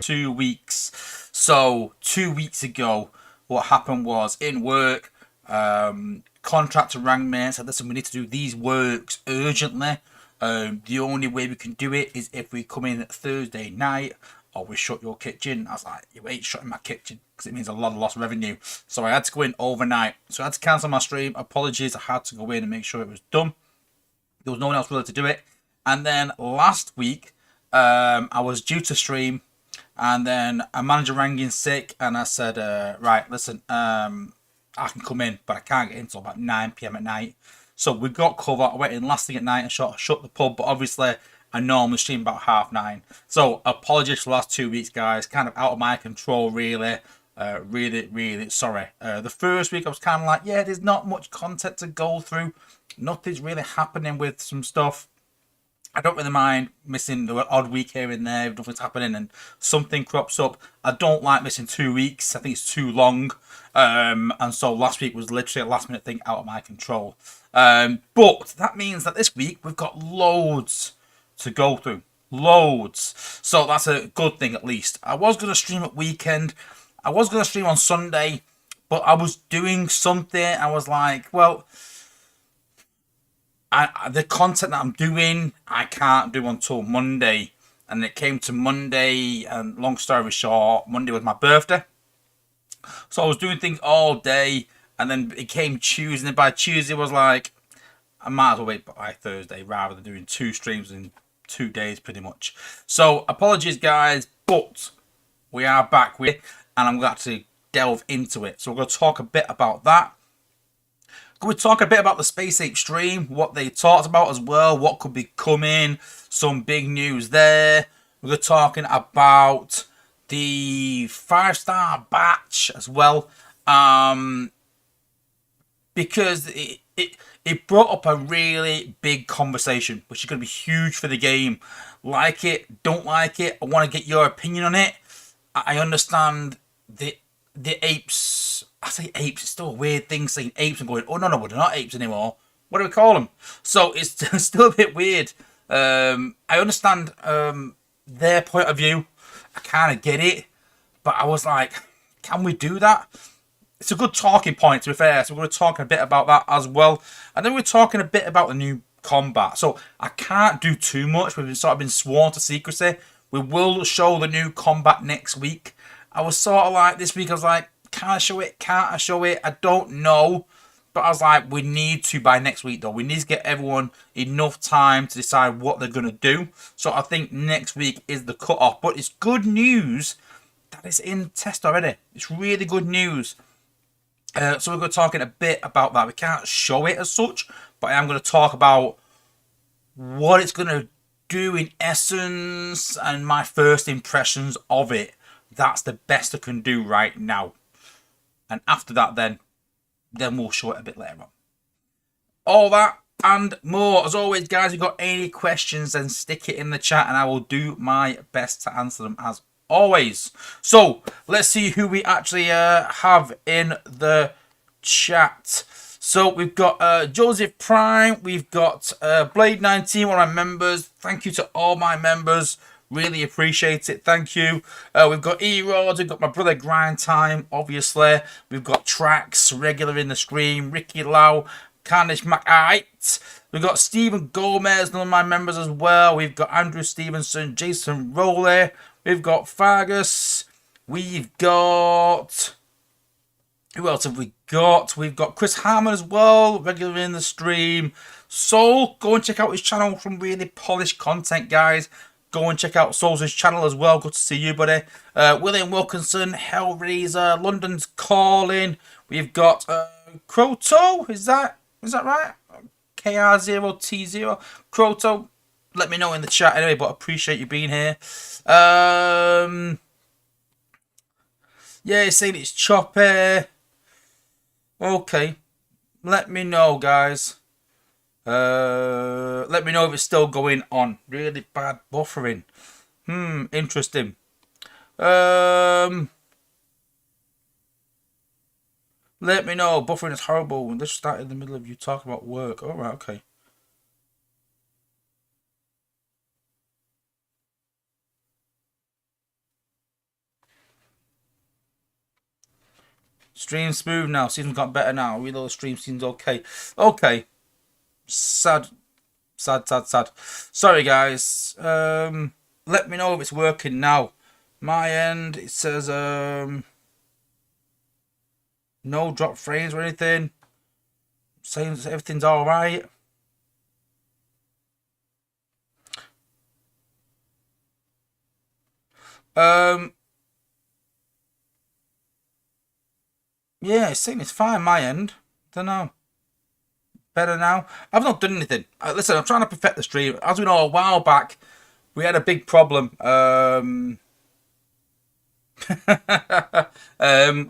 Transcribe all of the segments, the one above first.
2 weeks. So 2 weeks ago, what happened was in work, contractor rang me and said, listen, we need to do these works urgently. The only way we can do it is if we come in Thursday night or we shut your kitchen. I was like, you ain't shutting my kitchen because it means a lot of lost revenue. So I had to go in overnight. So I had to cancel my stream. Apologies, I had to go in and make sure it was done. There was no one else willing to do it. And then last week, I was due to stream, and then a manager rang in sick, and I said, right, listen, I can come in, but I can't get in until about 9 p.m. at night. So we got cover. I went in last thing at night and shut the pub, but obviously I normally stream about 9:30. So apologies for the last 2 weeks, guys. Kind of out of my control, really. Really sorry. The first week I was kind of like, yeah, there's not much content to go through. Nothing's really happening with some stuff. I don't really mind missing the odd week here and there if nothing's happening and something crops up. I don't like missing 2 weeks. I think it's too long. And so last week was literally a last minute thing out of my control. But that means that this week we've got loads to go through. Loads. So that's a good thing at least. I was going to stream at weekend. I was going to stream on Sunday. But I was doing something. I was like, well, the content that I'm doing, I can't do until Monday. And it came to Monday, and long story short, Monday was my birthday. So I was doing things all day, and then it came Tuesday, and by Tuesday I was like, I might as well wait by Thursday rather than doing 2 streams in 2 days pretty much. So apologies guys, but we are back with it, and I'm going to delve into it. So we're going to talk a bit about that. We're talking a bit about the Space Ape stream, what they talked about as well, what could be coming, some big news there. We're talking about the 5-star batch as well, because it brought up a really big conversation, which is going to be huge for the game. Like it, don't like it, I want to get your opinion on it. I understand the apes. I say apes, it's still a weird thing saying apes and going, oh no, they're not apes anymore. What do we call them? So it's still a bit weird. I understand their point of view. I kind of get it. But I was like, can we do that? It's a good talking point, to be fair. So we're going to talk a bit about that as well. And then we're talking a bit about the new combat. So I can't do too much. We've sort of been sworn to secrecy. We will show the new combat next week. I was sort of like, this week I was like, can I show it? Can't I show it? I don't know. But I was like, we need to by next week though. We need to get everyone enough time to decide what they're going to do. So I think next week is the cut-off. But it's good news that it's in test already. It's really good news. So we're going to talk a bit about that. We can't show it as such, but I am going to talk about what it's going to do in essence and my first impressions of it. That's the best I can do right now. And after that, then we'll show it a bit later on. All that and more. As always, guys, if you've got any questions, then stick it in the chat and I will do my best to answer them as always. So let's see who we actually have in the chat. So we've got Joseph Prime, we've got Blade 19, one of my members. Thank you to all my members. Really appreciate it. Thank you. We've got E-Rods. We've got my brother Grind Time, obviously. We've got Trax, regular in the stream. Ricky Lau, Carnage McIte. We've got Stephen Gomez, one of my members as well. We've got Andrew Stevenson, Jason Rowley. We've got Fargus. We've got... Who else have we got? We've got Chris Harmon as well, regular in the stream. So, go and check out his channel. Some really polished content, guys. Go and check out Souls' channel as well. Good to see you, buddy. William Wilkinson, Hellraiser, London's Calling. We've got Croto. Is that right? KR0T0. Croto, let me know in the chat anyway, but I appreciate you being here. Yeah, saying it's choppy. Okay. Let me know, guys. Let me know if it's still going on. Really bad buffering. Interesting. Let me know. Buffering is horrible. This started in the middle of you talking about work. Alright, okay. Stream smooth now. Season's got better now. Reload the stream seems okay. Okay. Sad. Sad, sad, sad. Sorry, guys. Let me know if it's working now. My end, it says, no drop frames or anything. Saying everything's alright. Yeah, it's saying it's fine, my end. Don't know. Better now. I've not done anything. Listen, I'm trying to perfect the stream. As we know, a while back, we had a big problem. We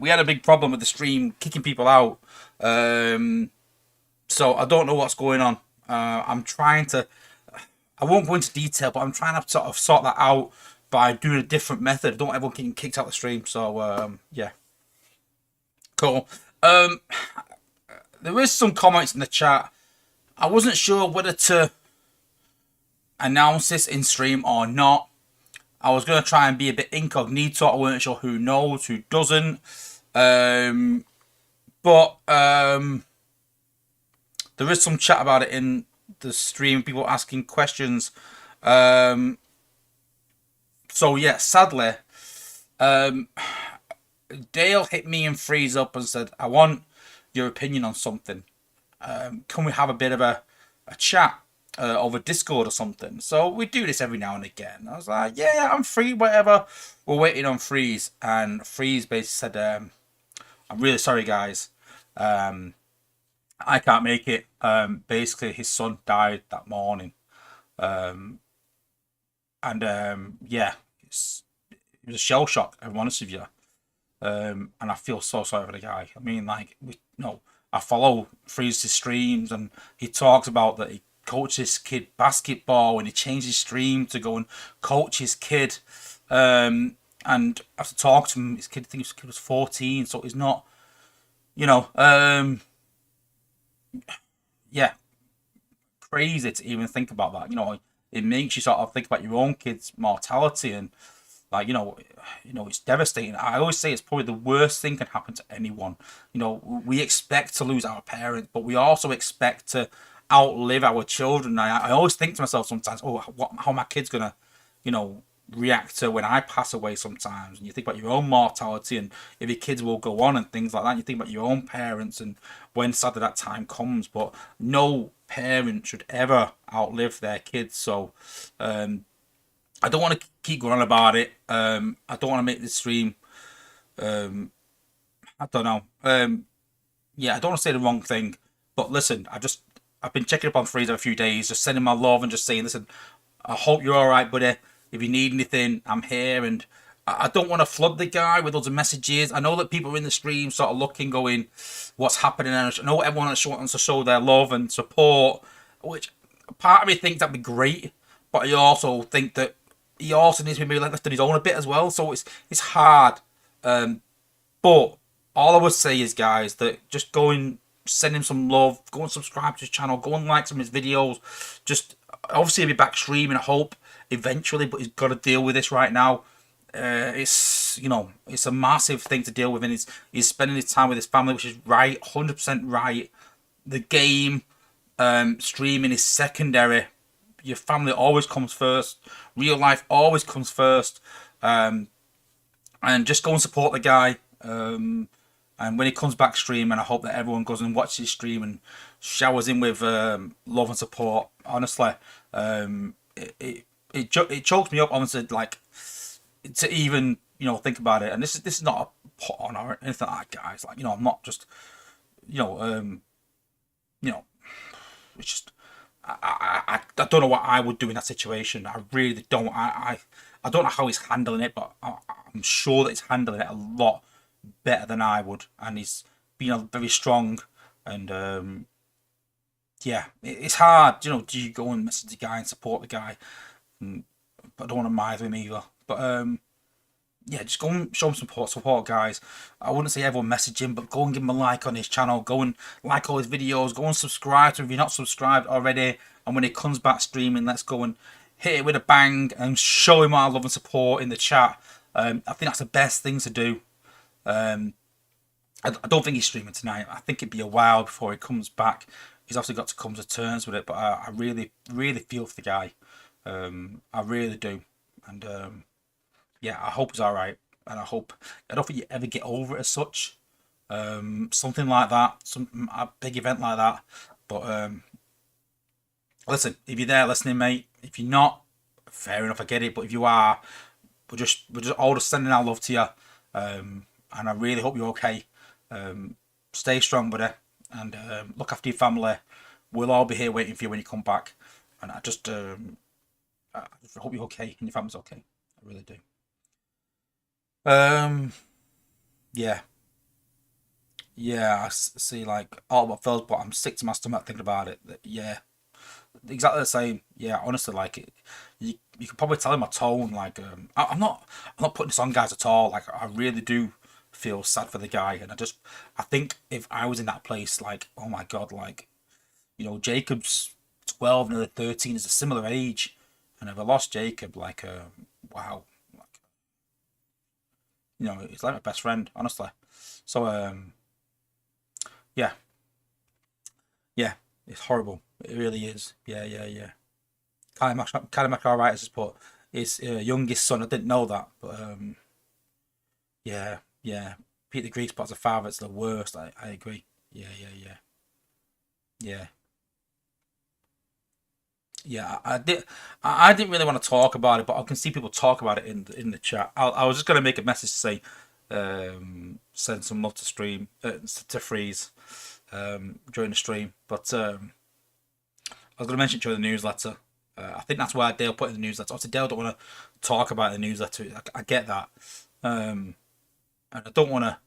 had a big problem with the stream kicking people out. So I don't know what's going on. I'm trying to. I won't go into detail, but I'm trying to sort that out by doing a different method. I don't want everyone getting kicked out of the stream. So yeah, cool. There is some comments in the chat. I wasn't sure whether to announce this in stream or not. I was going to try and be a bit incognito. I weren't sure who knows, who doesn't. But there is some chat about it in the stream. People asking questions. So yeah, sadly, Dale hit me and Freeze up and said, I want your opinion on something. Can we have a bit of a chat over Discord or something? So we do this every now and again. I was like, yeah, I'm free, whatever. We're waiting on Freeze, and Freeze basically said, I'm really sorry, guys. I can't make it. Basically, his son died that morning. Yeah, it was a shell shock, if I'm honest with you. And I feel so sorry for the guy. I mean, like, I follow Freeze's streams, and he talks about that he coached his kid basketball, and he changed his stream to go and coach his kid. And after talking to him, I think his kid was 14, so he's not, yeah, crazy to even think about that. It makes you sort of think about your own kid's mortality, and like, it's devastating. I always say it's probably the worst thing can happen to anyone. We expect to lose our parents, but we also expect to outlive our children. I always think to myself sometimes, how my kid's gonna, react to when I pass away sometimes. And you think about your own mortality, and if your kids will go on and things like that. You think about your own parents and when sadly that time comes. But no parent should ever outlive their kids. So I don't want to keep going on about it. I don't want to make this stream. I don't know. Yeah, I don't want to say the wrong thing. But listen, I've been checking up on Freezer a few days, just sending my love and just saying, listen, I hope you're all right, buddy. If you need anything, I'm here. And I don't want to flood the guy with loads of messages. I know that people are in the stream sort of looking, going, what's happening? And I know everyone wants to show their love and support, which part of me thinks that'd be great. But I also think that he also needs to be left on his own a bit as well. So it's hard. But all I would say is, guys, that just go and send him some love. Go and subscribe to his channel. Go and like some of his videos. Just obviously he'll be back streaming, I hope, eventually. But he's got to deal with this right now. It's a massive thing to deal with, and he's spending his time with his family, which is right, 100% right. The game, streaming is secondary. Your family always comes first. Real life always comes first. And just go and support the guy. And when he comes back streaming, I hope that everyone goes and watches his stream and showers him with love and support. Honestly, it chokes me up, honestly, like, to even think about it. And this is not a put on or anything like that, guys. Like, I'm not just it's just I don't know what I would do in that situation. I really don't. I don't know how he's handling it, but I'm sure that he's handling it a lot better than I would, and he's been very strong. And yeah, it's hard. Do you go and message the guy and support the guy? But I don't want to mither him either. But yeah, just go and show him support, guys. I wouldn't say everyone message him, but go and give him a like on his channel. Go and like all his videos. Go and subscribe to him if you're not subscribed already. And when he comes back streaming, let's go and hit it with a bang and show him our love and support in the chat. I think that's the best thing to do. I don't think he's streaming tonight. I think it'd be a while before he comes back. He's obviously got to come to terms with it, but I really, really feel for the guy. I really do, and yeah, I hope he's all right, and I don't think you ever get over it as such. Something like that, some a big event like that. But listen, if you're there listening, mate, if you're not, fair enough, I get it. But if you are, we're just all just sending our love to you, and I really hope you're okay. Stay strong, buddy, and look after your family. We'll all be here waiting for you when you come back. And I just hope you're okay and your family's okay. I really do. Um, yeah, yeah. See, like all my feels, but I'm sick to my stomach thinking about it. Yeah, exactly the same. Yeah, honestly, like it, you can probably tell in my tone. Like I'm not putting this on guys at all. Like I really do feel sad for the guy, and I think if I was in that place, like oh my god, like Jacob's 12, nearly 13 is a similar age, and if I lost Jacob, like wow, like he's like my best friend, honestly. So yeah, yeah, it's horrible. It really is. Yeah, yeah, yeah. Kylie McAlright has put his youngest son. I didn't know that, but yeah, yeah. Peter Greek spots a father. It's the worst. I agree. Yeah, yeah, yeah, yeah, yeah. I didn't really want to talk about it, but I can see people talk about it in the chat. I was just gonna make a message to say, send some love to stream to freeze during the stream, but I was going to mention it during the newsletter. I think that's why Dale put in the newsletter. Obviously, Dale don't want to talk about the newsletter. I get that, and I don't want to.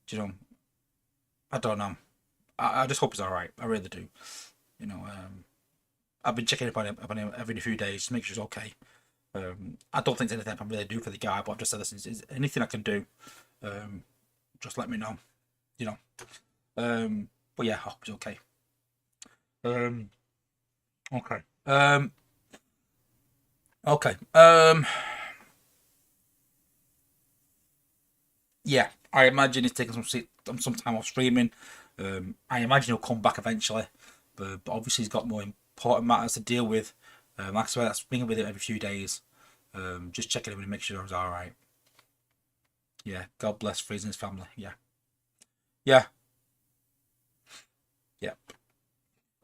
You know, I don't know. I just hope he's all right. I really do. I've been checking up on him every few days to make sure he's okay. I don't think there's anything I can really do for the guy, but I've just said, listen, is anything I can do, um, just let me know. You know. But yeah, I hope he's okay. Um, okay. Okay. Yeah, I imagine he's taking some time off streaming. I imagine he'll come back eventually, but obviously he's got more important matters to deal with. That's why that's speaking with him every few days. Just checking him and make sure he's all right. Yeah, God bless Freeze and his family. Yeah, yeah, yeah.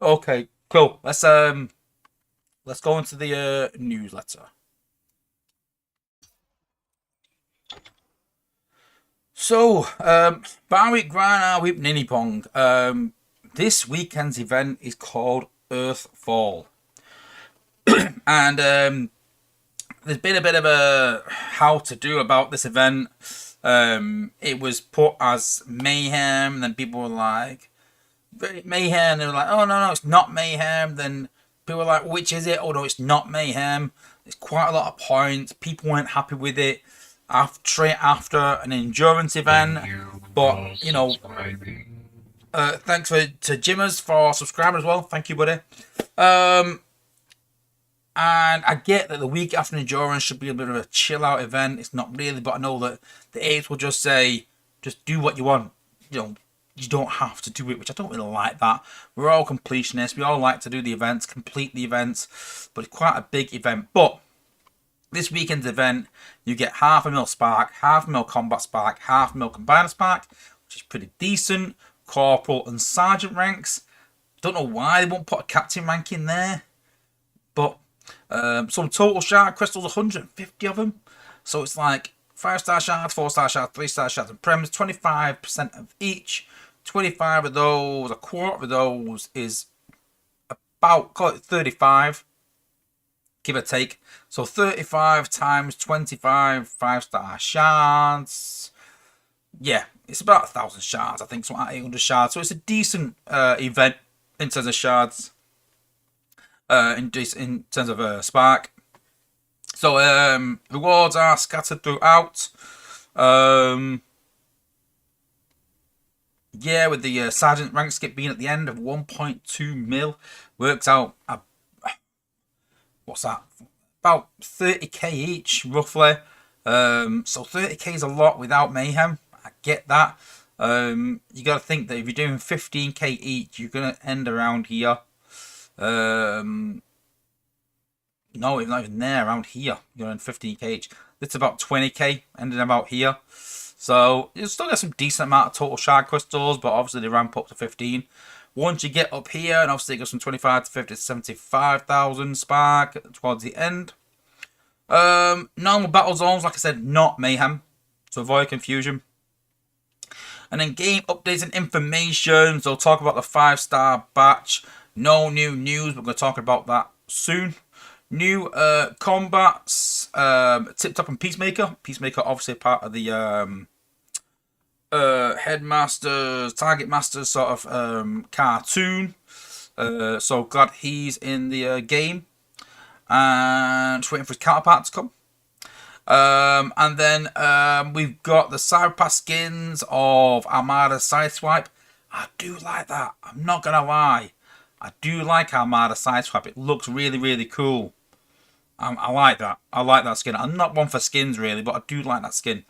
Okay, cool. Let's go into the newsletter. So, Barwick Grana Whip Ninny Pong. This weekend's event is called Earthfall. And there's been a bit of a how to do about this event. It was put as mayhem, and then people were like, mayhem. They were like, oh no, it's not mayhem. Then people were like, which is it? Oh no, it's not mayhem. There's quite a lot of points. People weren't happy with it straight after an endurance event. But thanks to Jimmers for subscribing as well. Thank you, buddy. And I get that the week after endurance should be a bit of a chill out event. It's not really, but I know that the apes will just say, just do what you want. You don't have to do it, which I don't really like that. We're all completionists. We all like to do the events, complete the events, but it's quite a big event. But this weekend's event, you get half a mil spark, half a mil combat spark, half a mil combiner spark, which is pretty decent. Corporal and sergeant ranks. Don't know why they won't put a captain rank in there, but some total shard crystals, 150 of them. So it's like 5-star shards, 4-star shards, 3-star shards, and prems, 25% of each. 25 of those, a quarter of those is about, call it 35, give or take. So 35 times 25 5-star shards. Yeah, it's about 1,000 shards, I think, something like 800 shards. So it's a decent event in terms of shards, in terms of spark. So rewards are scattered throughout. Yeah, with the sergeant rank skip being at the end of 1.2 mil, works out what's that? About 30k each, roughly. So 30k is a lot without mayhem. I get that. You got to think that if you're doing 15k each, you're gonna end around here. Um, no, it's not even there. Around here, you're in 15k each. It's about 20k, ending about here. So you still get some decent amount of total shard crystals, but obviously they ramp up to 15. Once you get up here, and obviously it goes from 25 to 50 to 75,000 spark towards the end. Normal battle zones, like I said, not mayhem, to avoid confusion. And then game updates and information. So talk about the 5-star batch. No new news. We're going to talk about that soon. New combats. Tip Top and Peacemaker. Peacemaker obviously part of the Headmasters, Target Masters sort of cartoon. So glad he's in the game. And just waiting for his counterpart to come. And then we've got the Cyberpass skins of Armada Sideswipe. I do like that. I'm not going to lie. I do like Armada Sideswipe. It looks really, really cool. I like that. I like that skin. I'm not one for skins, really, but I do like that skin.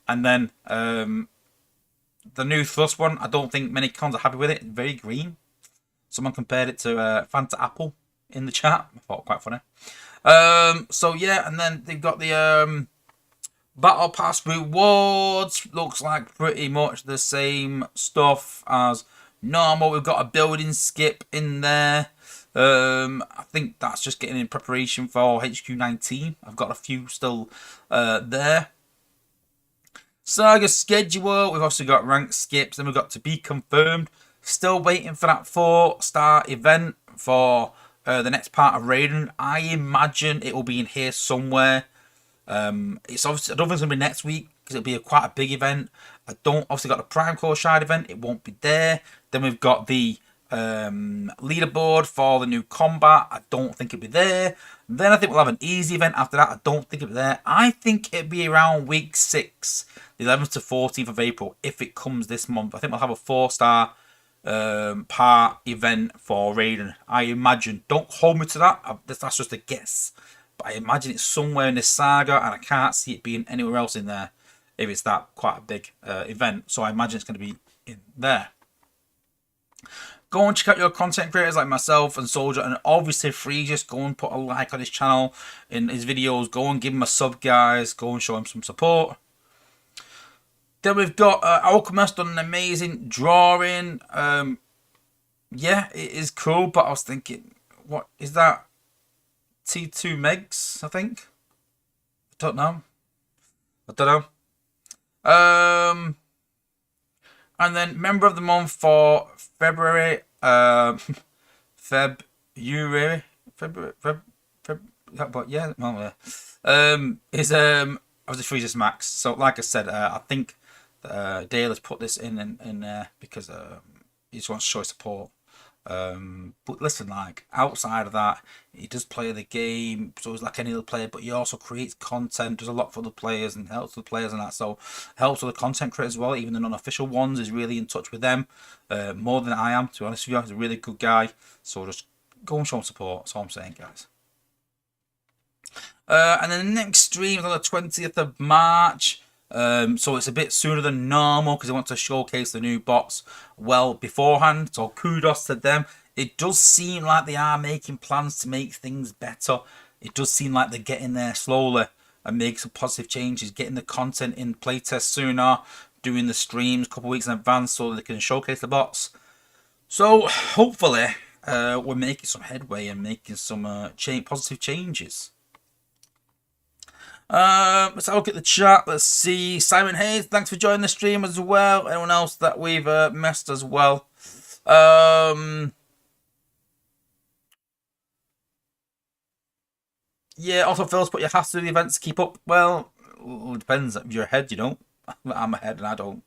And then the new Thrust one, I don't think many cons are happy with it. It's very green. Someone compared it to Fanta Apple in the chat. I thought quite funny. So yeah, and then they've got the Battle Pass rewards. Looks like pretty much the same stuff as normal. We've got a building skip in there. I think that's just getting in preparation for HQ19. I've got a few still there. Saga schedule. We've also got rank skips. Then we've got to be confirmed. Still waiting for that 4-star event for the next part of Raiden. I imagine it will be in here somewhere. It's obviously, I don't think it's gonna be next week because it'll be quite a big event. I don't obviously got the Prime Core Shard event. It won't be there. Then we've got the leaderboard for the new combat. I don't think it'll be there. Then I think we'll have an easy event after that. I don't think it'll be there. I think it'll be around week 6, the 11th to 14th of April, if it comes this month. I think we'll have a 4-star part event for Raiden. I imagine. Don't hold me to that. That's just a guess. But I imagine it's somewhere in this saga, and I can't see it being anywhere else in there if it's that quite a big event. So I imagine it's going to be in there. Go and check out your content creators like myself and Soldier, and obviously Free. Just go and put a like on his channel, in his videos. Go and give him a sub, guys. Go and show him some support. Then we've got Alchemist done an amazing drawing. Yeah, it is cool, but I was thinking, what is that? T2 Megs, I think. I don't know. And then member of the month for February. February. But yeah, is obviously Freezes Max. So like I said, I think Dale has put this in because he just wants to show his support. But listen, like outside of that, he does play the game, so he's like any other player, but he also creates content, does a lot for the players and helps the players and that. So helps with the content creators as well, even the non-official ones. Is really in touch with them more than I am, to be honest with you. He's a really good guy, so just go and show him support. That's all I'm saying, guys. And then the next stream is on the 20th of March. So it's a bit sooner than normal because they want to showcase the new bots well beforehand. So kudos to them. It does seem like they are making plans to make things better. It does seem like they're getting there slowly and making some positive changes, getting the content in playtest sooner, doing the streams a couple of weeks in advance so that they can showcase the bots. So hopefully we're making some headway and making some positive changes. Let's have a look at the chat. Let's see. Simon Hayes, thanks for joining the stream as well. Anyone else that we've missed as well? Yeah, also Phil's put you have to do the events to keep up. Well, it depends. If you're ahead, you don't. I'm ahead and I don't.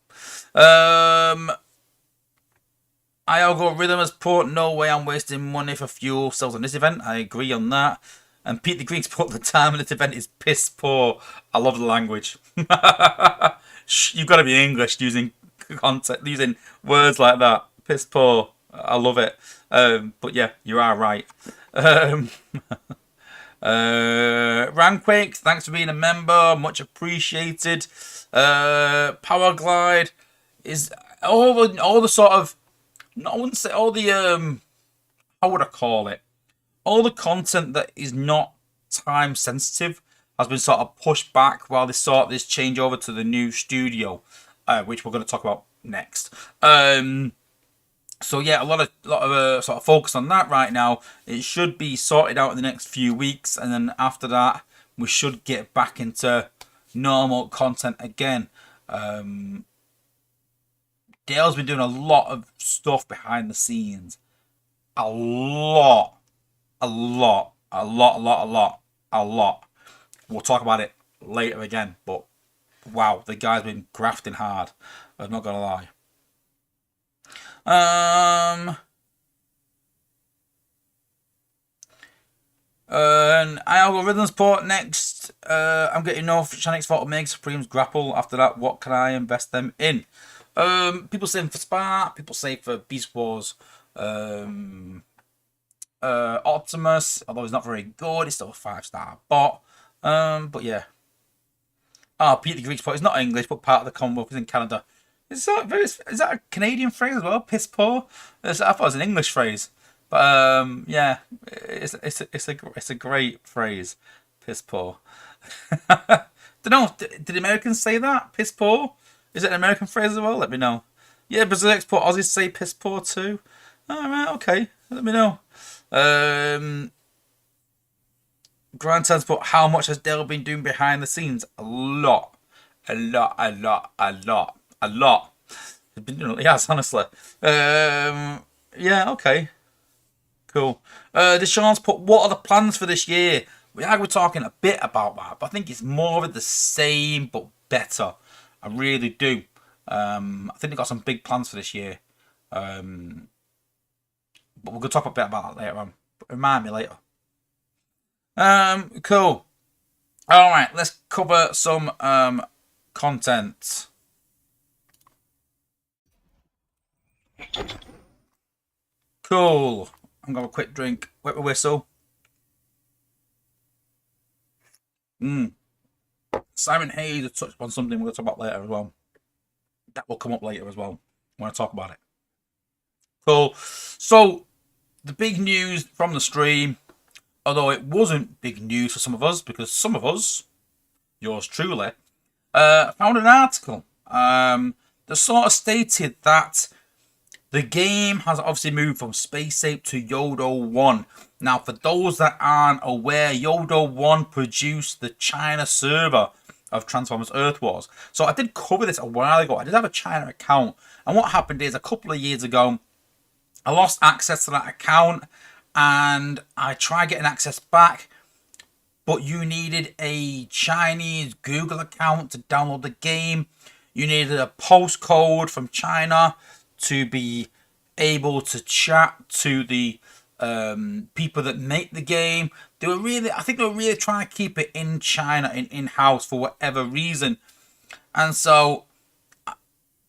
Algorithm has put, no way I'm wasting money for fuel cells on this event. I agree on that. And Pete the Greek's put, the time of this event is piss poor. I love the language. You've got to be English using concept, using words like that. Piss poor. I love it. But yeah, you are right. Ranquake, thanks for being a member. Much appreciated. Powerglide is all the sort of, no, I wouldn't say all the how would I call it? All the content that is not time sensitive has been sort of pushed back while they sort this change over to the new studio, which we're going to talk about next. So yeah, a lot of sort of focus on that right now. It should be sorted out in the next few weeks, and then after that, we should get back into normal content again. Dale's been doing a lot of stuff behind the scenes. A lot, a lot, a lot, a lot, a lot, a lot. We'll talk about it later again, but wow, the guy's been grafting hard. I'm not gonna lie. And algorithms port next. I'm getting no Shanix for Omega Supremes grapple. After that, what can I invest them in? People saying for Spark, people say for Beast Wars. Optimus, although he's not very good, he's still a 5-star bot. But yeah. Pete the Greek spot. He's not English, but part of the Commonwealth. He's in Canada. Is that a Canadian phrase as well? Piss poor. I thought it was an English phrase, but yeah, it's a great phrase. Piss poor. Don't know. Did Americans say that? Piss poor. Is it an American phrase as well? Let me know. Yeah, Brazil export Aussies say piss poor too. All right, okay. Let me know. Grand Transport. How much has Dale been doing behind the scenes? A lot. A lot, a lot, a lot, a lot. He's been doing, yes, honestly. Yeah, okay. Cool. Deshaun's put, what are the plans for this year? We're talking a bit about that, but I think it's more of the same, but better. I really do. I think they've got some big plans for this year. But we're going to talk a bit about that later on. But remind me later. Cool. All right, let's cover some content. Cool. I'm gonna have a quick drink. Wet my whistle. Simon Hayes has touched on something we're gonna talk about later as well. That will come up later as well. I want to talk about it. Cool. So the big news from the stream, although it wasn't big news for some of us, because some of us, yours truly, found an article that sort of stated that the game has obviously moved from Space Ape to Yodo 1. Now, for those that aren't aware, Yodo 1 produced the China server of Transformers Earth Wars. So I did cover this a while ago. I did have a China account. And what happened is, a couple of years ago, I lost access to that account. And I tried getting access back. But you needed a Chinese Google account to download the game. You needed a postcode from China to be able to chat to the people that make the game. I think they were really trying to keep it in China and in-house for whatever reason. And so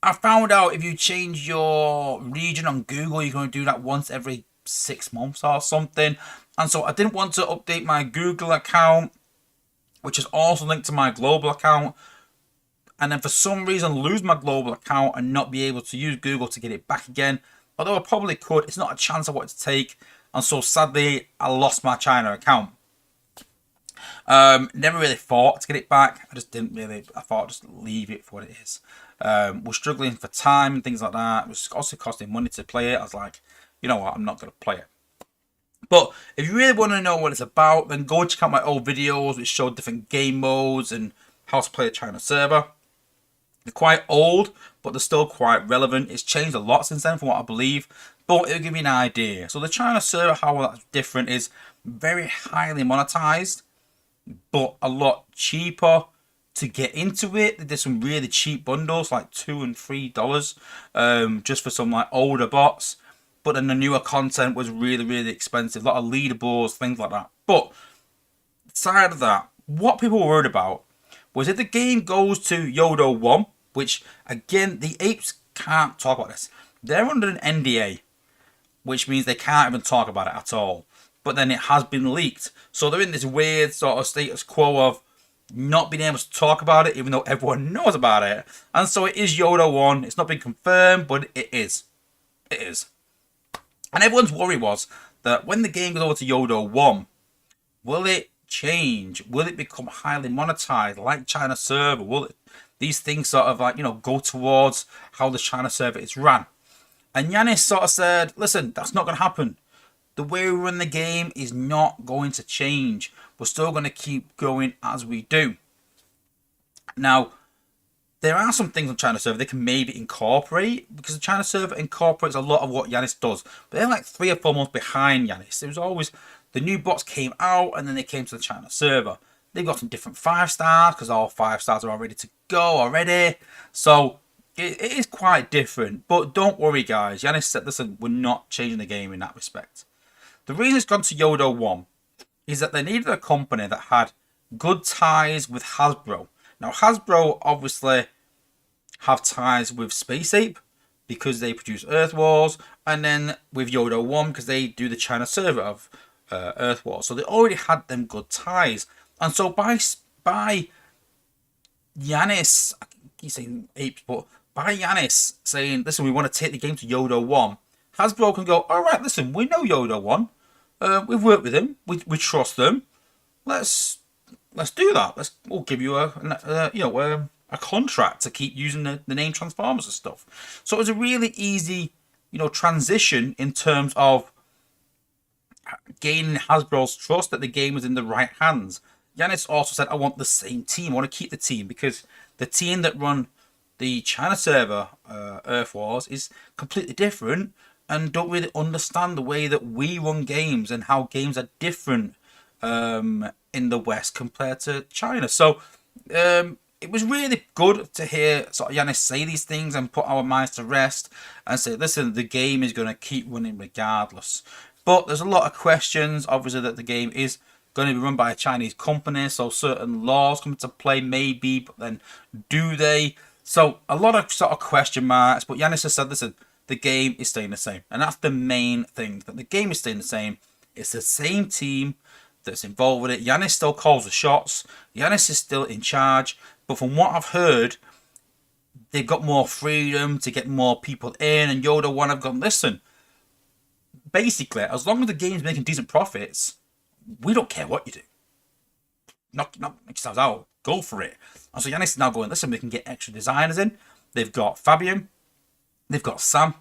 I found out if you change your region on Google, you're going to do that once every 6 months or something. And so I didn't want to update my Google account, which is also linked to my global account, and then for some reason lose my global account and not be able to use Google to get it back again. Although I probably could, it's not a chance I wanted to take. And so sadly, I lost my China account. Never really thought to get it back. I just didn't really. I thought I'd just leave it for what it is. We're struggling for time and things like that. It was also costing money to play it. I was like, you know what, I'm not going to play it. But if you really want to know what it's about, then go check out my old videos which show different game modes and how to play a China server. They're quite old, but they're still quite relevant. It's changed a lot since then from what I believe, but it'll give you an idea. So the China server, how that's different, is very highly monetized, but a lot cheaper to get into it. There's some really cheap bundles, like $2 and $3, just for some like older bots. But then the newer content was really, really expensive. A lot of leaderboards, things like that. But aside of that, what people were worried about was if the game goes to Yodo 1, which, again, the apes can't talk about this. They're under an NDA, which means they can't even talk about it at all. But then it has been leaked. So they're in this weird sort of status quo of, not being able to talk about it, even though everyone knows about it. And so it is Yodo 1. It's not been confirmed, but it is. It is. And everyone's worry was that when the game goes over to Yodo 1, will it change? Will it become highly monetized like China server? Will it, these things sort of like, go towards how the China server is ran? And Yanis sort of said, listen, that's not going to happen. The way we run the game is not going to change. We're still going to keep going as we do. Now, there are some things on China server they can maybe incorporate, because the China server incorporates a lot of what Yanis does. But they're like 3 or 4 months behind Yanis. It was always the new bots came out and then they came to the China server. They've got some different 5 stars because all 5 stars are all ready to go already. So it is quite different. But don't worry, guys. Yanis said, listen, we're not changing the game in that respect. The reason it's gone to Yodo 1 is that they needed a company that had good ties with Hasbro. Now, Hasbro obviously have ties with Space Ape because they produce Earth Wars, and then with Yodo 1 because they do the China server of Earth Wars. So they already had them good ties. And so by Yanis, I keep saying Apes, but by Yanis saying, listen, we want to take the game to Yodo 1, Hasbro can go, all right, listen, we know Yodo 1. We've worked with him. We trust them. Let's do that. We'll give you a contract to keep using the name Transformers and stuff. So it was a really easy, transition in terms of gaining Hasbro's trust that the game was in the right hands. Yanis also said, I want the same team. I want to keep the team because the team that run the China server Earth Wars is completely different and don't really understand the way that we run games and how games are different in the West compared to China. So it was really good to hear sort of Yanis say these things and put our minds to rest and say, listen, the game is going to keep running regardless. But there's a lot of questions, obviously, that the game is going to be run by a Chinese company, so certain laws come into play maybe, but then do they? So a lot of sort of question marks, but Yanis has said, listen, the game is staying the same. And that's the main thing, that the game is staying the same. It's the same team that's involved with it. Yanis still calls the shots. Yanis is still in charge. But from what I've heard, they've got more freedom to get more people in. And Yoda 1 have gone, listen, basically, as long as the game's making decent profits, we don't care what you do. Knock yourselves out. Go for it. And so Yanis is now going, listen, we can get extra designers in. They've got Fabian. They've got Sam.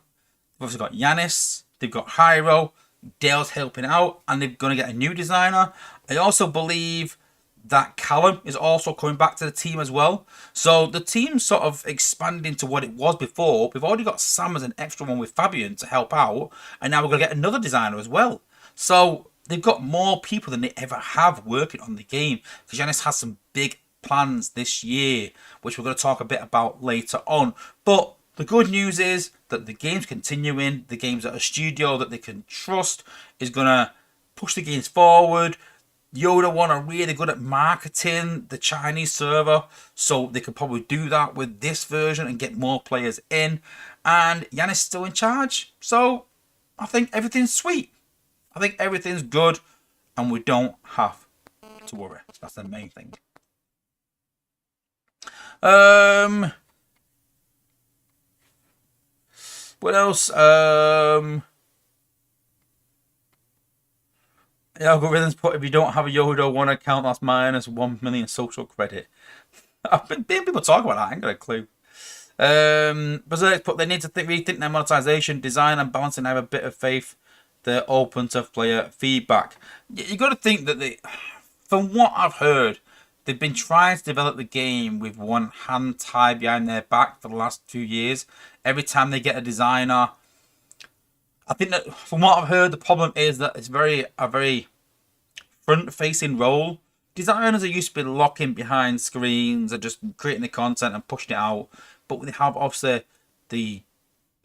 They've also got Yanis. They've got Hyro. Dale's helping out. And they're going to get a new designer. I also believe that Callum is also coming back to the team as well. So the team's sort of expanding to what it was before. We've already got Sam as an extra one with Fabian to help out. And now we're going to get another designer as well. So they've got more people than they ever have working on the game. Because Yanis has some big plans this year, which we're going to talk a bit about later on. But the good news is that the game's continuing. The game's at a studio that they can trust is going to push the games forward. Yoda 1 are really good at marketing the Chinese server, so they could probably do that with this version and get more players in. And Yanis is still in charge, so I think everything's sweet. I think everything's good, and we don't have to worry. That's the main thing. What else? The algorithms put if you don't have a Yodo 1 account, that's minus 1 million social credit. I've been hearing people talk about that. I ain't got a clue. Berserk put they need to rethink their monetization, design, and balancing. I have a bit of faith they're open to player feedback. You got to think that from what I've heard, they've been trying to develop the game with one hand tied behind their back for the last 2 years. Every time they get a designer, I think that from what I've heard, the problem is that it's a very front-facing role. Designers are used to be locking behind screens and just creating the content and pushing it out. But they have obviously the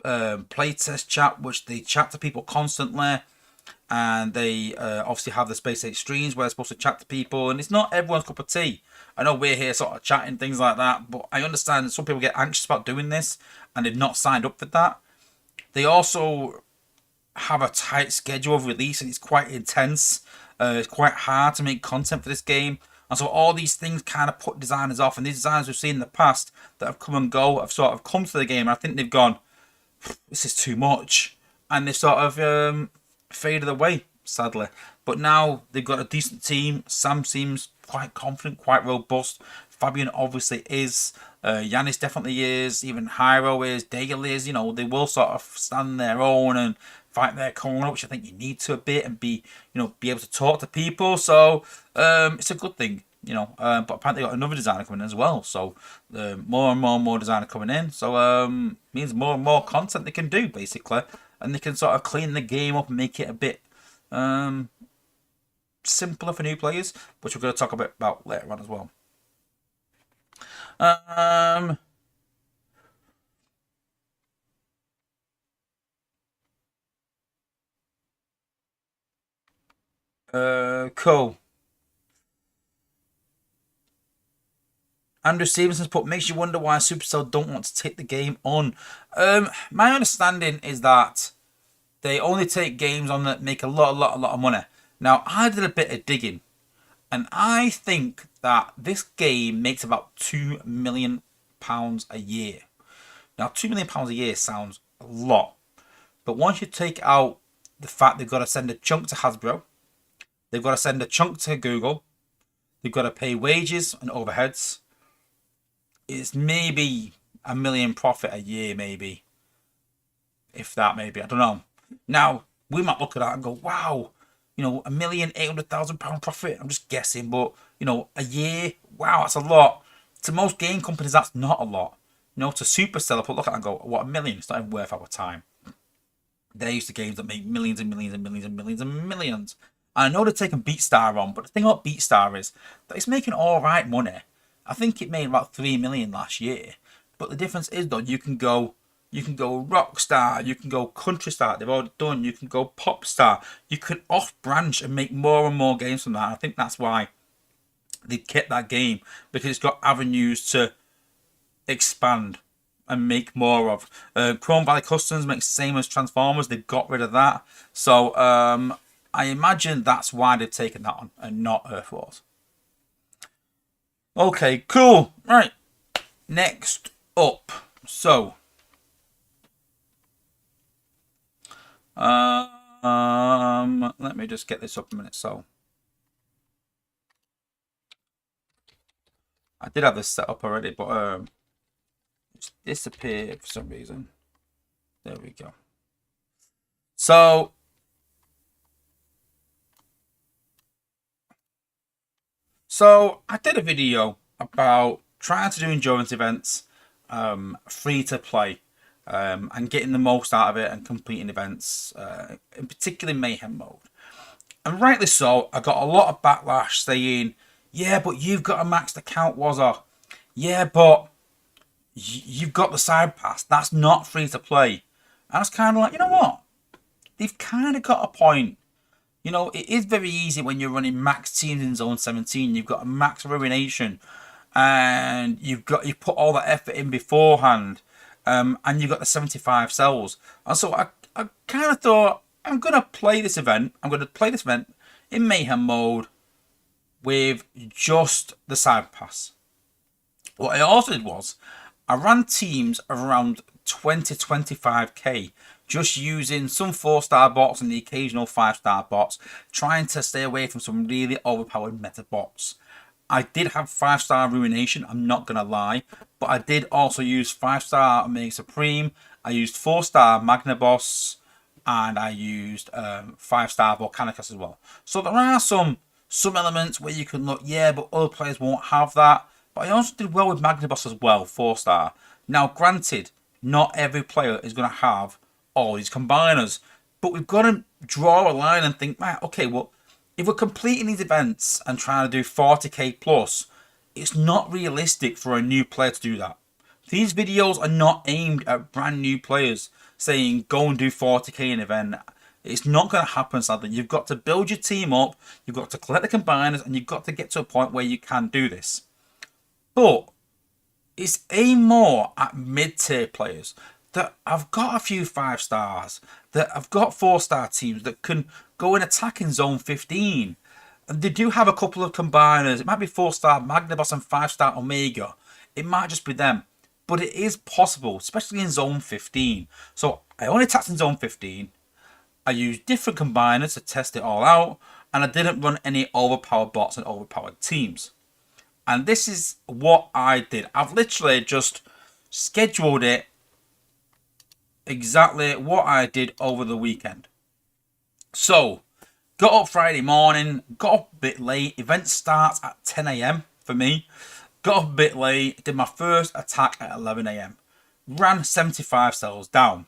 playtest chat, which they chat to people constantly, and they obviously have the Space 8 streams where they're supposed to chat to people, and it's not everyone's cup of tea. I know we're here sort of chatting things like that, but I understand some people get anxious about doing this and they've not signed up for that. They also have a tight schedule of release and it's quite intense. It's quite hard to make content for this game. And so all these things kind of put designers off. And these designers we've seen in the past that have come and go have sort of come to the game. And I think they've gone, this is too much. And they've sort of faded away, sadly. But now they've got a decent team. Sam seems quite confident, quite robust. Fabian obviously is. Yanis definitely is. Even Hyro is. Dale is. You know, they will sort of stand their own and fight their corner, which I think you need to a bit, and be able to talk to people. So it's a good thing, But apparently got another designer coming in as well. So more and more designer coming in. So means more and more content they can do basically, and they can sort of clean the game up and make it a bit simpler for new players, which we're going to talk a bit about later on as well. Cool. Andrew Stevenson's put, makes you wonder why Supercell don't want to take the game on. My understanding is that they only take games on that make a lot of money. Now, I did a bit of digging, and I think that this game makes about £2 million a year. Now, £2 million a year sounds a lot, but once you take out the fact they've got to send a chunk to Hasbro, they've got to send a chunk to Google, they've got to pay wages and overheads, it's maybe £1 million profit a year, maybe. If that, maybe. I don't know. Now, we might look at that and go, wow, £1,800,000 profit. I'm just guessing, but, a year, wow, that's a lot. To most game companies, that's not a lot. To Supercell, I look at it and go, what, $1 million? It's not even worth our time. They're used to games that make millions and millions and millions and millions and millions. And I know they're taking BeatStar on, but the thing about BeatStar is that it's making all right money. I think it made about 3 million last year. But the difference is, though, you can go Rockstar, you can go Country Star, they've already done, you can go Popstar, you can off-branch and make more and more games from that. And I think that's why they kept that game, because it's got avenues to expand and make more of. Chrome Valley Customs makes the same as Transformers, they've got rid of that. So I imagine that's why they've taken that on and not Earth Wars. Okay, cool. Right. Next up. So. Let me just get this up a minute. So. I did have this set up already, but it's disappeared for some reason. There we go. So. I did a video about trying to do endurance events free to play and getting the most out of it and completing events, in particular Mayhem mode. And rightly so, I got a lot of backlash saying, yeah, but you've got a maxed account, Wazza. Yeah, but you've got the side pass. That's not free to play. And I was kind of like, you know what? They've kind of got a point. It is very easy when you're running max teams in Zone 17. You've got a max ruination, and you've put all that effort in beforehand, and you've got the 75 cells. And so I kind of thought, I'm going to play this event. I'm going to play this event in Mayhem mode with just the side pass. What I also did was, I ran teams of around 20-25k, just using some 4-star bots and the occasional 5-star bots, trying to stay away from some really overpowered meta bots. I did have 5-star Ruination, I'm not going to lie, but I did also use 5-star Omega Supreme, I used 4-star Magnaboss, and I used 5-star Volcanicus as well. So there are some elements where you can look, yeah, but other players won't have that. But I also did well with Magnaboss as well, 4-star. Now, granted, not every player is going to have all these combiners, but we've got to draw a line and think, right, okay, well, if we're completing these events and trying to do 40k plus, it's not realistic for a new player to do that. These videos are not aimed at brand new players saying, go and do 40k in an event. It's not going to happen, sadly. You've got to build your team up, you've got to collect the combiners, and you've got to get to a point where you can do this. But it's aimed more at mid-tier players that have got a few 5-stars, that have got 4-star teams that can go and attack in Zone 15. They do have a couple of combiners. It might be 4-star Magnaboss and 5-star Omega. It might just be them. But it is possible, especially in Zone 15. So I only attacked in Zone 15. I used different combiners to test it all out. And I didn't run any overpowered bots and overpowered teams. And this is what I did. I've literally just scheduled it exactly what I did over the weekend. So, got up Friday morning, got up a bit late. Event starts at 10 a.m. for me. Got up a bit late, did my first attack at 11 a.m. Ran 75 cells down.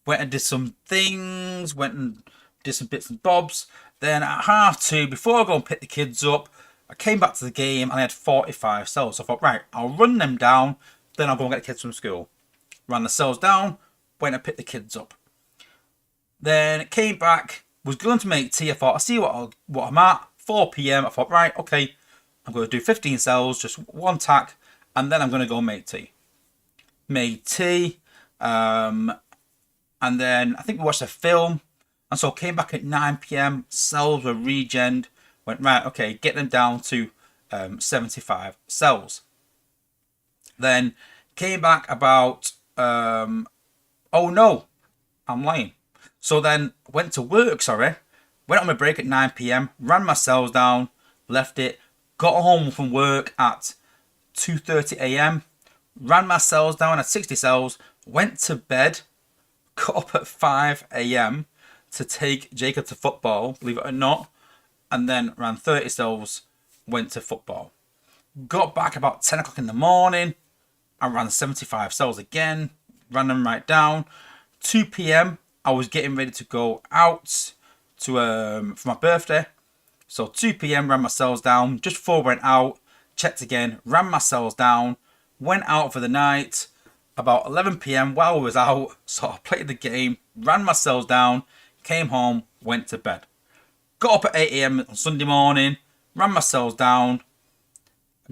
Went and did some things, went and did some bits and bobs. Then at 2:30, before I go and pick the kids up, I came back to the game and I had 45 cells. So I thought, right, I'll run them down, then I'll go and get the kids from school. Ran the cells down, went and picked the kids up. Then came back, was going to make tea. I thought, I'll see what I'm at. 4 p.m. I thought, right, okay, I'm going to do 15 cells, just one tack, and then I'm going to go make tea. Made tea, and then I think we watched a film, and so came back at 9 p.m. Cells were regened. Went, right, okay, get them down to 75 cells. Then came back about, oh no, I'm lying. So then went to work, went on my break at 9 p.m, ran my cells down, left it, got home from work at 2:30 a.m, ran my cells down at 60 cells, went to bed, got up at 5 a.m. to take Jacob to football, believe it or not, and then ran 30 cells, went to football. Got back about 10 o'clock in the morning, I ran 75 cells again, ran them right down. 2 p.m, I was getting ready to go out to for my birthday. So 2 p.m, ran my cells down. Just before I went out, checked again, ran my cells down, went out for the night. About 11 p.m, while I was out, so I played the game, ran my cells down, came home, went to bed. Got up at 8 a.m. on Sunday morning, ran my cells down,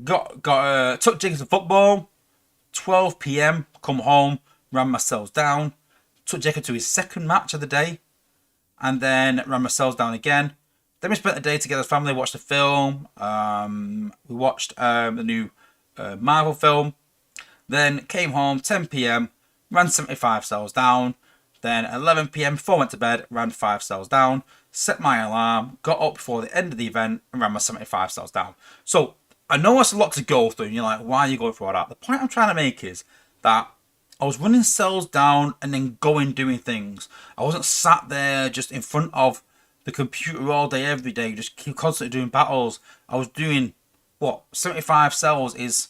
took Jacob to football. 12 p.m, come home, ran my cells down, took Jacob to his second match of the day, and then ran my cells down again. Then we spent the day together as family, watched a film. We watched the new Marvel film. Then came home 10 p.m, ran 75 cells down. Then 11 p.m, before I went to bed, ran 5 cells down. Set my alarm, got up before the end of the event, and ran my 75 cells down. So I know it's a lot to go through, and you're like, why are you going through all that? The point I'm trying to make is that I was running cells down and then doing things. I wasn't sat there just in front of the computer all day, every day, just keep constantly doing battles. I was doing, 75 cells is,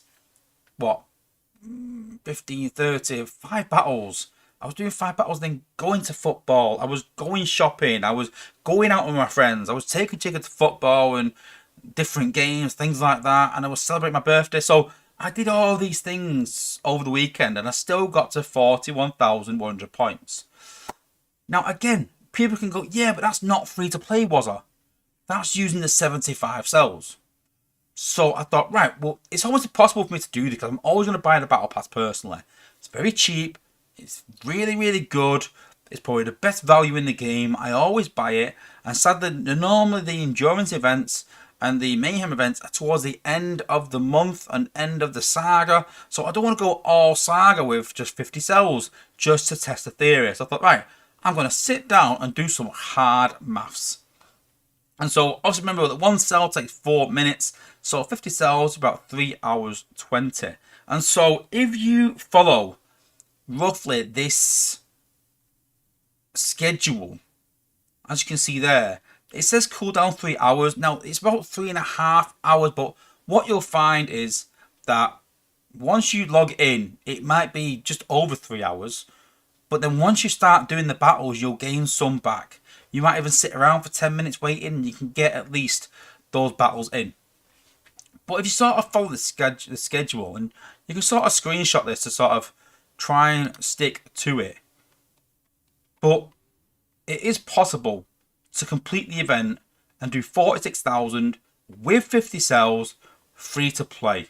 15, 30, 5 battles. I was doing 5 battles, then going to football. I was going shopping. I was going out with my friends. I was taking Jacob to football and different games, things like that. And I was celebrating my birthday. So I did all these things over the weekend and I still got to 41,100 points. Now, again, people can go, yeah, but that's not free to play, was it? That's using the 75 cells. So I thought, right, well, it's almost impossible for me to do this because I'm always going to buy the battle pass personally. It's very cheap. It's really, really good. It's probably the best value in the game. I always buy it. And sadly, normally the endurance events and the mayhem events are towards the end of the month and end of the saga. So I don't want to go all saga with just 50 cells just to test the theory. So I thought, right, I'm going to sit down and do some hard maths. And so obviously remember that one cell takes 4 minutes. So 50 cells, about 3 hours 20. And so if you follow roughly this schedule, as you can see there, it says cooldown 3 hours. Now it's about 3.5 hours, but what you'll find is that once you log in, it might be just over 3 hours. But then once you start doing the battles, you'll gain some back. You might even sit around for 10 minutes waiting and you can get at least those battles in. But if you sort of follow the schedule, and you can sort of screenshot this to sort of try and stick to it. But it is possible to complete the event and do 46,000 with 50 cells free to play.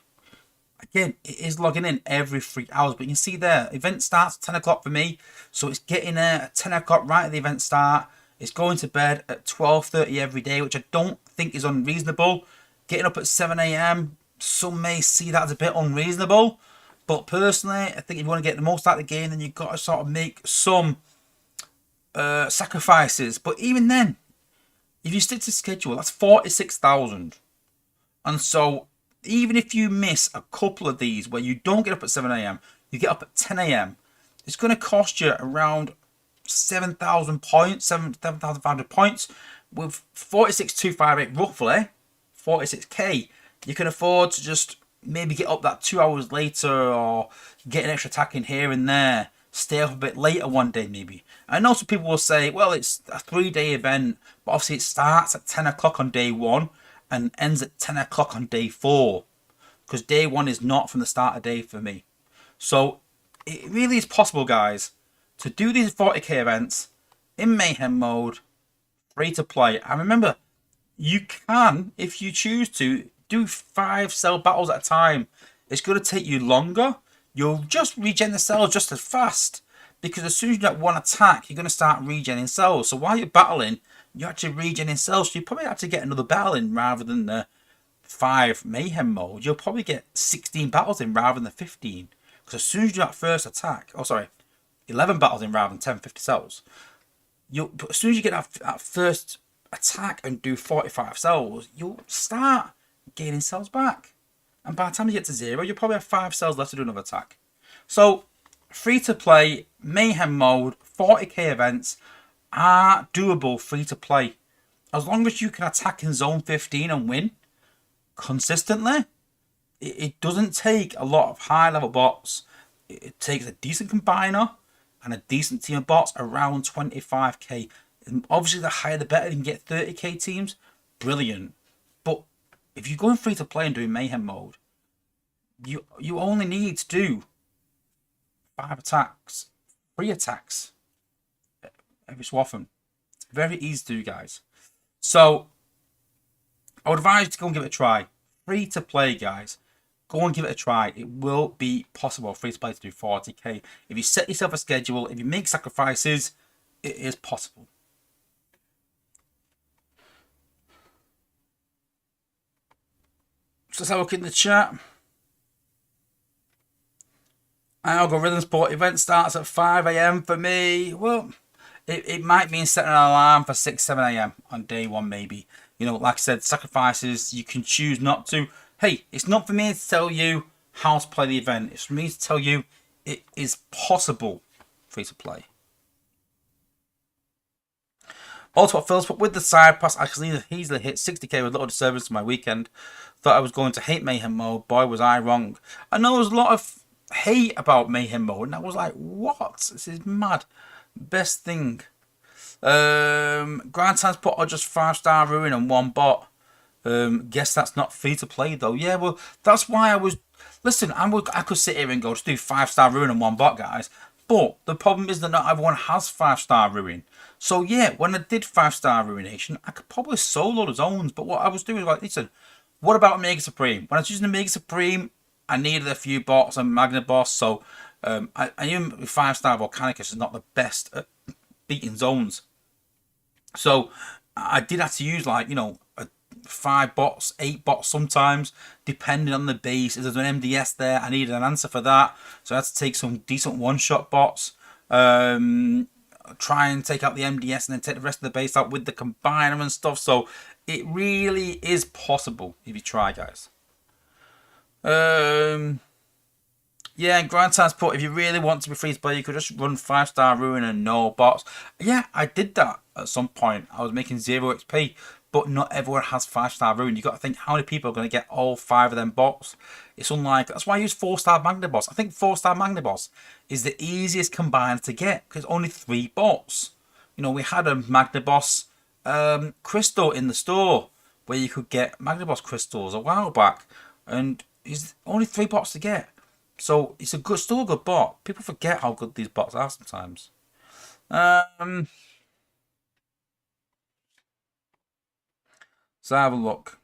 Again, it is logging in every 3 hours, but you can see there, event starts at 10 o'clock for me. So it's getting there at 10 o'clock right at the event start. It's going to bed at 12:30 every day, which I don't think is unreasonable. Getting up at 7 a.m., some may see that as a bit unreasonable. But personally, I think if you want to get the most out of the game, then you've got to sort of make some sacrifices. But even then, if you stick to schedule, that's 46,000. And so, even if you miss a couple of these where you don't get up at 7 a.m., you get up at 10 a.m., it's going to cost you around 7,000 points, 7,500 points. With 46,258 roughly, 46k, you can afford to just maybe get up that 2 hours later or get an extra attack in here and there. Stay up a bit later one day maybe. I know some people will say, well, it's a 3-day event, but obviously it starts at 10 o'clock on day 1 and ends at 10 o'clock on day 4. Because day 1 is not from the start of day for me. So it really is possible, guys, to do these 40k events in Mayhem mode, free to play. And remember, you can, if you choose to, do 5 cell battles at a time. It's going to take you longer. You'll just regen the cells just as fast. Because as soon as you get one attack, you're going to start regenning cells. So while you're battling, you're actually regenning cells. So you probably have to get another battle in rather than the 5 Mayhem mode. You'll probably get 16 battles in rather than the 15. Because as soon as you do that first attack, 11 battles in rather than 10, 50 cells. As soon as you get that first attack and do 45 cells, you'll start gaining cells back. And by the time you get to 0, you'll probably have 5 cells left to do another attack. So, free to play, Mayhem mode, 40k events are doable free to play. As long as you can attack in zone 15 and win consistently, it doesn't take a lot of high level bots. It takes a decent combiner and a decent team of bots around 25k. And obviously, the higher the better. You can get 30k teams, brilliant. But if you're going free to play and doing Mayhem mode, you only need to do 5 attacks, 3 attacks every so often. Very easy to do, guys. So I would advise you to go and give it a try. Free to play, guys. Go and give it a try. It will be possible free to play to do 40k. If you set yourself a schedule, if you make sacrifices, it is possible. So let's have a look in the chat. Algorithm Sport event starts at 5 a.m. for me. Well, it might mean setting an alarm for 6, 7 a.m. on day 1 maybe. You know, like I said, sacrifices, you can choose not to. Hey, it's not for me to tell you how to play the event. It's for me to tell you it is possible free to play. Also, what Phillips, but with the side pass, I could easily hit 60k with little disturbance to my weekend. Thought I was going to hate Mayhem mode. Boy, was I wrong. I know there's a lot of hate about Mayhem mode, and I was like, what? This is mad. Best thing. Grand Transport are just 5-star ruin and 1 bot. Guess that's not free to play though. Yeah, well, that's why I was. Listen, I could sit here and go, just do 5-star ruin and 1 bot, guys. But the problem is that not everyone has 5-star ruin. So yeah, when I did 5-star ruination, I could probably solo the zones. But what I was doing was like, listen, what about Mega Supreme? When I was using the Mega Supreme, I needed a few bots and Magna Boss. So I knew 5-star Volcanicus is not the best at beating zones. So I did have to use 5 bots, 8 bots sometimes, depending on the base. If there's an MDS there, I needed an answer for that. So I had to take some decent one-shot bots, try and take out the MDS and then take the rest of the base out with the combiner and stuff. So it really is possible if you try, guys. Yeah, Grand Transport, if you really want to be free to play, you could just run 5-star ruin and no bots. Yeah, I did that at some point. I was making 0 XP, but not everyone has 5-star ruin. You got to think how many people are going to get all 5 of them bots. It's unlikely. That's why I use 4-star Magna Boss. I think 4-star Magna Boss is the easiest combiner to get because only 3 bots. You know, we had a Magna Boss crystal in the store where you could get Magna Boss crystals a while back, and it's only 3 bots to get. So it's still a good bot. People forget how good these bots are sometimes. So have a look.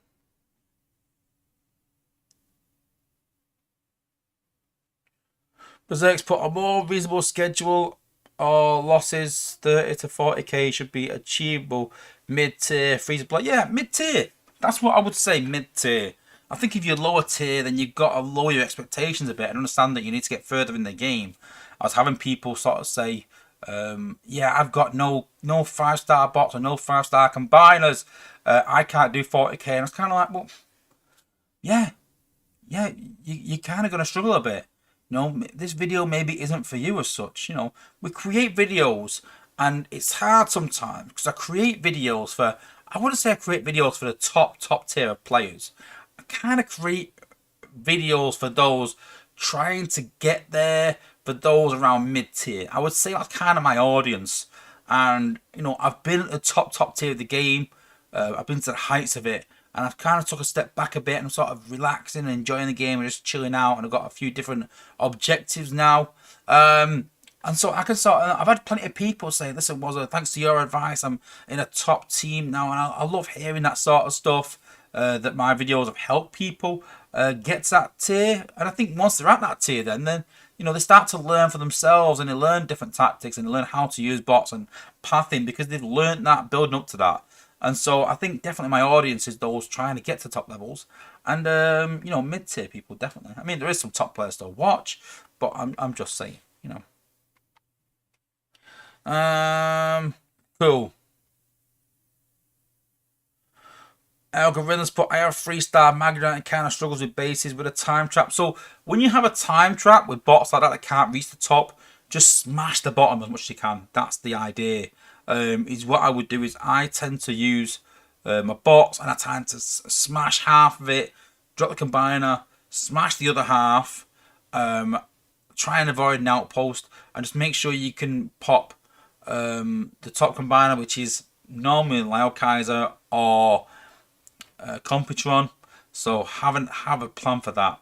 Berserk's put a more reasonable schedule all losses 30 to 40k should be achievable. Mid-tier, free to play. Yeah, mid-tier. That's what I would say, mid-tier. I think if you're lower tier, then you've got to lower your expectations a bit and understand that you need to get further in the game. I was having people sort of say, yeah, I've got no 5-star bots or no 5-star combiners. I can't do 40k. And I was kind of like, well, yeah, you're kind of going to struggle a bit. This video maybe isn't for you as such. We create videos and it's hard sometimes because I create videos for, I wouldn't say I create videos for the top tier of players. I kind of create videos for those trying to get there, for those around mid tier. I would say that's kind of my audience. And, I've been at the top tier of the game. I've been to the heights of it. And I've kind of took a step back a bit and I'm sort of relaxing and enjoying the game and just chilling out. And I've got a few different objectives now. And so I can I've had plenty of people say, listen, thanks to your advice, I'm in a top team now. And I love hearing that sort of stuff, that my videos have helped people get to that tier. And I think once they're at that tier, then they start to learn for themselves and they learn different tactics and they learn how to use bots and pathing because they've learned that building up to that. And so I think definitely my audience is those trying to get to top levels and, mid-tier people, definitely. I mean, there is some top players to watch, but I'm just saying, Cool. Algorithms, but I have 3-star Magnet and kind of struggles with bases with a time trap. So when you have a time trap with bots like that can't reach the top, just smash the bottom as much as you can. That's the idea. Is what I would do is I tend to use my bots and I tend to smash half of it, drop the combiner, smash the other half, try and avoid an outpost, and just make sure you can pop the top combiner, which is normally Lyle Kaiser or Computron. So have a plan for that.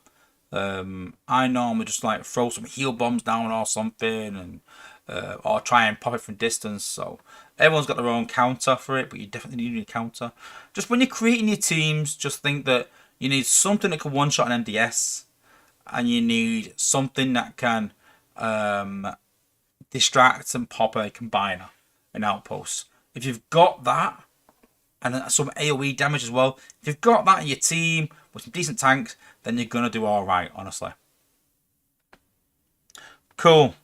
I normally just like throw some heal bombs down or something, and or try and pop it from distance. So everyone's got their own counter for it, but you definitely need a counter. Just when you're creating your teams, just think that you need something that can one-shot an MDS, and you need something that can distract and pop a combiner, an outpost. If you've got that, and some AoE damage as well, if you've got that in your team with some decent tanks, then you're gonna do all right, honestly. Cool.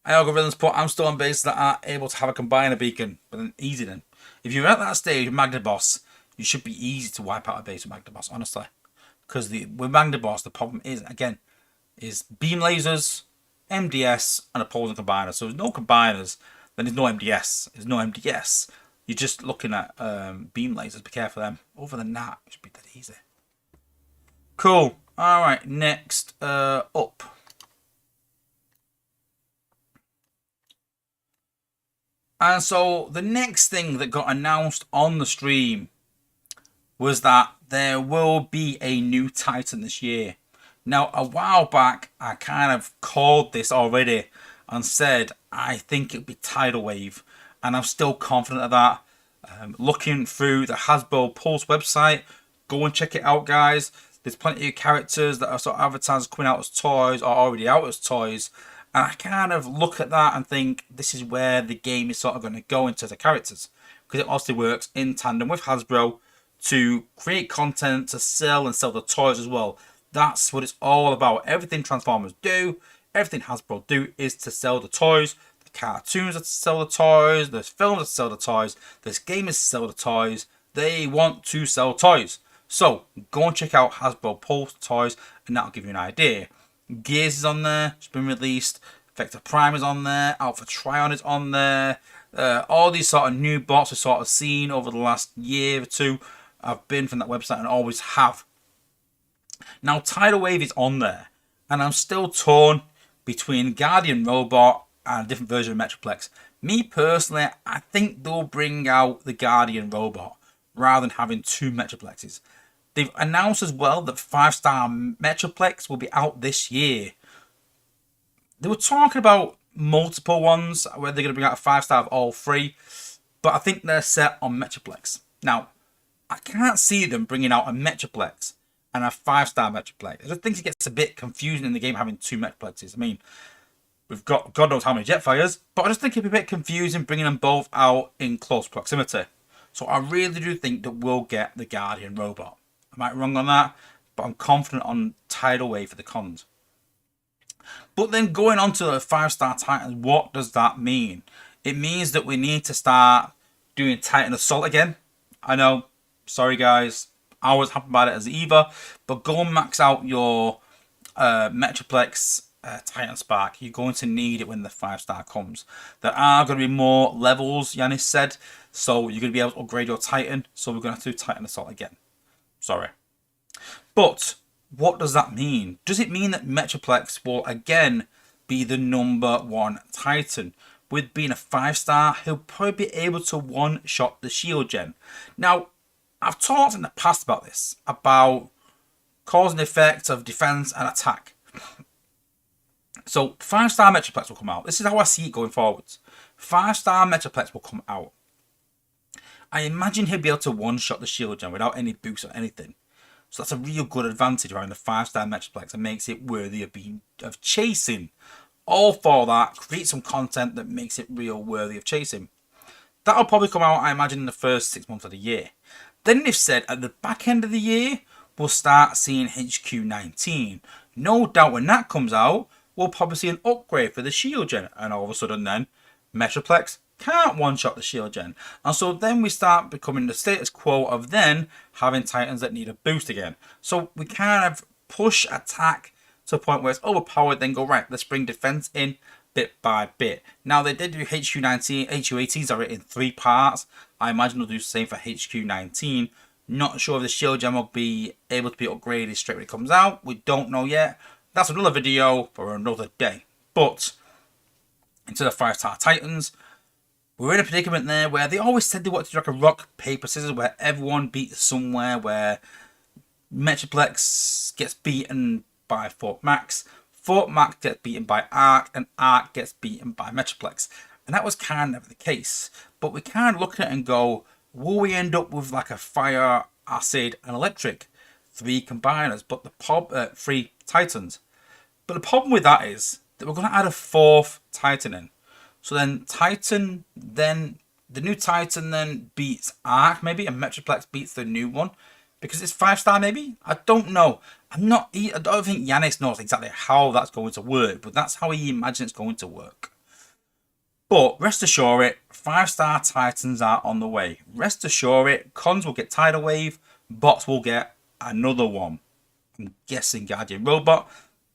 Algorithms put, I'm still on bases that are able to have a combiner beacon, but then easy then. If you're at that stage with Magna Boss, you should be easy to wipe out a base with Magna Boss, honestly. Because with Magna Boss, the problem is, again, is beam lasers, MDS, and opposing combiners. So there's no combiners, then there's no MDS. There's no MDS. You're just looking at beam lasers. Be careful of them. Other than that, it should be that easy. Cool. Alright, next up. And so the next thing that got announced on the stream was that there will be a new Titan this year. Now, a while back, I kind of called this already and said I think it'll be Tidal Wave, and I'm still confident of that. Looking through the Hasbro Pulse website, go and check it out, guys. There's plenty of characters that are sort of advertised coming out as toys or already out as toys, and I kind of look at that and think this is where the game is sort of going to go into the characters, because it also works in tandem with Hasbro to create content to sell and sell the toys as well. That's what it's all about. Everything Transformers do, everything Hasbro do is to sell the toys. The cartoons are to sell the toys. There's films to sell the toys. There's gamers to sell the toys. They want to sell toys. So go and check out Hasbro Pulse toys, and that'll give you an idea. Gears is on there. It's been released. Vector Prime is on there. Alpha Trion is on there. All these sort of new bots we've sort of seen over the last year or two. I've been from that website and always have. Now, Tidal Wave is on there, and I'm still torn between Guardian Robot and a different version of Metroplex. Me personally, I think they'll bring out the Guardian Robot rather than having two Metroplexes. They've announced as well that 5-star Metroplex will be out this year. They were talking about multiple ones, where they're going to bring out a 5-star of all three, but I think they're set on Metroplex. Now, I can't see them bringing out a Metroplex and a 5-star Metroplex. I just think it gets a bit confusing in the game having 2 Metroplexes. I mean, we've got God knows how many Jetfires, but I just think it'd be a bit confusing bringing them both out in close proximity. So I really do think that we'll get the Guardian robot. I might be wrong on that, but I'm confident on Tidal Wave for the cons. But then going on to the 5-star Titans, what does that mean? It means that we need to start doing Titan Assault again. I know, sorry guys, I was happy about it as either, but go and max out your Metroplex Titan Spark. You're going to need it when the 5-star comes. There are going to be more levels, Yanis said, so you're going to be able to upgrade your Titan, so we're going to have to do Titan Assault again. Sorry. But what does that mean? Does it mean that Metroplex will again be the #1 Titan? With being a 5-star, he'll probably be able to one-shot the shield gen. Now, I've talked in the past about this, about cause and effect of defense and attack. So 5-star Metroplex will come out. This is how I see it going forwards. 5-star Metroplex will come out. I imagine he'll be able to one-shot the shield gen without any boost or anything. So that's a real good advantage around the 5-star Metroplex and makes it worthy of chasing. All for that, create some content that makes it real worthy of chasing. That'll probably come out, I imagine, in the first 6 months of the year. Then they've said at the back end of the year, we'll start seeing HQ19. No doubt when that comes out, we'll probably see an upgrade for the shield gen. And all of a sudden then, Metroplex can't one-shot the shield gen. And so then we start becoming the status quo of then having Titans that need a boost again. So we kind of push attack to a point where it's overpowered, then go, right, let's bring defense in bit by bit. Now, they did do HQ18s are in 3 parts. I imagine they'll do the same for HQ19. Not sure if the shield gem will be able to be upgraded straight when it comes out. We don't know yet. That's another video for another day. But into the 5-star Titans, we're in a predicament there where they always said they wanted to do like a rock, paper, scissors, where everyone beats somewhere, where Metroplex gets beaten by Fort Max, Fort Max gets beaten by Arc, and Arc gets beaten by Metroplex. And that was kind of the case. But we kind of look at it and go, will we end up with like a fire, acid, and electric? 3 combiners, but the 3 Titans. But the problem with that is that we're going to add a 4th Titan in. So then the new Titan then beats Arc maybe, and Metroplex beats the new one. Because it's 5-star maybe? I don't know. I don't think Yanis knows exactly how that's going to work, but that's how he imagines it's going to work. But rest assured it, 5-star Titans are on the way. Rest assured it, cons will get Tidal Wave, bots will get another one. I'm guessing Guardian Robot.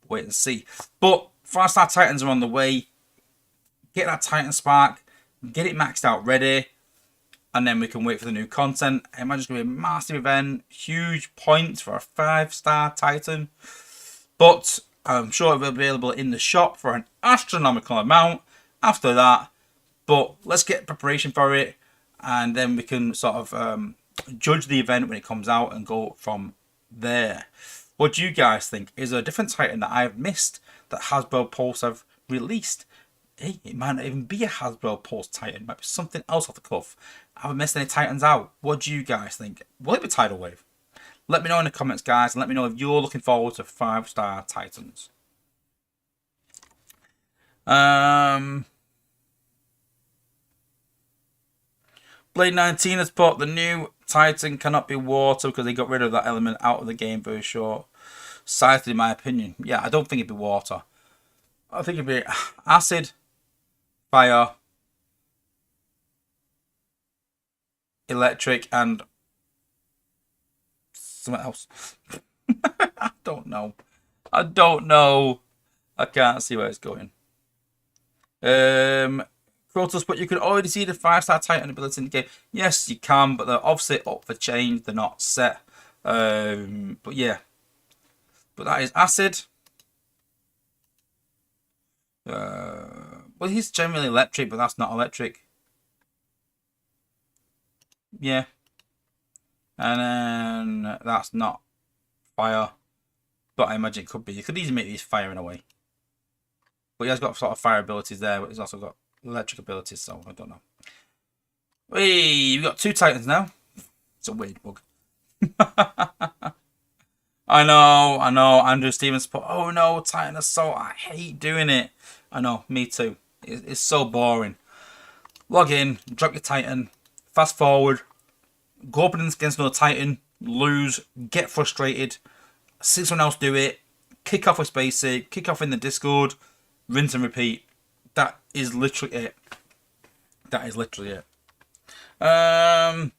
Wait and see. But 5-star Titans are on the way. Get that Titan Spark, get it maxed out ready, and then we can wait for the new content. I imagine it's going to be a massive event, huge points for a 5-star Titan. But I'm sure it will be available in the shop for an astronomical amount after that. But let's get preparation for it, and then we can sort of judge the event when it comes out and go from there. What do you guys think? Is there a different Titan that I've missed that Hasbro Pulse have released? Hey, it might not even be a Hasbro Pulse Titan. It might be something else off the cuff. I haven't missed any Titans out. What do you guys think? Will it be Tidal Wave? Let me know in the comments, guys, and let me know if you're looking forward to 5-star Titans. Blade 19 has put the new Titan cannot be water because they got rid of that element out of the game very short sighted, in my opinion. Yeah, I don't think it'd be water. I think it'd be acid, fire, electric, and something else. I don't know. I don't know. I can't see where it's going. Protoss, but you can already see the 5-star Titan ability in the game. Yes, you can, but they're obviously up for change. They're not set. But yeah. But that is acid. Well, he's generally electric, but that's not electric. Yeah. And then that's not fire. But I imagine it could be. You could easily make these fire in a way. But he has got sort of fire abilities there, but he's also got electric abilities, so I don't know. Hey, we've got 2 Titans now. It's a weird bug. I know. Andrew Stevens put, oh no, Titan Assault. I hate doing it. I know, me too. It's so boring. Log in, drop your Titan, fast forward, go up against another Titan, lose, get frustrated, see someone else do it, kick off with Spacey, kick off in the Discord, rinse and repeat. That is literally it. That is literally it. Algorithms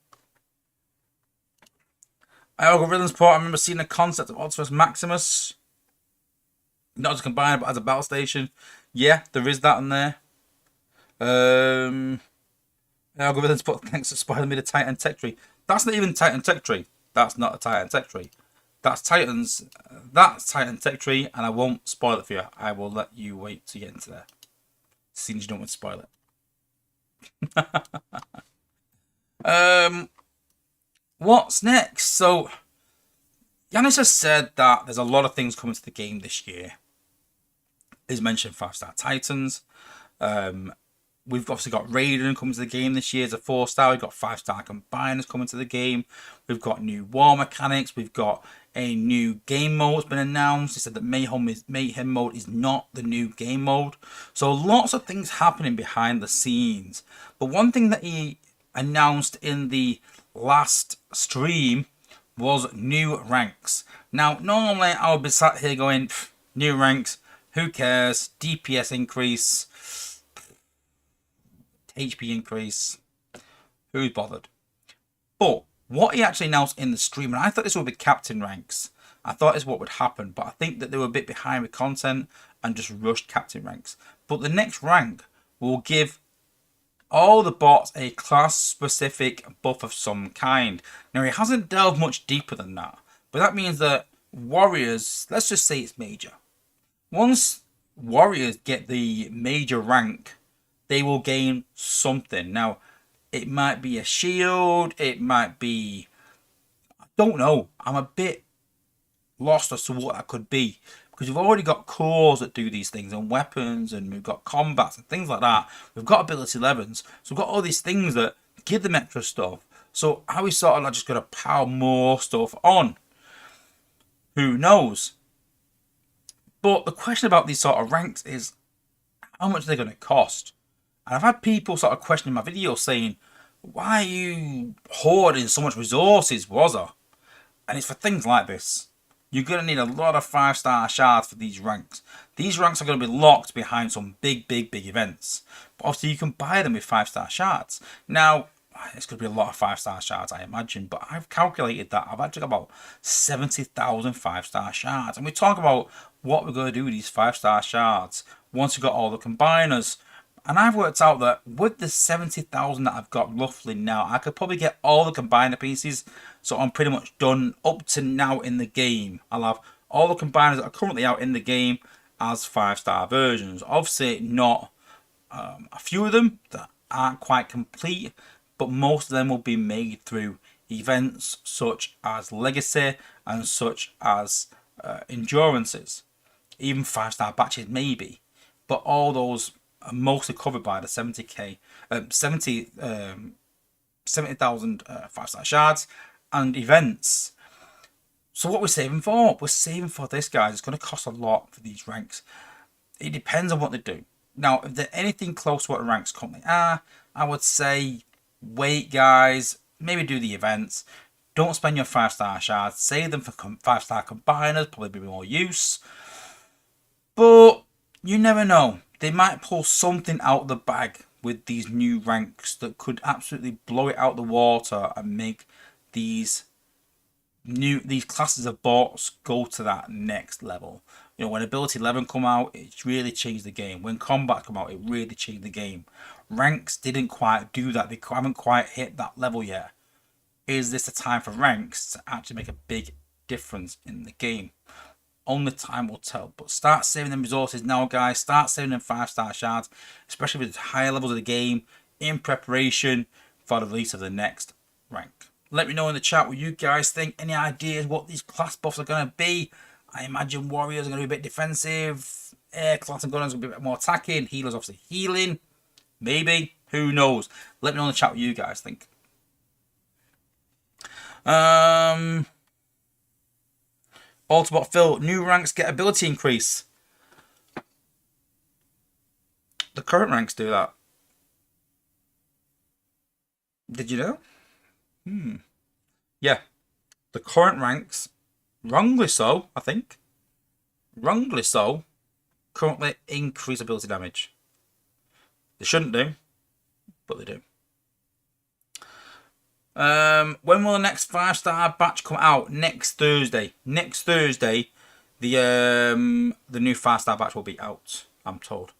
port. I remember seeing the concept of Odds vs Maximus, not as a combiner but as a battle station. Yeah, there is that in there. Algorithms put thanks to spoiling me the Titan tech tree. That's not even Titan tech tree. That's not a Titan tech tree. That's Titan's. That's Titan tech tree, and I won't spoil it for you. I will let you wait to get into there. Seeing as you don't want to spoil it. What's next? So, Yanis has said that there's a lot of things coming to the game this year. He's mentioned 5-star Titans. We've obviously got Raiden coming to the game this year as a 4-star. We've got 5-star Combiners coming to the game. We've got new war mechanics. We've got a new game mode that's been announced. He said that Mayhem mode is not the new game mode. So lots of things happening behind the scenes. But one thing that he announced in the last stream was new ranks. Now, normally I would be sat here going, new ranks, who cares? DPS increase, HP increase, who's bothered? But what he actually announced in the stream, and I thought this would be captain ranks. I thought this is what would happen, but I think that they were a bit behind with content and just rushed captain ranks. But the next rank will give all the bots a class-specific buff of some kind. Now, he hasn't delved much deeper than that, but that means that warriors, let's just say it's major. Once warriors get the major rank, they will gain something. Now, it might be a shield, it might be, I don't know. I'm a bit lost as to what that could be, because we've already got cores that do these things, and weapons, and we've got combats and things like that. We've got ability 11s, so we've got all these things that give them extra stuff. So how we sort of like just got to power more stuff on? Who knows? But the question about these sort of ranks is, how much are they going to cost? And I've had people sort of questioning my video saying, why are you hoarding so much resources, Wazza? And it's for things like this. You're going to need a lot of 5-star shards for these ranks. These ranks are going to be locked behind some big events. But obviously you can buy them with 5-star shards. Now, it's going to be a lot of 5-star shards, I imagine. But I've calculated that I've actually got about 70,000 5-star shards. And we talk about what we're going to do with these 5-star shards once we've got all the combiners. And I've worked out that with the 70,000 that I've got roughly now, I could probably get all the combiner pieces. So I'm pretty much done up to now in the game. I'll have all the combiners that are currently out in the game as 5-star versions. Obviously not a few of them that aren't quite complete, but most of them will be made through events such as Legacy and such as Endurances. Even 5-star batches maybe. But all those are mostly covered by the 70,000 5-star shards and events. So what we're saving for? We're saving for this, guys. It's going to cost a lot for these ranks. It depends on what they do. Now, if they're anything close to what the ranks currently are, I would say wait, guys. Maybe do the events. Don't spend your 5-star shards. Save them for 5-star combiners. Probably be more use. But you never know. They might pull something out of the bag with these new ranks that could absolutely blow it out the water and make these classes of bots go to that next level. You know, when Ability 11 come out, it really changed the game. When Combat come out, it really changed the game. Ranks didn't quite do that. They haven't quite hit that level yet. Is this the time for ranks to actually make a big difference in the game? Only time will tell. But start saving them resources now, guys. Start saving them 5-star shards, especially with higher levels of the game, in preparation for the release of the next rank. Let me know in the chat what you guys think. Any ideas what these class buffs are going to be? I imagine warriors are going to be a bit defensive. Air class and gunners will be a bit more attacking. Healers obviously healing. Maybe. Who knows? Let me know in the chat what you guys think. Autobot Phil, new ranks get ability increase. The current ranks do that. Did you know? Yeah, the current ranks, wrongly so, I think, wrongly so, currently increase ability damage. They shouldn't do, but they do. When will the next 5-star batch come out? Next Thursday. Next Thursday, the new 5-star batch will be out, I'm told.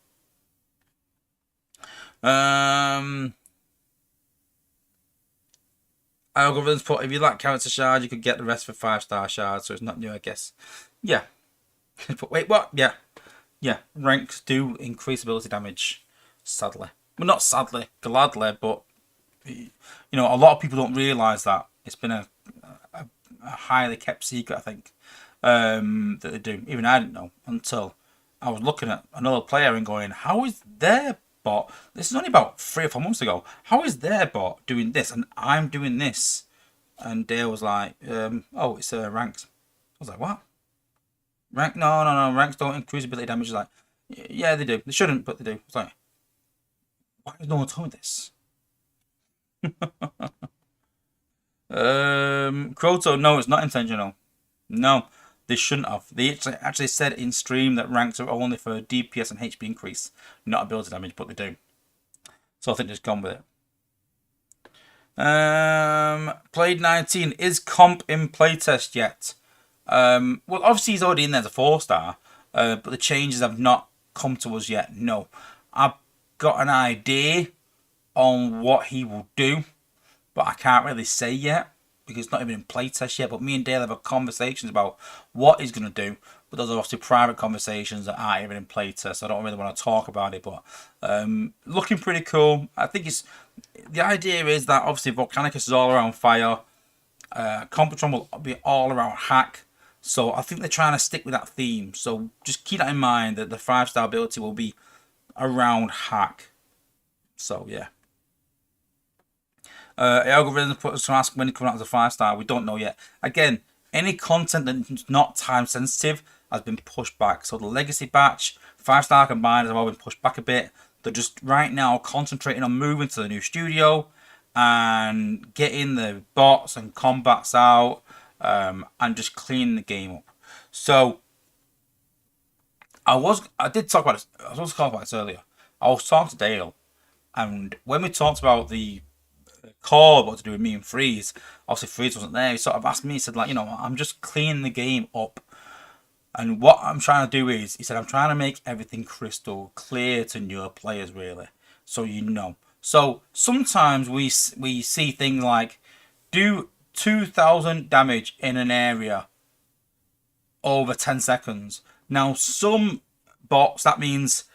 Algorithms put if you lack character shards, you could get the rest for 5-star shards, so it's not new, I guess. Yeah. But wait, what? Yeah. Yeah. Ranks do increase ability damage, sadly. Well, not sadly, gladly, but a lot of people don't realise that. It's been a highly kept secret, I think, that they do. Even I didn't know until I was looking at another player and going, how is their bot? This is only about 3 or 4 months ago. How is their bot doing this and I'm doing this? And Dale was like, oh, it's ranks. I was like, what? Rank? No. Ranks don't increase ability damage. He's like, yeah, they do. They shouldn't, but they do. It's like, why has no one told me this? Croto, no, it's not intentional. No, they shouldn't have. They actually said in stream that ranks are only for DPS and HP increase, not ability damage, but they do. So I think just gone with it. Played 19. Is comp in playtest yet? Well, obviously he's already in there as a 4-star, but the changes have not come to us yet. No, I've got an idea on what he will do, but I can't really say yet because it's not even in playtest yet. But me and Dale have conversations about what he's going to do, but those are obviously private conversations that aren't even in playtest, so I don't really want to talk about it. But looking pretty cool. I think the idea is that obviously Volcanicus is all around fire, Computron will be all around hack. So I think they're trying to stick with that theme. So just keep that in mind that the 5-star ability will be around hack. So yeah. Algorithms put us to ask when it comes out as a 5-star. We don't know yet. Again, any content that's not time sensitive has been pushed back. So the legacy batch, 5-star combined have all been pushed back a bit. They're just right now concentrating on moving to the new studio and getting the bots and combats out, and just cleaning the game up. So I did talk about this. I was supposed to talk about this earlier. I was talking to Dale, and when we talked about the call what to do with me and Freeze, obviously Freeze wasn't there. He sort of asked me. He said, like, I'm just cleaning the game up, and what I'm trying to do is, he said, I'm trying to make everything crystal clear to newer players, really, so you know. So sometimes we see things like do 2,000 damage in an area over 10 seconds. Now, some bots, that means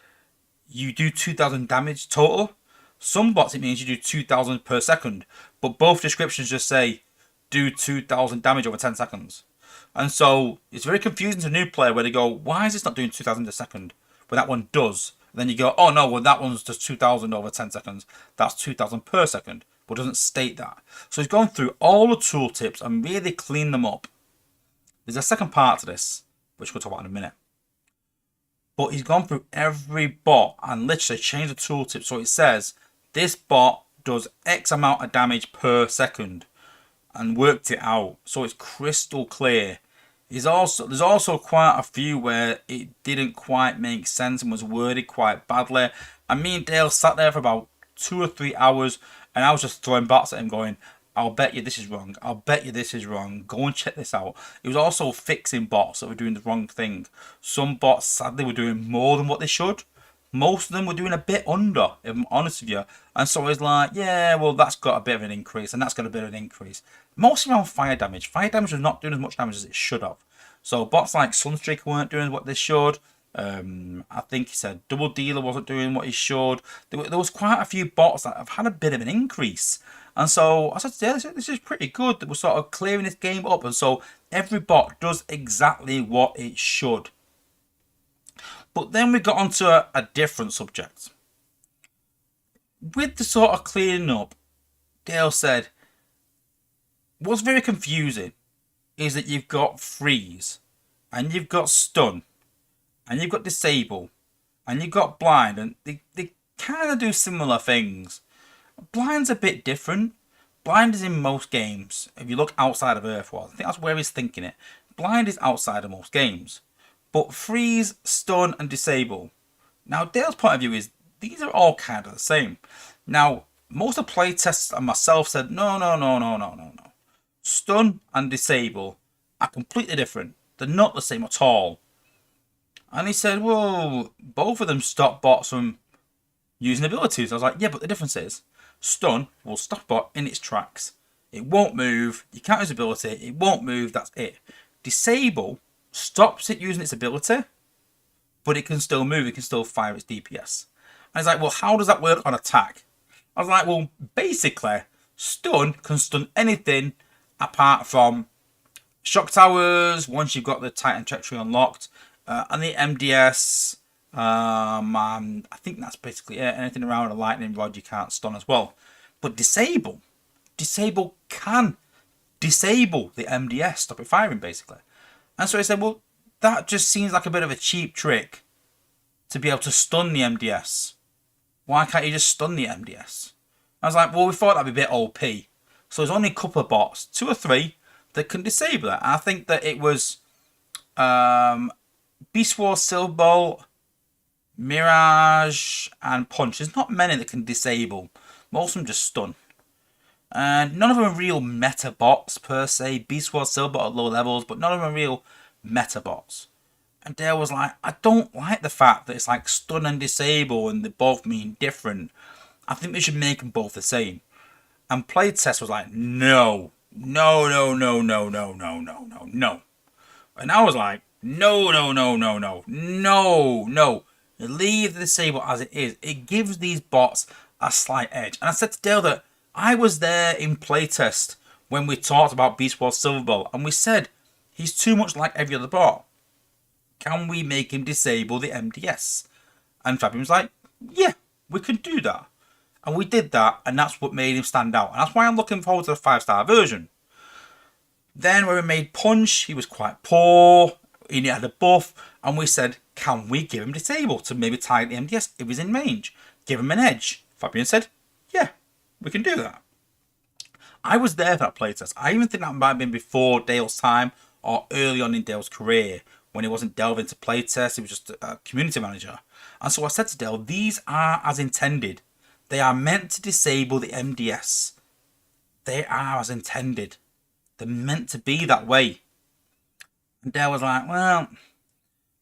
you do 2,000 damage total. Some bots, it means you do 2,000 per second. But both descriptions just say do 2,000 damage over 10 seconds. And so it's very confusing to a new player where they go, why is this not doing 2,000 a second? But that one does. And then you go, oh no, well that one's just 2,000 over 10 seconds. That's 2,000 per second. But it doesn't state that. So he's gone through all the tooltips and really cleaned them up. There's a second part to this, which we'll talk about in a minute. But he's gone through every bot and literally changed the tooltip. So it says, this bot does X amount of damage per second. And worked it out. So it's crystal clear. There's also quite a few where it didn't quite make sense and was worded quite badly. And me and Dale sat there for about 2 or 3 hours. And I was just throwing bots at him going, I'll bet you this is wrong. I'll bet you this is wrong. Go and check this out. It was also fixing bots that were doing the wrong thing. Some bots, sadly, were doing more than what they should. Most of them were doing a bit under, if I'm honest with you. And so it's like, yeah, well, that's got a bit of an increase, and that's got a bit of an increase. Mostly around fire damage. Fire damage was not doing as much damage as it should have. So bots like Sunstreak weren't doing what they should. I think he said Double Dealer wasn't doing what he should. There was quite a few bots that have had a bit of an increase. And so I said, yeah, this is pretty good that we're sort of clearing this game up. And so every bot does exactly what it should. But then we got onto a different subject. With the sort of cleaning up, Dale said, what's very confusing is that you've got Freeze and you've got stun, and you've got disable, and you've got blind, and they kind of do similar things. Blind's a bit different. Blind is in most games. If you look outside of Earthward, I think that's where he's thinking it. Blind is outside of most games. But freeze, stun, and disable. Now, Dale's point of view is these are all kind of the same. Now, most of the playtests and myself said, no. Stun and disable are completely different. They're not the same at all. And he said, well, both of them stop bots from using abilities. I was like, yeah, but the difference is stun will stop a bot in its tracks. It won't move. You can't use ability. It won't move. That's it. Disable stops it using its ability, but it can still move. It can still fire its DPS. And he's like, well, how does that work on attack? I was like, well, basically, stun can stun anything apart from shock towers once you've got the Titan Treachery unlocked, and the MDS. I think that's basically it. Anything around a lightning rod you can't stun as well. But disable can disable the MDS, stop it firing basically. And so I said, well, that just seems like a bit of a cheap trick to be able to stun the MDS. Why can't you just stun the MDS? I was like, well, we thought that'd be a bit OP. So there's only a couple of bots, 2 or 3, that can disable it. And I think that it was Beast Wars, Silverbolt, Mirage, and Punch. There's not many that can disable. Most of them just stun. And none of them are real meta bots per se. Beast Wars, Silverbolt at low levels, but none of them are real meta bots. And Dale was like, I don't like the fact that it's like stun and disable and they both mean different. I think we should make them both the same. And Playtest was like, no. And I was like, no. Leave the disable as it is. It gives these bots a slight edge. And I said to Dale that I was there in playtest when we talked about Beast Wars Silverbolt, and we said he's too much like every other bot. Can we make him disable the MDS? And Fabian was like, yeah, we can do that. And we did that, and that's what made him stand out. And that's why I'm looking forward to the 5-star version. Then when we made Punch, he was quite poor. He had a buff, and we said, can we give him disable to maybe target the MDS if he's in range? Give him an edge. Fabian said, yeah, we can do that. I was there for that playtest. I even think that might have been before Dale's time or early on in Dale's career when he wasn't delving into playtest. He was just a community manager. And so I said to Dale, these are as intended. They are meant to disable the MDS. They are as intended. They're meant to be that way. And Dale was like, well,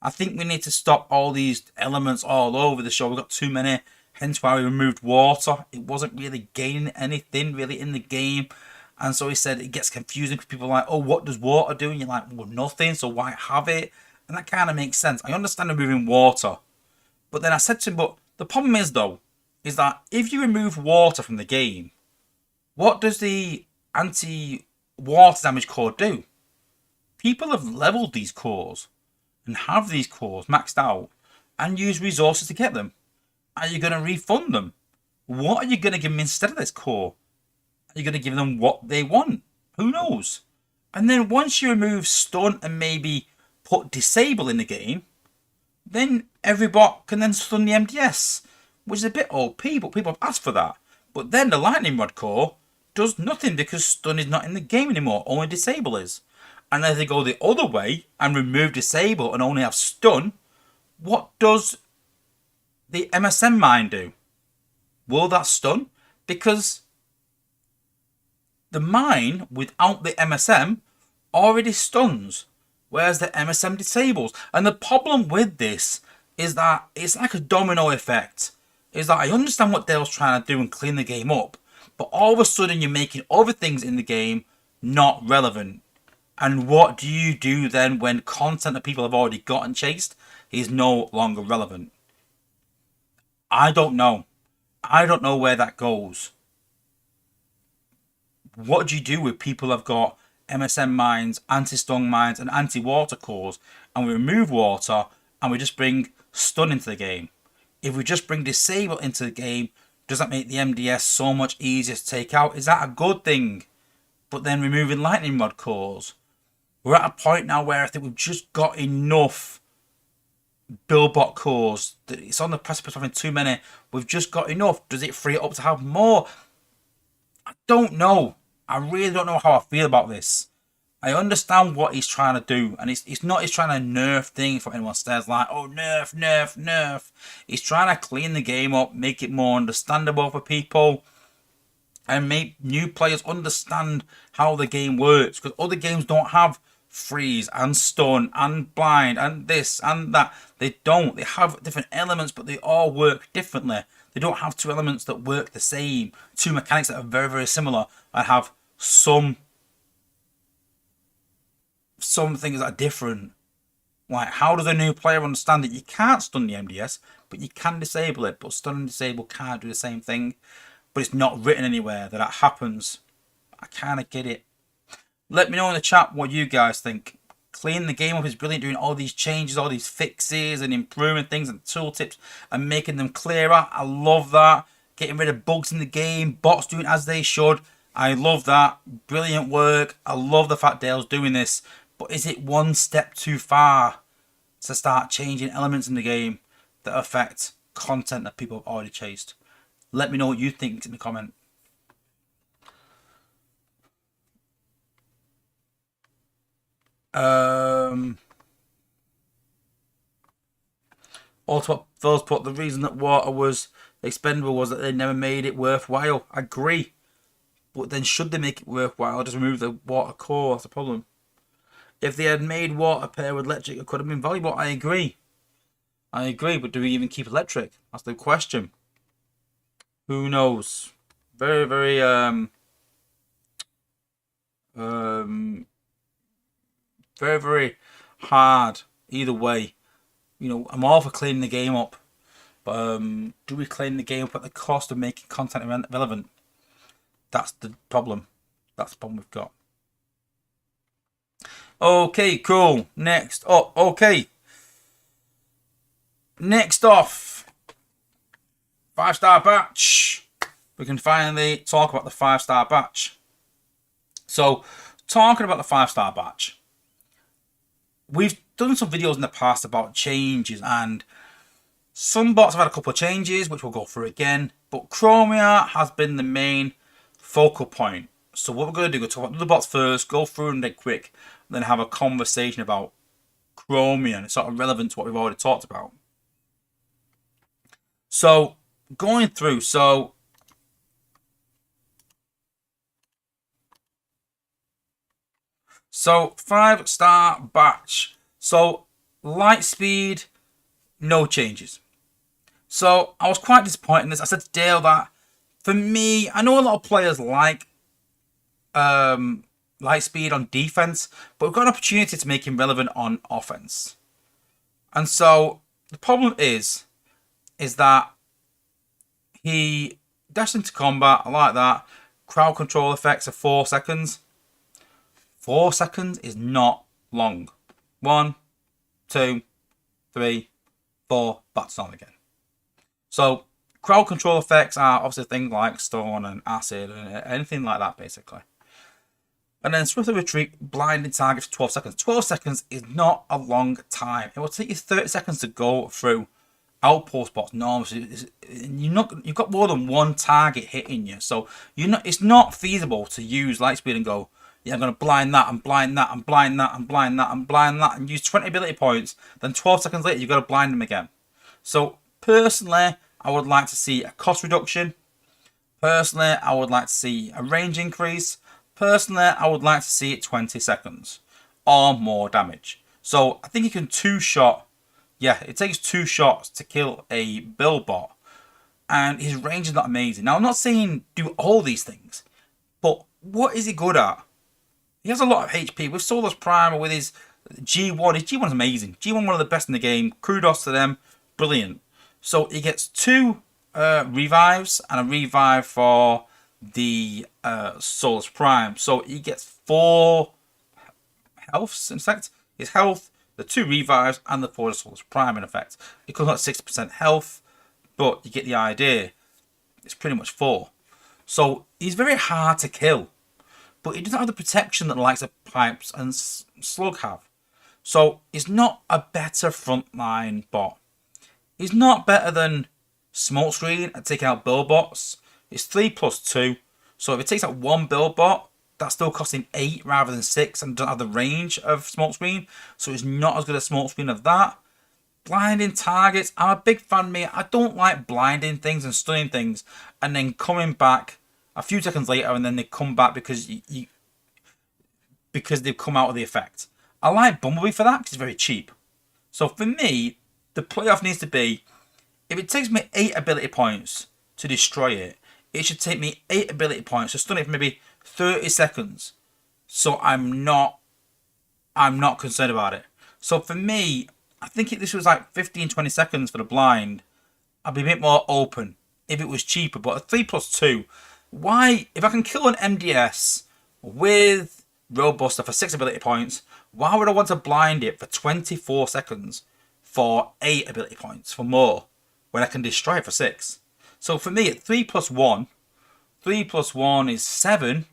I think we need to stop all these elements all over the show. We've got too many. Hence why we removed water. It wasn't really gaining anything really in the game. And so he said it gets confusing because people are like, oh, what does water do? And you're like, well, nothing, so why have it? And that kind of makes sense. I understand removing water. But then I said to him, but the problem is, though, is that if you remove water from the game, what does the anti-water damage core do? People have leveled these cores and have these cores maxed out and use resources to get them. Are you going to refund them? What are you going to give them instead of this core? Are you going to give them what they want? Who knows? And then once you remove stun and maybe put disable in the game, then every bot can then stun the MDS, which is a bit OP, but people have asked for that. But then the lightning rod core does nothing because stun is not in the game anymore, only disable is. And if they go the other way and remove disable and only have stun, what does the MSM mine do? Will that stun? Because the mine without the MSM already stuns, whereas the MSM disables. And the problem with this is that it's like a domino effect. Is that I understand what Dale's trying to do and clean the game up, but all of a sudden you're making other things in the game not relevant. And what do you do then when content that people have already gotten chased is no longer relevant? I don't know. I don't know where that goes. What do you do with people who have got MSM mines, anti-stun mines, and anti-water cores, and we remove water and we just bring stun into the game? If we just bring disable into the game, does that make the MDS so much easier to take out? Is that a good thing? But then removing lightning rod cores. We're at a point now where I think we've just got enough Billbot cores. It's on the precipice of having too many. We've just got enough. Does it free it up to have more? I don't know. I really don't know how I feel about this. I understand what he's trying to do, and it's not he's trying to nerf things from anyone says like, oh, nerf, nerf, nerf. He's trying to clean the game up, make it more understandable for people, and make new players understand how the game works, because other games don't have freeze and stun and blind and this and that. They don't. They have different elements, but they all work differently. They don't have two elements that work the same, two mechanics that are very, very similar and have some things that are different. Like, how does a new player understand that you can't stun the MDS, but you can disable it, but stun and disable can't do the same thing? But it's not written anywhere that happens. I kind of get it. Let me know in the chat what you guys think. Cleaning the game up is brilliant, doing all these changes, all these fixes and improving things and tooltips and making them clearer. I love that. Getting rid of bugs in the game, bots doing as they should. I love that. Brilliant work. I love the fact Dale's doing this. But is it one step too far to start changing elements in the game that affect content that people have already chased? Let me know what you think in the comment. Also, those put the reason that water was expendable was that they never made it worthwhile. I agree. But then should they make it worthwhile, just remove the water core? That's the problem. If they had made water pair with electric, it could have been valuable. I agree. I agree, but do we even keep electric? That's the question. Who knows? Very, very very, very hard either way. You know, I'm all for cleaning the game up, but do we clean the game up at the cost of making content relevant? That's the problem. That's the problem we've got. Okay, cool. Next up. Okay. Next off. 5-star batch. We can finally talk about the 5-star batch. So, talking about the 5-star batch. We've done some videos in the past about changes, and some bots have had a couple of changes, which we'll go through again. But Chromia has been the main focal point. So what we're going to do, we'll talk about the bots first, go through them dead quick, then have a conversation about Chromia, and it's sort of relevant to what we've already talked about. So, going through, so 5-star batch. So, light speed, no changes. So, I was quite disappointed in this. I said to Dale that, for me, I know a lot of players like light speed on defense, but we've got an opportunity to make him relevant on offense. And so, the problem is that he dashed into combat. I like that. Crowd control effects are 4 seconds. 4 seconds is not long. 1, 2, 3, 4, that's on again. So, crowd control effects are obviously things like stone and acid and anything like that, basically. And then swiftly retreat, blinding targets for 12 seconds. 12 seconds is not a long time. It will take you 30 seconds to go through outpost bots normally. You've got more than one target hitting you, so it's not feasible to use light speed and go, yeah, I'm going to blind that and blind that and blind that and blind that and blind that and use 20 ability points. Then 12 seconds later, you've got to blind them again. So personally, I would like to see a cost reduction. Personally, I would like to see a range increase. Personally, I would like to see it 20 seconds or more damage. So I think you can two-shot. Yeah, it takes 2 shots to kill a Billbot, and his range is not amazing. Now, I'm not saying do all these things, but what is he good at? He has a lot of HP. With Solus Prime, with his G1, his G1 is amazing. G1 one of the best in the game. Kudos to them. Brilliant. So he gets 2 revives and a revive for the Solus Prime. So he gets 4 healths, in fact. His health, the 2 revives, and the 4 Solus Prime, in effect. It comes out 6% health, but you get the idea. It's pretty much 4. So he's very hard to kill. but it doesn't have the protection that the likes of Pipes and Slug have. So it's not a better frontline bot. He's not better than Smokescreen at taking out build bots. It's 3 plus 2. So if it takes out one build bot, that's still costing 8 rather than 6 and doesn't have the range of Smokescreen. So it's not as good as Smokescreen of that. Blinding targets. I'm a big fan, mate. I don't like blinding things and stunning things and then coming back a few seconds later and then they come back because because they've come out of the effect. I like Bumblebee for that because it's very cheap. So for me, the playoff needs to be, if it takes me 8 ability points to destroy it, it should take me 8 ability points to stun it for maybe 30 seconds. So I'm not concerned about it. So for me, I think if this was like 15, 20 seconds for the blind, I'd be a bit more open if it was cheaper. But a 3 plus 2, why, if I can kill an MDS with Roadbuster for 6 ability points, why would I want to blind it for 24 seconds for 8 ability points for more when I can destroy it for 6? So for me, at 3 plus 1, 3 plus 1 is 7.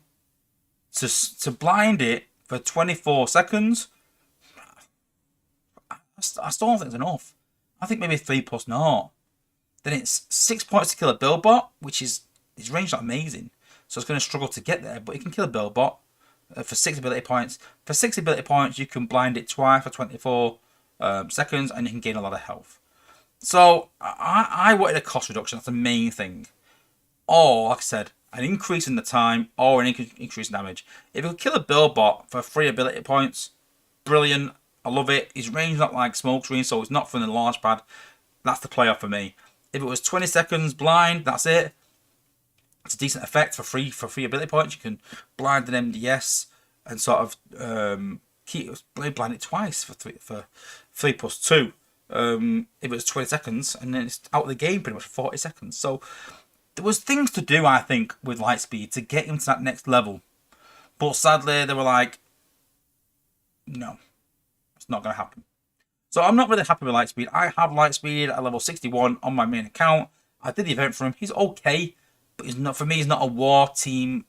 To blind it for 24 seconds, I still don't think it's enough. I think maybe 3 plus 0. Then it's 6 points to kill a build bot, which is his range not amazing. So it's going to struggle to get there, but he can kill a build bot for 6 ability points. For 6 ability points, you can blind it twice for 24 seconds, and you can gain a lot of health. So I wanted a cost reduction. That's the main thing. Or, like I said, an increase in the time or an increase in damage. If you could kill a build bot for 3 ability points, brilliant. I love it. His range not like Smokescreen, so it's not from the launch pad. That's the playoff for me. If it was 20 seconds blind, that's it. It's a decent effect for free ability points. You can blind an MDS and sort of keep blind it twice for 3 plus 2. If it was 20 seconds, and then it's out of the game pretty much for 40 seconds. So there was things to do, I think, with Lightspeed to get him to that next level. But sadly, they were like, no, it's not going to happen. So I'm not really happy with Lightspeed. I have Lightspeed at level 61 on my main account. I did the event for him. He's okay, but he's not, for me, he's not a war team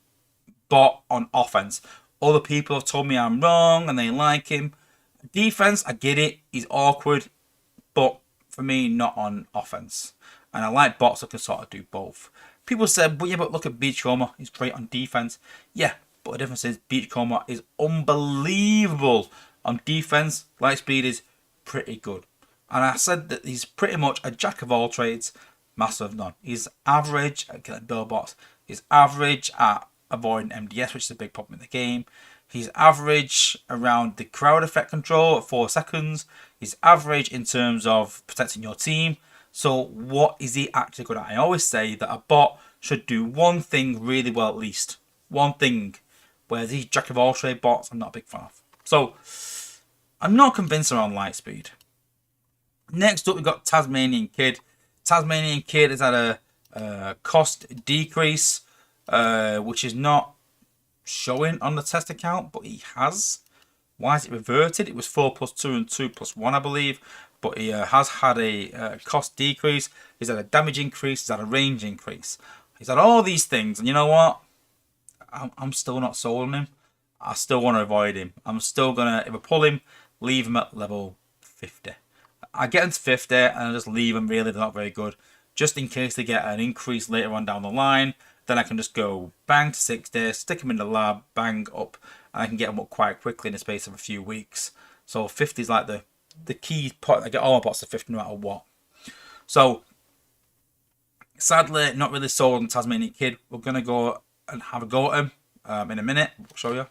bot on offense. Other people have told me I'm wrong and they like him. Defense, I get it. He's awkward, but for me, not on offense. And I like bots that can sort of do both. People said, well, yeah, but look at Beachcomber. He's great on defense. Yeah, but the difference is Beachcomber is unbelievable on defense. Lightspeed is pretty good. And I said that he's pretty much a jack of all trades, master of none. He's average at killing build bots. He's average at avoiding MDS, which is a big problem in the game. He's average around the crowd effect control at 4 seconds. He's average in terms of protecting your team. So what is he actually good at? I always say that a bot should do one thing really well at least. One thing. Whereas these jack of all trade bots, I'm not a big fan of. So I'm not convinced around Lightspeed. Next up, we've got Tasmanian Kid. Tasmanian Kid has had a cost decrease, which is not showing on the test account, but he has. Why is it reverted? It was 4 plus 2 and 2 plus 1, I believe. But he has had a cost decrease. He's had a damage increase. He's had a range increase. He's had all these things. And you know what? I'm still not sold on him. I still want to avoid him. I'm still going to, if I pull him, leave him at level 50. I get him to 50 and I just leave him. Really, they're not very good. Just in case they get an increase later on down the line, then I can just go bang to 60, stick him in the lab, bang up, and I can get him up quite quickly in the space of a few weeks. So 50 is like the key point. I get all my bots to 50 no matter what. So sadly, not really sold on Tasmanian Kid. We're going to go and have a go at him in a minute. I'll show you.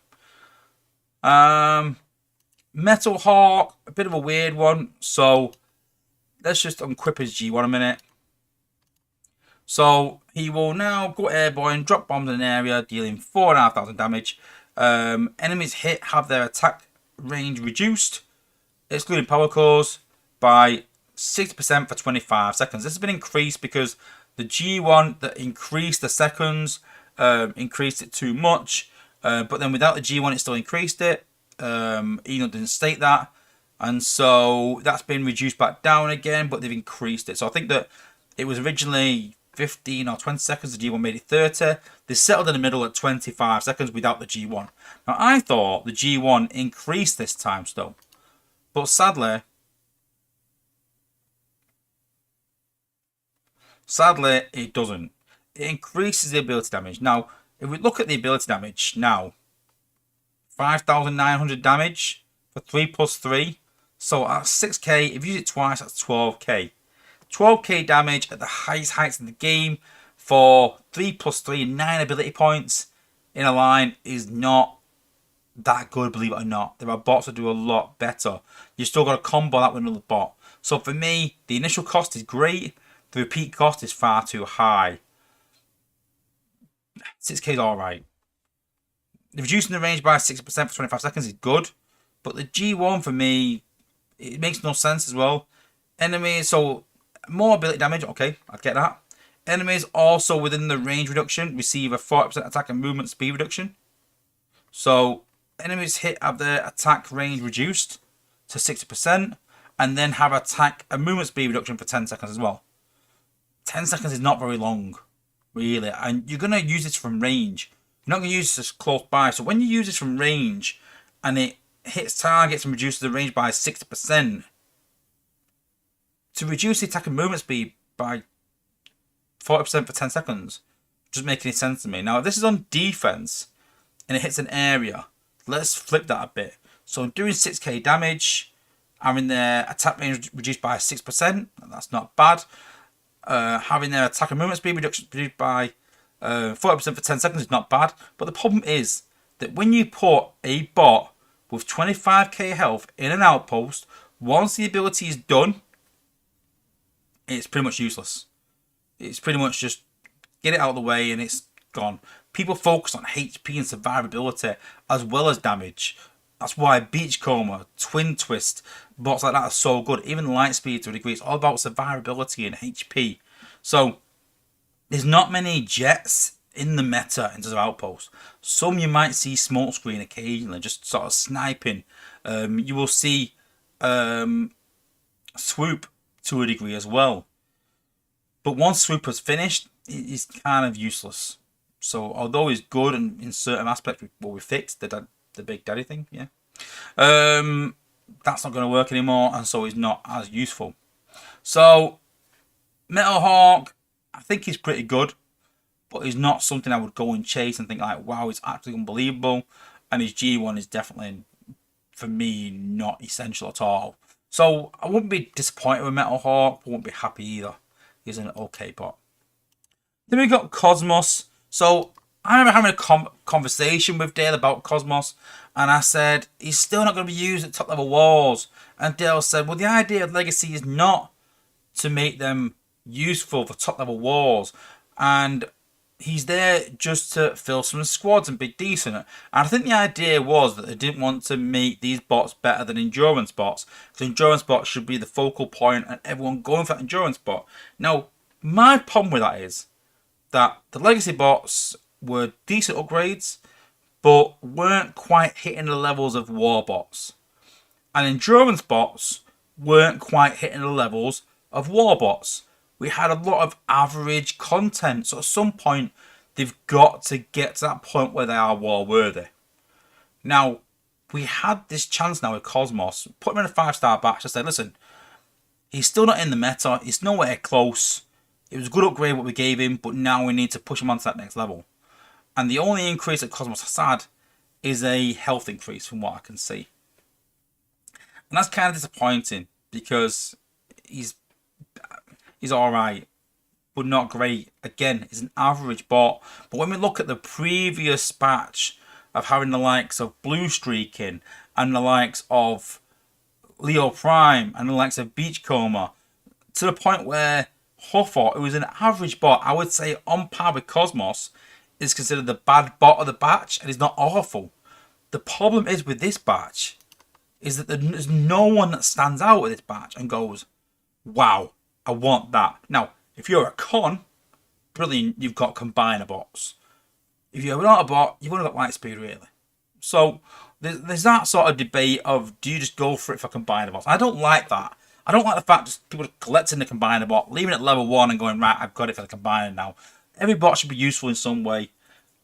Metal Hawk, a bit of a weird one. So let's just unquip his G1 a minute. So he will now go airborne, drop bombs in an area, dealing 4,500 damage. Enemies hit have their attack range reduced, excluding power cores, by 60% for 25 seconds. This has been increased because the G1 that increased the seconds increased it too much. But then without the G1, it still increased it. Eno didn't state that. And so that's been reduced back down again, but they've increased it. So I think that it was originally 15 or 20 seconds. The G1 made it 30. They settled in the middle at 25 seconds without the G1. Now, I thought the G1 increased this time still. But sadly, it doesn't. It increases the ability damage. Now, if we look at the ability damage now, 5,900 damage for 3 plus 3. So at 6k, if you use it twice, that's 12k. 12k damage at the highest heights in the game for 3 plus 3 and 9 ability points in a line is not that good, believe it or not. There are bots that do a lot better. You still got to combo that with another bot. So for me, the initial cost is great. The repeat cost is far too high. 6k is alright. Reducing the range by 60% for 25 seconds is good. But the G1 for me, it makes no sense as well. Enemies, so more ability damage, okay, I get that. Enemies also within the range reduction receive a 40% attack and movement speed reduction. So enemies have their attack range reduced to 60% and then have attack and movement speed reduction for 10 seconds as well. 10 seconds is not very long, really, and you're going to use this from range. You're not going to use this close by. So when you use this from range and it hits targets and reduces the range by 60%, to reduce the attack and movement speed by 40% for 10 seconds doesn't make any sense to me. Now, if this is on defense and it hits an area, let's flip that a bit. So doing 6k damage, having their attack range reduced by 6%, that's not bad. Having their attack and movement speed reduced by 40% for 10 seconds is not bad. But the problem is that when you put a bot with 25k health in an outpost, once the ability is done, it's pretty much useless. It's pretty much just get it out of the way and it's gone. People focus on HP and survivability as well as damage. That's why Beachcomber, Twin Twist, bots like that are so good. Even Lightspeed to a degree, it's all about survivability and HP. So there's not many jets in the meta in terms of outposts. Some you might see smokescreen occasionally, just sort of sniping. You will see swoop to a degree as well. But once swoop is finished, it's kind of useless. So although it's good and in certain aspects, we fixed the big daddy thing, yeah. That's not going to work anymore, and so it's not as useful. So Metal Hawk, I think he's pretty good, but he's not something I would go and chase and think like, wow, it's actually unbelievable. And his G1 is definitely, for me, not essential at all. So I wouldn't be disappointed with Metal Hawk, but wouldn't be happy either. He's an okay bot. Then we got Cosmos. So I remember having a conversation with Dale about Cosmos, and I said he's still not going to be used at top level wars. And Dale said, well, the idea of Legacy is not to make them useful for top level wars, and he's there just to fill some squads and be decent. And I think the idea was that they didn't want to make these bots better than endurance bots, because endurance bots should be the focal point and everyone going for that endurance bot. Now, my problem with that is that the Legacy bots were decent upgrades, but weren't quite hitting the levels of war bots. And endurance bots weren't quite hitting the levels of war bots. We had a lot of average content, so at some point they've got to get to that point where they are war worthy. Now, we had this chance now with Cosmos, put him in a 5-star batch. I said, listen, he's still not in the meta, he's nowhere close. It was a good upgrade what we gave him, but now we need to push him on to that next level. And the only increase that Cosmos has had is a health increase from what I can see. And that's kind of disappointing, because he's alright, but not great. Again, he's an average bot. But when we look at the previous batch of having the likes of Blue Streaking and the likes of Leo Prime and the likes of Beachcomber, to the point where Huffer, who was an average bot, I would say on par with Cosmos, is considered the bad bot of the batch, and he's not awful. The problem is with this batch is that there's no one that stands out with this batch and goes, wow, I want that. Now, if you're a con, brilliant, you've got combiner bots. If you're not a bot, you've only got Lightspeed, really. So there's that sort of debate of, do you just go for it for combiner bots? I don't like that. I don't like the fact just people collecting the combiner bot, leaving it at level 1 and going, right, I've got it for the combiner now. Every bot should be useful in some way.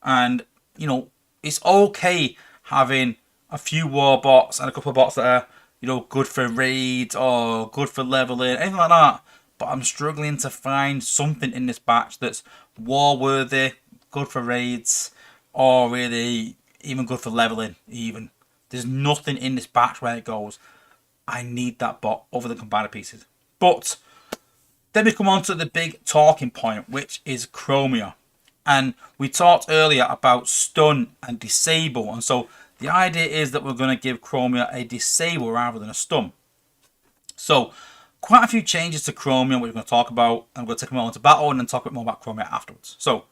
And, you know, it's okay having a few war bots and a couple of bots that are, you know, good for raids or good for leveling, anything like that. But I'm struggling to find something in this batch that's war worthy, good for raids, or really even good for leveling, even. There's nothing in this batch where it goes, I need that bot over the combiner pieces. But then we come on to the big talking point, which is Chromia. And we talked earlier about stun and disable. And so the idea is that we're going to give Chromia a disable rather than a stun. So quite a few changes to Chromium, which we're going to talk about. I'm going to take them all into battle and then talk a bit more about Chromia afterwards. So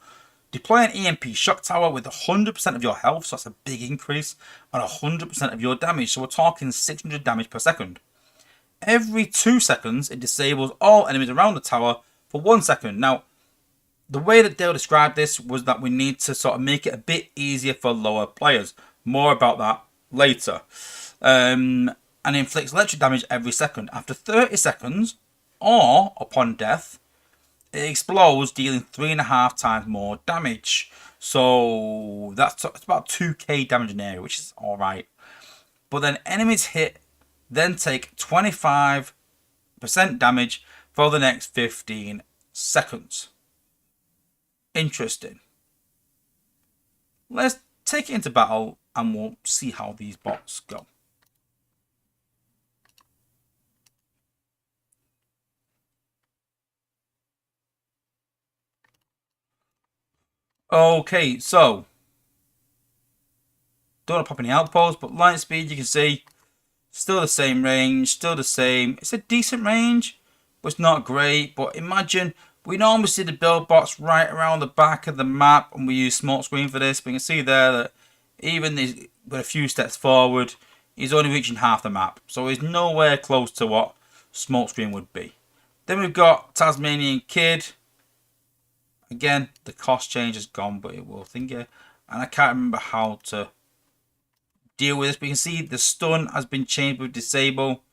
deploy an EMP shock tower with 100% of your health, so that's a big increase, and 100% of your damage, so we're talking 600 damage per second. Every 2 seconds, it disables all enemies around the tower for 1 second. Now, the way that Dale described this was that we need to sort of make it a bit easier for lower players. More about that later. And inflicts electric damage every second. After 30 seconds, or upon death, it explodes, dealing 3.5 times more damage. So that's about 2k damage in the area, which is alright. But then enemies hit, then take 25% damage for the next 15 seconds. Interesting. Let's take it into battle and we'll see how these bots go. Okay, so don't want to pop any outposts, but light speed, you can see still the same range, still the same. It's a decent range, but it's not great. But imagine we normally see the build bots right around the back of the map, and we use smoke screen for this. But you can see there that even with a few steps forward, he's only reaching half the map, so he's nowhere close to what smoke screen would be. Then we've got Tasmanian Kid. Again, the cost change is gone, but it will think it. And I can't remember how to deal with this, but you can see the stun has been changed with disable.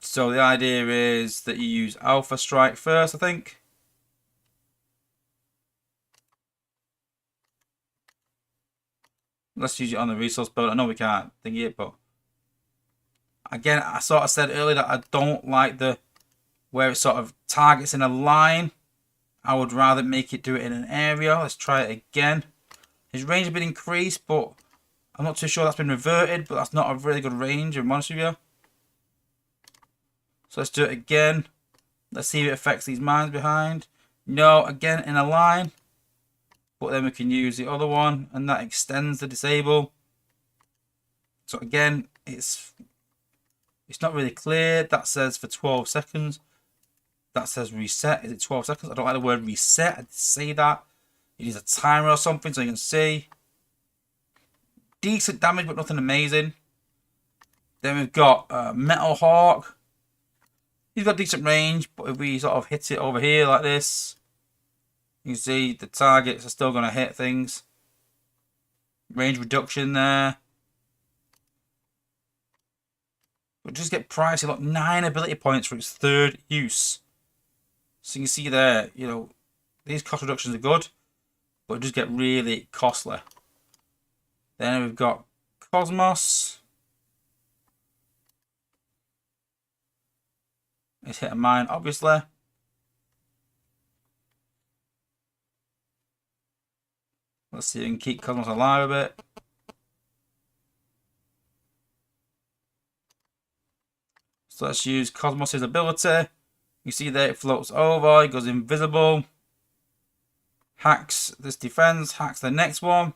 So the idea is that you use Alpha Strike first, I think. Let's use it on the resource build. I know we can't think it, but again, I sort of said earlier that I don't like the where it sort of targets in a line. I would rather make it do it in an area. Let's try it again. His range has been increased, but I'm not too sure that's been reverted, but that's not a really good range, to be honest with you. So let's do it again. Let's see if it affects these mines behind. No, again in a line. But then we can use the other one, and that extends the disable. So again, it's not really clear. That says for 12 seconds. That says reset. Is it 12 seconds? I don't like the word reset. I say that. It is a timer or something, so you can see. Decent damage, but nothing amazing. Then we've got Metal Hawk. He's got decent range, but if we sort of hit it over here like this, you can see the targets are still going to hit things. Range reduction there. But just get pricey. Look, 9 ability points for its 3rd use. So you can see there, you know, these cost reductions are good, but it does get really costly. Then we've got Cosmos. It's hit a mine, obviously. Let's see if we can keep Cosmos alive a bit. So let's use Cosmos' ability. You see there it floats over, it goes invisible. Hacks this defense, hacks the next one.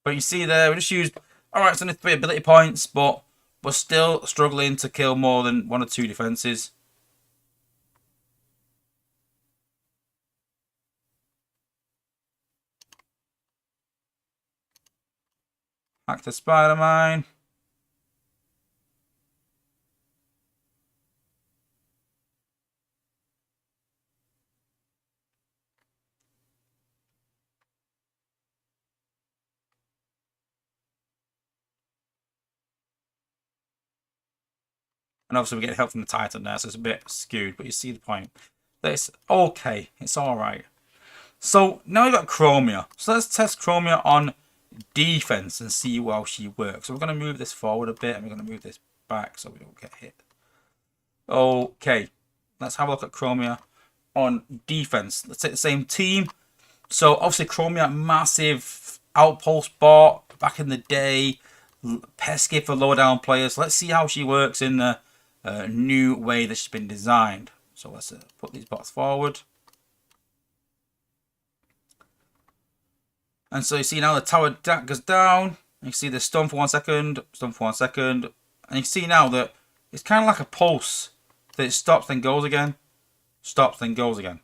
But you see there, we just used, alright, it's only 3 ability points, but we're still struggling to kill more than 1 or 2 defenses. Hack the spider mine. And obviously we're getting help from the Titan there, so it's a bit skewed, but you see the point. That it's okay. It's alright. So now we've got Chromia. So let's test Chromia on defense and see how she works. So we're going to move this forward a bit, and we're going to move this back so we don't get hit. Okay, let's have a look at Chromia on defense. Let's take the same team. So obviously Chromia, massive outpost bot back in the day, pesky for lower down players. Let's see how she works in the new way that she's been designed. So let's put these bots forward. And so you see now the tower goes down. You see the stun for 1 second, stun for 1 second. And you see now that it's kind of like a pulse. That it stops, then goes again. Stops, then goes again.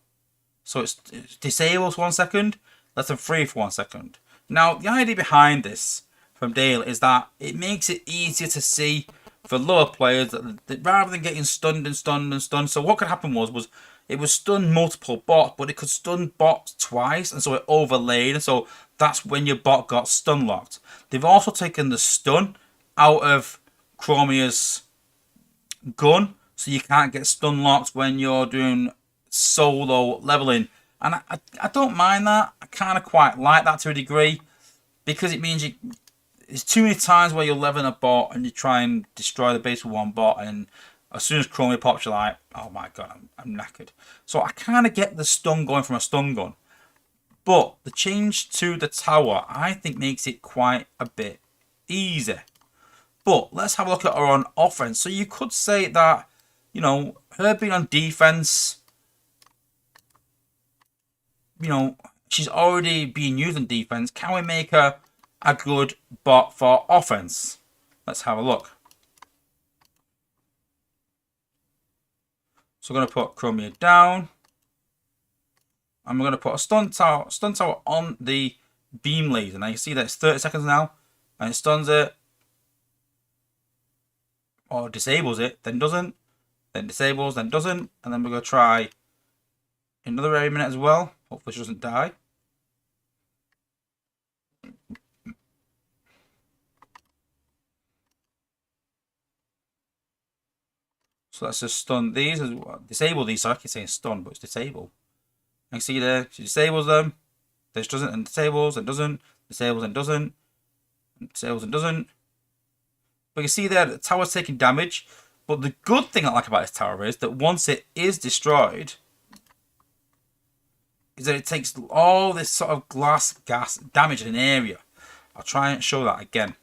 So it disables for 1 second, lets them free for 1 second. Now, the idea behind this from Dale is that it makes it easier to see for lower players that rather than getting stunned and stunned and stunned. So what could happen was it would stun multiple bots, but it could stun bots twice, and so it overlaid. And so that's when your bot got stun locked. They've also taken the stun out of Chromia's gun, so you can't get stun locked when you're doing solo leveling. And I don't mind that. I kind of quite like that to a degree, because it means there's too many times where you're leveling a bot and you try and destroy the base with one bot, and as soon as Chromia pops, you're like, oh my god, I'm knackered. So I kind of get the stun going from a stun gun. But the change to the tower, I think, makes it quite a bit easy. But let's have a look at her on offense. So you could say that, you know, her being on defense, you know, she's already being used in defense. Can we make her a good bot for offense? Let's have a look. So we're going to put Chromia down. And we're going to put a stun tower on the beam laser. Now you see that it's 30 seconds now. And it stuns it. Or disables it, then doesn't. Then disables, then doesn't. And then we're going to try another every minute as well. Hopefully she doesn't die. So let's just stun these, disable these. Sorry, I keep saying stun, but it's disable. You can see there, she disables them. This doesn't, and disables, and doesn't. Disables, and doesn't. Disables, and doesn't. But you can see there, the tower's taking damage. But the good thing I like about this tower is that once it is destroyed, is that it takes all this sort of gas damage in an area. I'll try and show that again.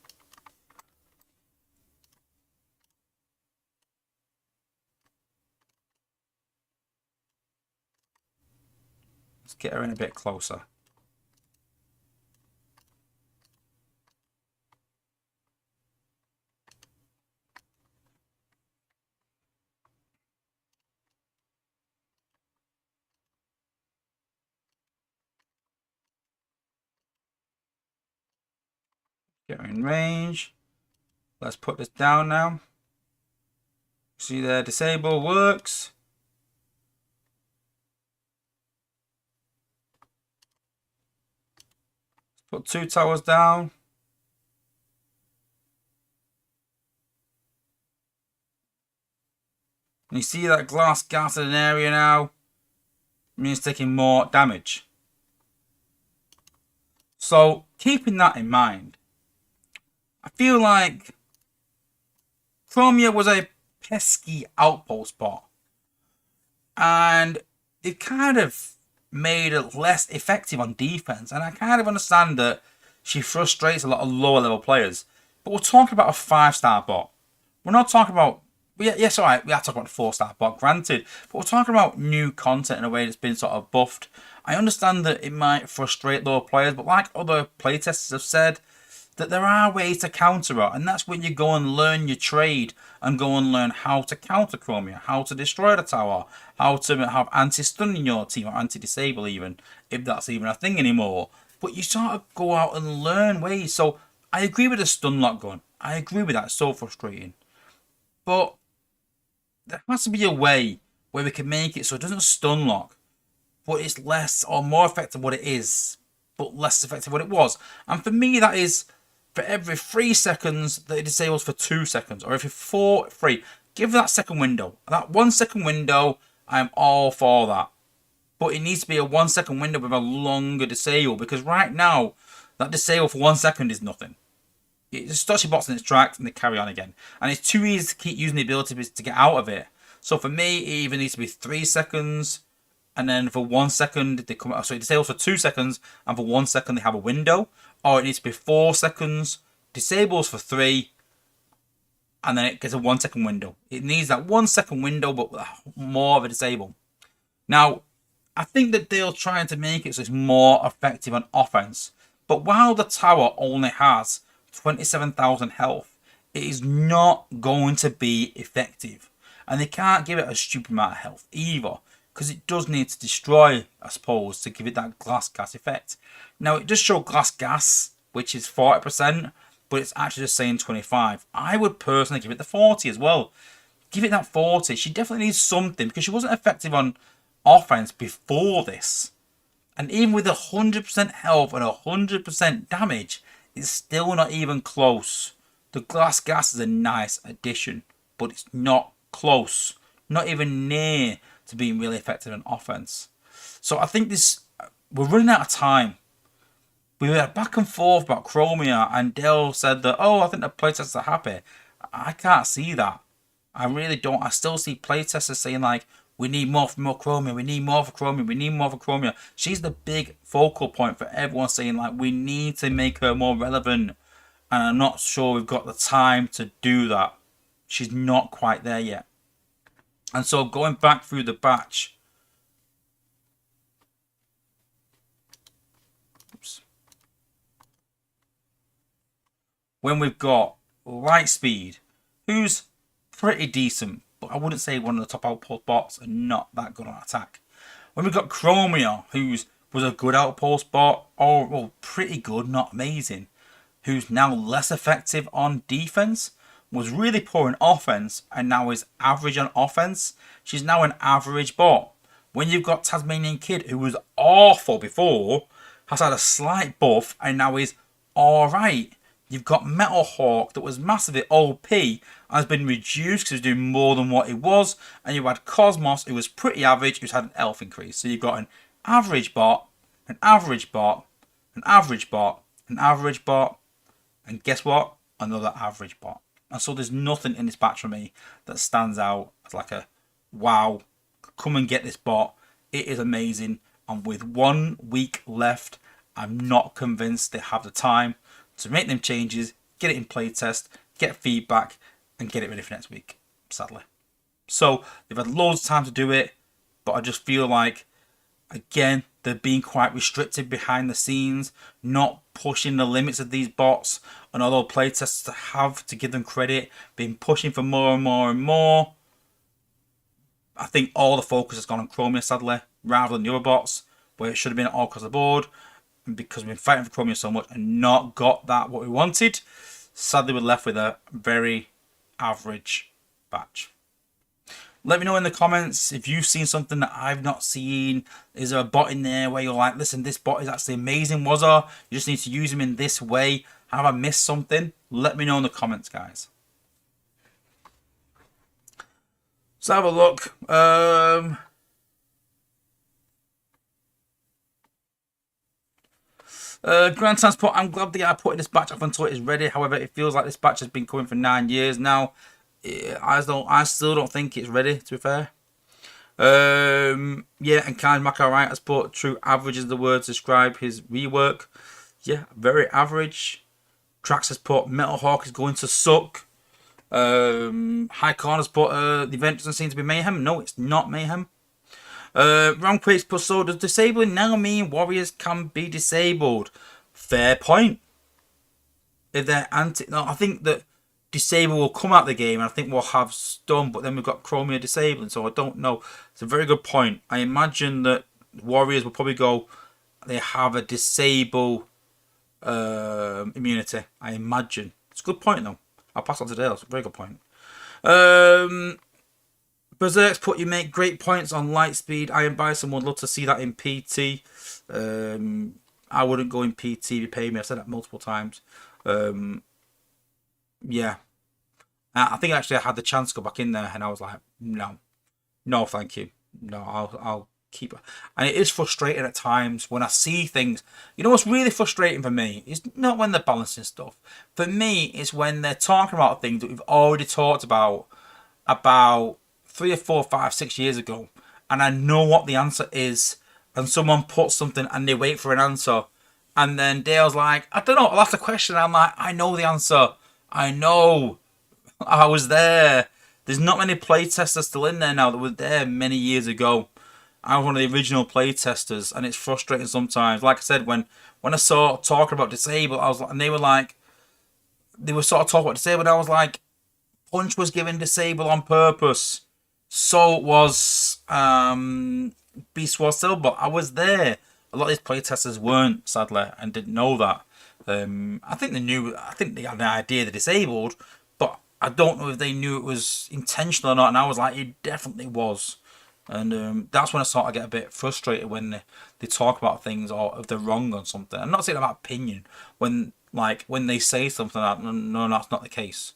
Let's get her in a bit closer. Get her in range. Let's put this down now. See there, disable works. Put 2 towers down. And you see that glass gas in an area now. It means taking more damage. So keeping that in mind, I feel like Chromia was a pesky outpost bot. And they've kind of made it less effective on defense. And I kind of understand that she frustrates a lot of lower level players. But we're talking about a 5-star bot. We're not talking about... Yes, alright, we are talking about a 4-star bot, granted. But we're talking about new content in a way that's been sort of buffed. I understand that it might frustrate lower players, but like other playtesters have said, that there are ways to counter it, and that's when you go and learn your trade and go and learn how to counter Chromia, how to destroy the tower, how to have anti-stun in your team, or anti-disable even, if that's even a thing anymore. But you sort of go out and learn ways. So I agree with the stun lock gun. I agree with that. It's so frustrating. But there has to be a way where we can make it so it doesn't stun lock, but it's less or more effective what it is, but less effective what it was. And for me, that is for every 3 seconds that it disables for 2 seconds, or every 3, Give that second window. That 1 second window, I'm all for that. But it needs to be a 1 second window with a longer disable, because right now, that disable for 1 second is nothing. It just stops your bots in its tracks and they carry on again. And it's too easy to keep using the ability to get out of it. So for me, it either needs to be 3 seconds, and then for 1 second they come out. So it disables for 2 seconds, and for 1 second they have a window. Or it needs to be 4 seconds, disables for 3, and then it gets a 1 second window. It needs that 1 second window, but more of a disable. Now, I think that they're trying to make it so it's more effective on offense. But while the tower only has 27,000 health, it is not going to be effective. And they can't give it a stupid amount of health either, because it does need to destroy, I suppose, to give it that glass gas effect. Now, it does show glass gas, which is 40%, but it's actually just saying 25. I would personally give it the 40 as well. Give it that 40. She definitely needs something, because she wasn't effective on offense before this. And even with 100% health and 100% damage, it's still not even close. The glass gas is a nice addition, but it's not close. Not even near to being really effective on offense. So I think we're running out of time. We were back and forth about Chromia, and Dale said that, oh, I think the playtesters are happy. I can't see that. I really don't. I still see playtesters saying like, we need more for more Chromia, we need more for Chromia, we need more for Chromia. She's the big focal point for everyone saying like, we need to make her more relevant. And I'm not sure we've got the time to do that. She's not quite there yet. And so going back through the batch. Oops. When we've got Lightspeed, who's pretty decent, but I wouldn't say one of the top outpost bots and not that good on attack. When we've got Chromia, who's was a good outpost bot, or well, pretty good, not amazing, who's now less effective on defense, was really poor in offense, and now is average on offense. She's now an average bot. When you've got Tasmanian Kid, who was awful before, has had a slight buff, and now is alright. You've got Metal Hawk that was massively OP and has been reduced because he was doing more than what he was. And you had Cosmos, who was pretty average, who's had an elf increase. So you've got an average bot, an average bot, an average bot, an average bot, and guess what? Another average bot. And so there's nothing in this batch for me that stands out as like a wow, come and get this bot. It is amazing. And with 1 week left, I'm not convinced they have the time to make them changes, get it in playtest, get feedback, and get it ready for next week, sadly. So they've had loads of time to do it, but I just feel like, again, they're being quite restricted behind the scenes, not pushing the limits of these bots. And although playtesters have to give them credit, been pushing for more and more and more, I think all the focus has gone on Chromia, sadly, rather than the other bots, where it should have been all across the board. And because we've been fighting for Chromia so much and not got that what we wanted, sadly we're left with a very average batch. Let me know in the comments if you've seen something that I've not seen. Is there a bot in there where you're like, listen, this bot is actually amazing, was there? You just need to use him in this way. Have I missed something? Let me know in the comments, guys. Let's have a look. Grand Transport, I'm glad they are putting this batch up until it is ready. However, it feels like this batch has been coming for 9 years now. I still don't think it's ready, to be fair. Yeah, and Kind Mac alright has put true average is the word to describe his rework. Yeah, very average. Trax has put Metal Hawk is going to suck. High Corner's put the event doesn't seem to be mayhem. No, it's not mayhem. Ramquakes put, so does disabling now mean warriors can be disabled? Fair point. If they're no, I think that disable will come out the game, and I think we'll have stun, but then we've got Chromia disabling, so I don't know. It's a very good point. I imagine that warriors will probably go, they have a disable immunity. I imagine. It's a good point though. I'll pass on to Dale. It's a very good point. Berserk's put, you make great points on Lightspeed. Iron Bison would love to see that in PT. I wouldn't go in PT if you pay me. I've said that multiple times. Yeah. I think actually I had the chance to go back in there, and I was like, no, no, thank you, no, I'll keep it. And it is frustrating at times when I see things. You know what's really frustrating for me is not when they're balancing stuff. For me, it's when they're talking about things that we've already talked about 3 or 4, 5, 6 years ago, and I know what the answer is, and someone puts something and they wait for an answer, and then Dale's like, I don't know, I'll ask the question. I'm like, I know the answer. I know. I was there. There's not many playtesters still in there now that were there many years ago. I was one of the original playtesters, and it's frustrating sometimes. Like I said, when I saw talking about disabled, I was like, and they were sort of talking about disabled. I was like, Punch was given disable on purpose. So was Beast Wars Silver. I was there. A lot of these playtesters weren't, sadly, and didn't know that. I think they knew. I think they had an idea they're disabled, but I don't know if they knew it was intentional or not. And I was like, it definitely was. And that's when I sort of get a bit frustrated when they talk about things or if they're wrong on something. I'm not saying about opinion. When they say something like, no, no, that's not the case.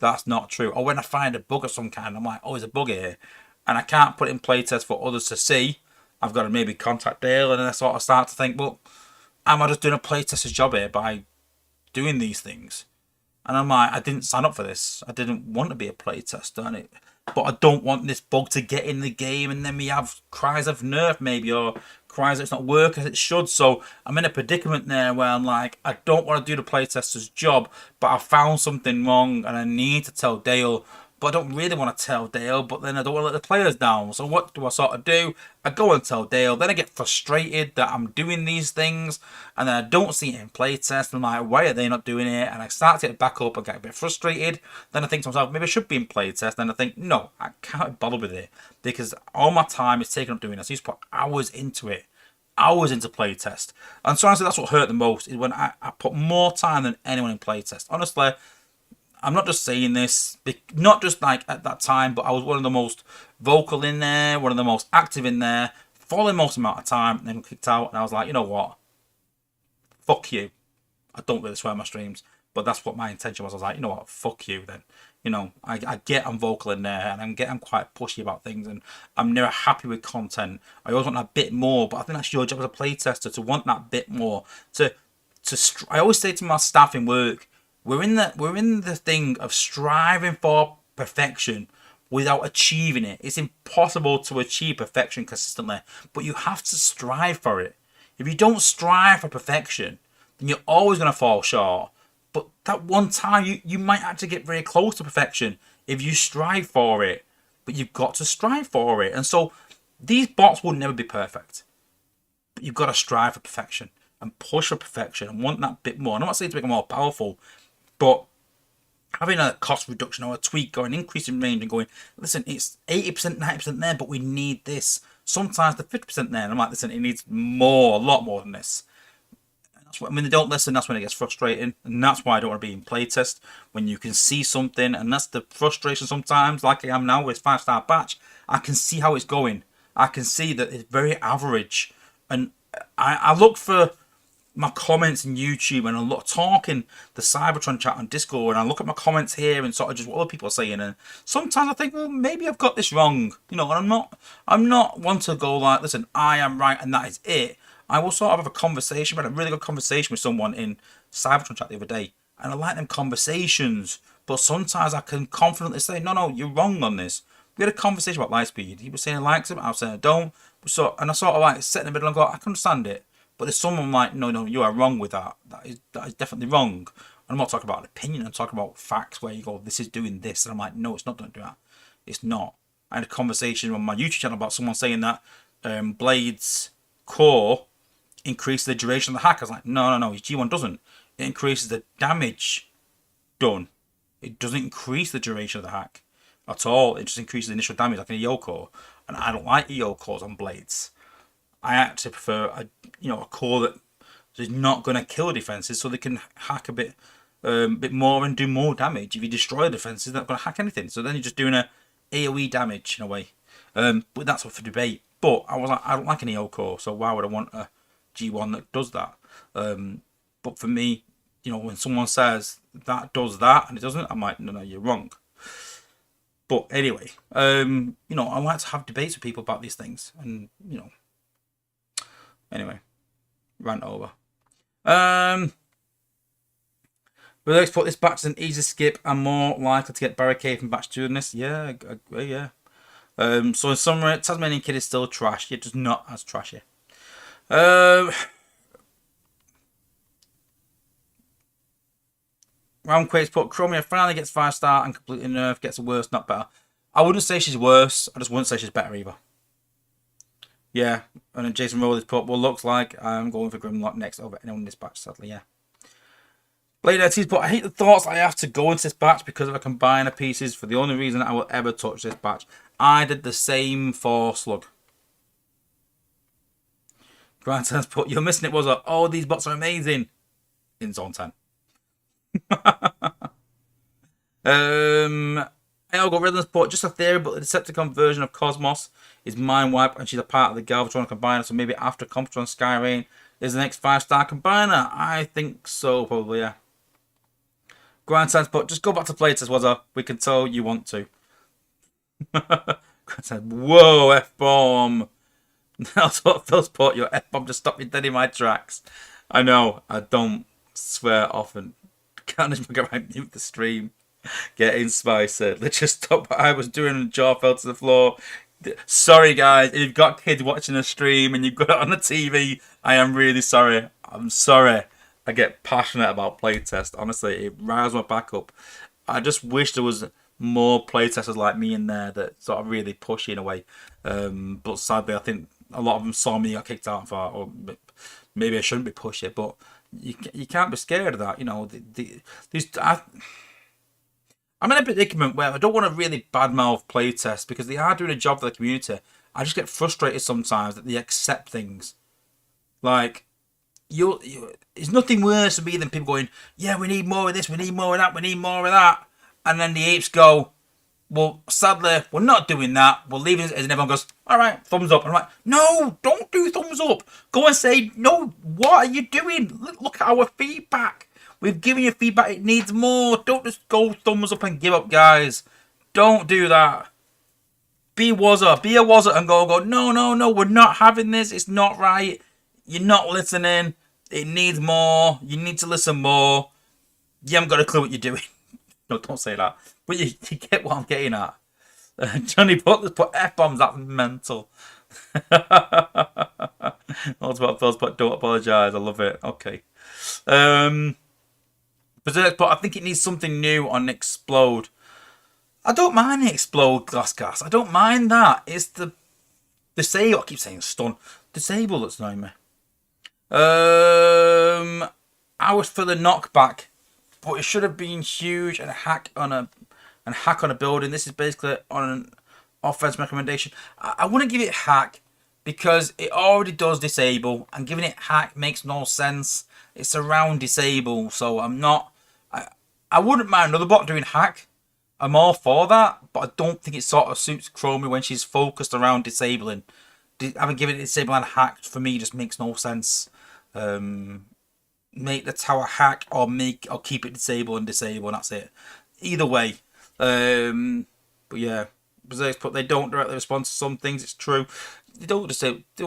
That's not true. Or when I find a bug of some kind, I'm like, oh, there's a bug here, and I can't put it in playtest for others to see. I've got to maybe contact Dale, and then I sort of start to think, well, am I just doing a playtester's job here by doing these things? And I'm like, I didn't sign up for this. I didn't want to be a playtester, but I don't want this bug to get in the game, and then we have cries of nerf maybe, or cries that it's not working as it should. So I'm in a predicament there where I'm like, I don't want to do the playtester's job, but I found something wrong and I need to tell Dale. But I don't really want to tell Dale, but then I don't want to let the players down. So what do I sort of do? I go and tell Dale, then I get frustrated that I'm doing these things, and then I don't see it in playtest. I'm like, why are they not doing it? And I start to get back up and get a bit frustrated. Then I think to myself, maybe I should be in playtest. Then I think, no, I can't bother with it because all my time is taken up doing this. I used to put hours into it. Hours into playtest. And so honestly, that's what hurt the most is when I put more time than anyone in playtest. Honestly, I'm not just saying this, not just like at that time, but I was one of the most vocal in there, one of the most active in there, for the most amount of time, and then kicked out. And I was like, you know what? Fuck you. I don't really swear on my streams, but that's what my intention was. I was like, you know what? Fuck you then. I get I'm vocal in there, and I'm quite pushy about things, and I'm never happy with content. I always want that bit more, but I think that's your job as a playtester to want that bit more. I always say to my staff in work, we're in the thing of striving for perfection without achieving it. It's impossible to achieve perfection consistently, but you have to strive for it. If you don't strive for perfection, then you're always going to fall short. But that one time, you might actually get very close to perfection if you strive for it. But you've got to strive for it. And so these bots will never be perfect. But you've got to strive for perfection and push for perfection and want that bit more. And I'm not saying to make them more powerful, but having a cost reduction or a tweak or an increase in range and going, listen, it's 80%, 90% there, but we need this. Sometimes the 50% there. And I'm like, listen, it needs more, a lot more than this. And that's when they don't listen, that's when it gets frustrating. And that's why I don't want to be in playtest. When you can see something, and that's the frustration sometimes, like I am now with 5-star batch, I can see how it's going. I can see that it's very average. And I look for my comments in YouTube, and I look talking the Cybertron chat on Discord, and I look at my comments here and sort of just what other people are saying, and sometimes I think, well, maybe I've got this wrong, and I'm not one to go like, listen, I am right and that is it. I will sort of have a conversation, but a really good conversation with someone in Cybertron chat the other day, and I like them conversations, but sometimes I can confidently say, no, you're wrong on this. We had a conversation about Lightspeed. He was saying he likes it, I was saying I don't. And I sort of like sit in the middle and go, I can understand it. But there's someone like, no, you are wrong with that. That is definitely wrong. And I'm not talking about an opinion. I'm talking about facts where you go, this is doing this. And I'm like, no, it's not doing that. It's not. I had a conversation on my YouTube channel about someone saying that Blade's core increases the duration of the hack. I was like, no, his G1 doesn't. It increases the damage done. It doesn't increase the duration of the hack at all. It just increases the initial damage like in a EO core. And I don't like EO cores on Blades. I actually prefer a core that is not going to kill defenses, so they can hack a bit more and do more damage. If you destroy the defenses, they're not going to hack anything. So then you're just doing a AOE damage in a way. But that's up for debate. But I was like, I don't like an EO core, so why would I want a G1 that does that? But for me, when someone says that does that and it doesn't, I'm like, no, you're wrong. But anyway, I like to have debates with people about these things, and anyway, rant over. Um, but let's put this back as an easy skip. I'm more likely to get barricade from batch doing this. Yeah, I agree, yeah. So in summary, Tasmanian Kid is still trash, yet just not as trashy. Round Quakes put Chromia finally gets 5-star and completely nerfed, gets worse, not better. I wouldn't say she's worse, I just wouldn't say she's better either. Yeah, and then Jason Rowley's put, well, looks like I'm going for Grimlock next over anyone in this batch, sadly, yeah. Blade Ed's put, I hate the thoughts I have to go into this batch because of a combiner pieces for the only reason I will ever touch this batch. I did the same for Slug. Grandson's put, you're missing it, was it? Oh, these bots are amazing. In Zone 10. Algorithms put, just a theory, but the Decepticon version of Cosmos is Mind Wipe and she's a part of the Galvatron combiner, so maybe after Comptron Skyrain is the next 5-star combiner. I think so, probably, yeah. Grandstan's put, just go back to playtest, was a we can tell you want to. Grandstand, whoa, F-bomb. That's what Phil's put, your F-bomb just stopped me dead in my tracks. I know, I don't swear often. Can't just go right mute the stream. Getting spicy. Let's just stop what I was doing and jaw fell to the floor. Sorry guys, if you've got kids watching a stream and you've got it on the TV, I am really sorry. I'm sorry. I get passionate about playtest. Honestly, it riles my back up. I just wish there was more playtesters like me in there that sort of really push in a way. But sadly, I think a lot of them saw me got kicked out for, or maybe I shouldn't be pushing. But you can't be scared of that. I'm in a predicament where I don't want to really badmouth playtest because they are doing a job for the community. I just get frustrated sometimes that they accept things. Like, it's nothing worse for me than people going, yeah, we need more of this, we need more of that, we need more of that. And then the apes go, well, sadly, we're not doing that. We're leaving it, and everyone goes, all right, thumbs up. And I'm like, no, don't do thumbs up. Go and say, no, what are you doing? Look at our feedback. We've given you feedback. It needs more. Don't just go thumbs up and give up, guys. Don't do that. Be a wazzer and go, no, we're not having this. It's not right. You're not listening. It needs more. You need to listen more. You haven't got a clue what you're doing. No, don't say that. But you get what I'm getting at. Johnny Butler's put F-bombs. That's mental. That's what Phil's put. Don't apologise. I love it. Okay. Berserk, but I think it needs something new on Explode. I don't mind the Explode glass gas. I don't mind that. It's the disable. I keep saying stun. Disable that's annoying me. I was for the knockback, but it should have been huge and hack on a building. This is basically on an offense recommendation. I wouldn't give it hack because it already does disable, and giving it hack makes no sense. It's around disable, so I'm not. I wouldn't mind another bot doing hack. I'm all for that, but I don't think it sort of suits Chromie when she's focused around disabling. Having given it disable and hack for me just makes no sense. Make the tower hack or keep it disable and that's it. Either way. But yeah, Berserk's put they don't directly respond to some things. It's true. They don't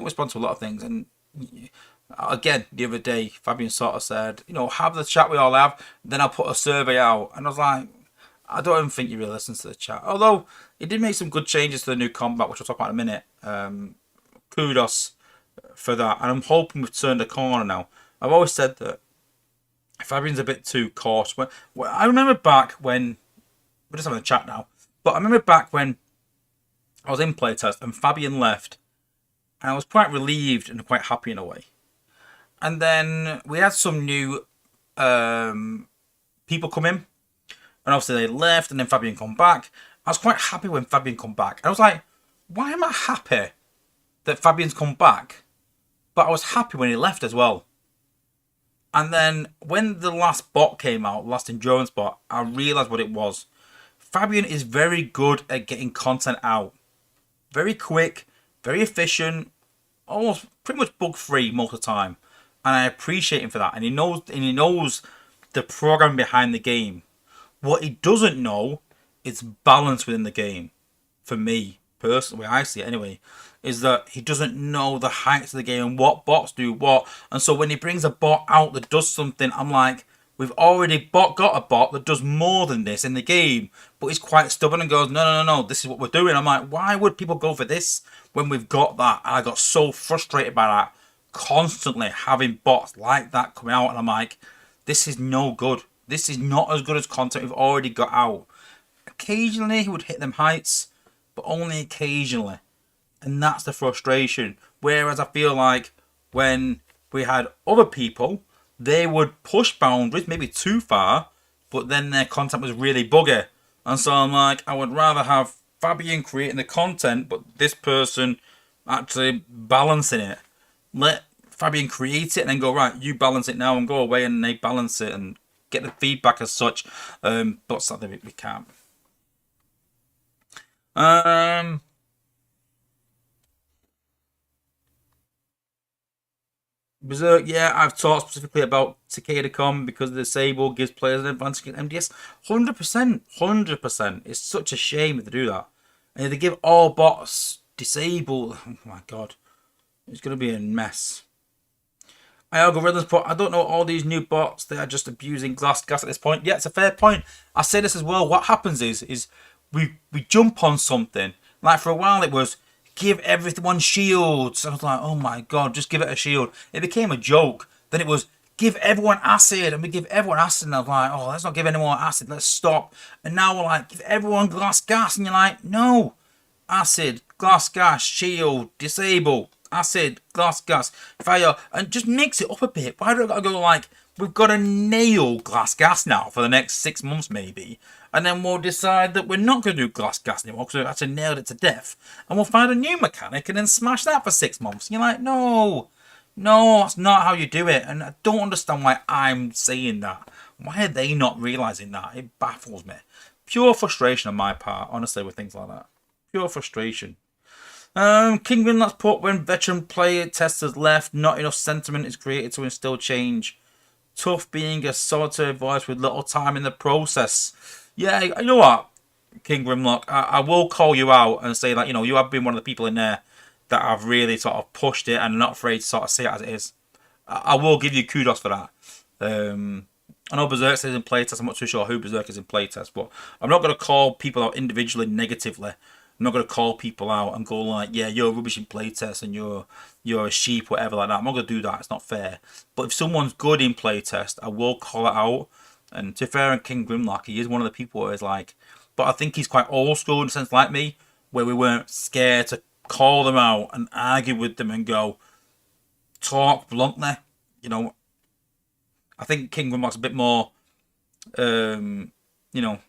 respond to a lot of things. And again, the other day, Fabian sort of said, have the chat we all have. Then I'll put a survey out, and I was like, I don't even think you really listen to the chat. Although it did make some good changes to the new combat, which I'll talk about in a minute. Kudos for that, and I'm hoping we've turned a corner now. I've always said that Fabian's a bit too cautious. I remember back when we're just having a chat now, but I remember back when I was in playtest and Fabian left, and I was quite relieved and quite happy in a way. And then we had some new people come in, and obviously they left, and then Fabian come back. I was quite happy when Fabian come back. I was like, why am I happy that Fabian's come back? But I was happy when he left as well. And then when the last bot came out, last endurance bot, I realised what it was. Fabian is very good at getting content out. Very quick, very efficient, almost pretty much bug free most of the time. And I appreciate him for that. And he knows the program behind the game. What he doesn't know it's balance within the game. For me, personally, the way I see it anyway, is that he doesn't know the heights of the game and what bots do what. And so when he brings a bot out that does something, I'm like, we've already got a bot that does more than this in the game. But he's quite stubborn and goes, no, no, no, no, this is what we're doing. I'm like, why would people go for this when we've got that? And I got so frustrated by that, constantly having bots like that coming out. And I'm like, this is no good. This is not as good as content we've already got out. Occasionally he would hit them heights, but only occasionally. And that's the frustration. Whereas I feel like when we had other people, they would push boundaries, maybe too far, but then their content was really buggy. And so I'm like, I would rather have Fabian creating the content, but this person actually balancing it. Let Fabian create it and then go, right, you balance it now, and go away and they balance it and get the feedback as such. But sadly we can't. Berserk, yeah, I've talked specifically about Takeda Com because the Sable gives players an advantage against MDS. 100%, 100%. It's such a shame if they do that. And if they give all bots disable, oh my god, it's going to be a mess. Algorithms, but I don't know all these new bots. They are just abusing glass gas at this point. Yeah, it's a fair point. I say this as well. What happens is we jump on something. Like for a while it was give everyone shields. I was like, oh my god, just give it a shield. It became a joke. Then it was give everyone acid, and we give everyone acid. And I was like, oh, let's not give anyone acid. Let's stop. And now we're like, give everyone glass gas, and you're like, no, acid, glass gas, shield, disable. Acid, glass gas, fire, and just mix it up a bit. Why do I gotta go like, we've got to nail glass gas now for the next 6 months maybe, and then we'll decide that we're not going to do glass gas anymore because we've actually nailed it to death, and we'll find a new mechanic and then smash that for 6 months. And you're like, no, no, that's not how you do it. And I don't understand why I'm saying that. Why are they not realising that? It baffles me. Pure frustration on my part, honestly, with things like that. Pure frustration. Kingdom, let's put when veteran player testers left, not enough sentiment is created to instill change. Tough being a solitary voice with little time in the process. Yeah, you know what, King Grimlock, I will call you out and say that, you know, you have been one of the people in there that have really sort of pushed it and not afraid to sort of say it as it is. I will give you kudos for that. I know Berserk is in playtest. I'm not too sure who Berserk is in playtest, but I'm not going to call people out individually negatively. I'm not going to call people out and go like, yeah, you're rubbish in playtest and you're a sheep, whatever like that. I'm not going to do that. It's not fair. But if someone's good in playtest, I will call it out. And to be fair, and King Grimlock, he is one of the people who is like, but I think he's quite old school in a sense like me, where we weren't scared to call them out and argue with them and go, talk bluntly. You know, I think King Grimlock's a bit more, you know,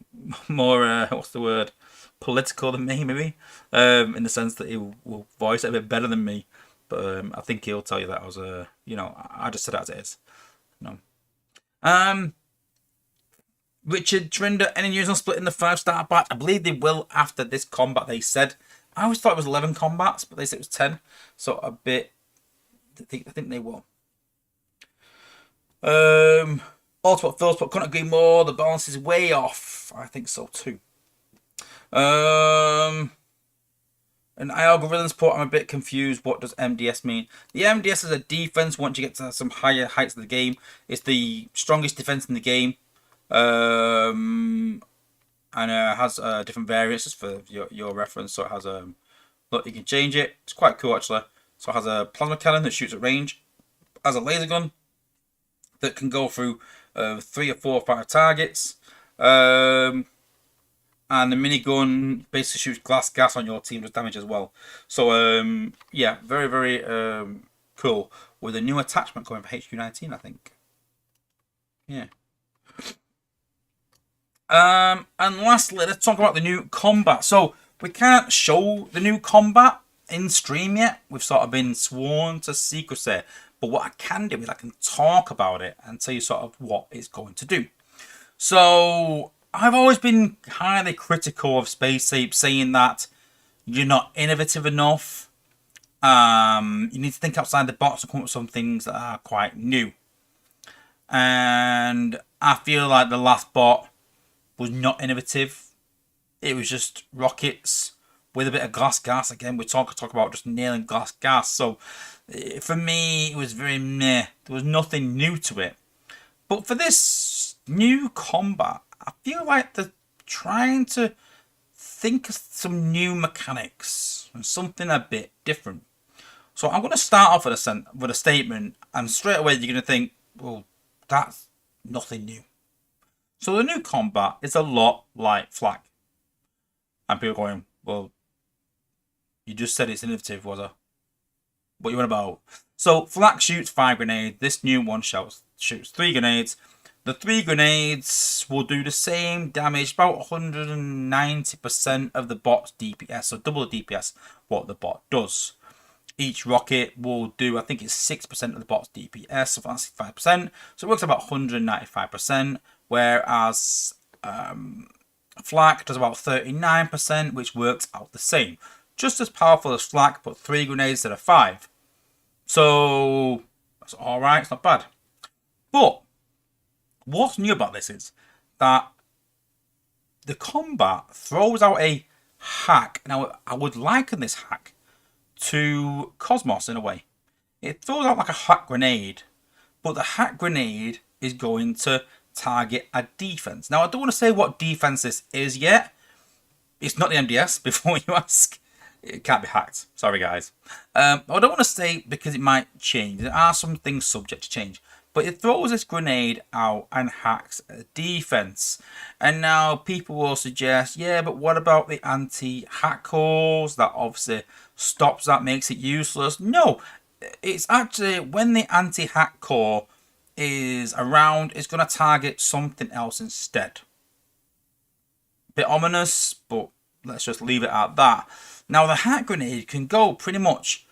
more, what's the word? Political than me, maybe, in the sense that he will voice it a bit better than me. But I think he'll tell you that I was you know, I just said it as it is. No. Richard Trinder, any news on splitting the 5-star batch? I believe they will after this combat. They said. I always thought it was 11 combats, but they said it was 10. So a bit. I think they will. Ultimate Phil's but couldn't agree more. The balance is way off. I think so too. And algorithms put, I'm a bit confused. What does MDS mean? The MDS is a defense. Once you get to some higher heights of the game, it's the strongest defense in the game. And has different variances for your reference. So it has look, you can change it. It's quite cool actually. So it has a plasma cannon that shoots at range. It has a laser gun that can go through 3 or 4 or 5 targets. And the minigun basically shoots glass gas on your team, does damage as well. So, yeah, very, very cool. With a new attachment coming for HQ19, I think. Yeah. And lastly, let's talk about the new combat. So, we can't show the new combat in stream yet. We've sort of been sworn to secrecy. But what I can do is I can talk about it and tell you sort of what it's going to do. So, I've always been highly critical of Space Ape, saying that you're not innovative enough. You need to think outside the box and come up with some things that are quite new. And I feel like the last bot was not innovative. It was just rockets with a bit of glass gas. Again, we talk about just nailing glass gas. So for me, it was very meh. There was nothing new to it. But for this new combat, I feel like they're trying to think of some new mechanics and something a bit different. So I'm going to start off with a statement, and straight away you're going to think, well, that's nothing new. So the new combat is a lot like Flak. And people are going, well, you just said it's innovative, was it? What you want about? So Flak shoots 5 grenades. This new one shoots 3 grenades. The 3 grenades will do the same damage, about 190% of the bot's DPS. So double the DPS what the bot does. Each rocket will do, I think it's 6% of the bot's DPS, so that's 5%. So it works about 195%, whereas Flak does about 39%, which works out the same. Just as powerful as Flak, but 3 grenades instead of 5. So that's alright, it's not bad. But what's new about this is that the combat throws out a hack. Now, I would liken this hack to Cosmos in a way. It throws out like a hack grenade, but the hack grenade is going to target a defense. Now, I don't want to say what defense this is yet. It's not the MDS, before you ask. It can't be hacked. Sorry, guys. I don't want to say because it might change. There are some things subject to change. But it throws this grenade out and hacks a defense. And now people will suggest, yeah, but what about the anti-hack cores? That obviously stops that, makes it useless. No, it's actually when the anti-hack core is around, it's going to target something else instead. Bit ominous, but let's just leave it at that. Now, the hack grenade can go pretty much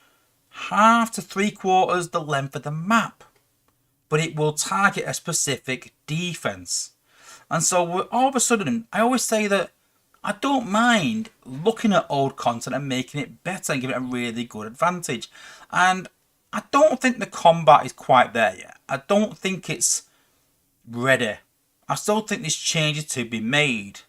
half to 3/4 the length of the map, but it will target a specific defense. And so all of a sudden, I always say that I don't mind looking at old content and making it better and giving it a really good advantage. And I don't think the combat is quite there yet. I don't think it's ready. I still think there's changes to be made.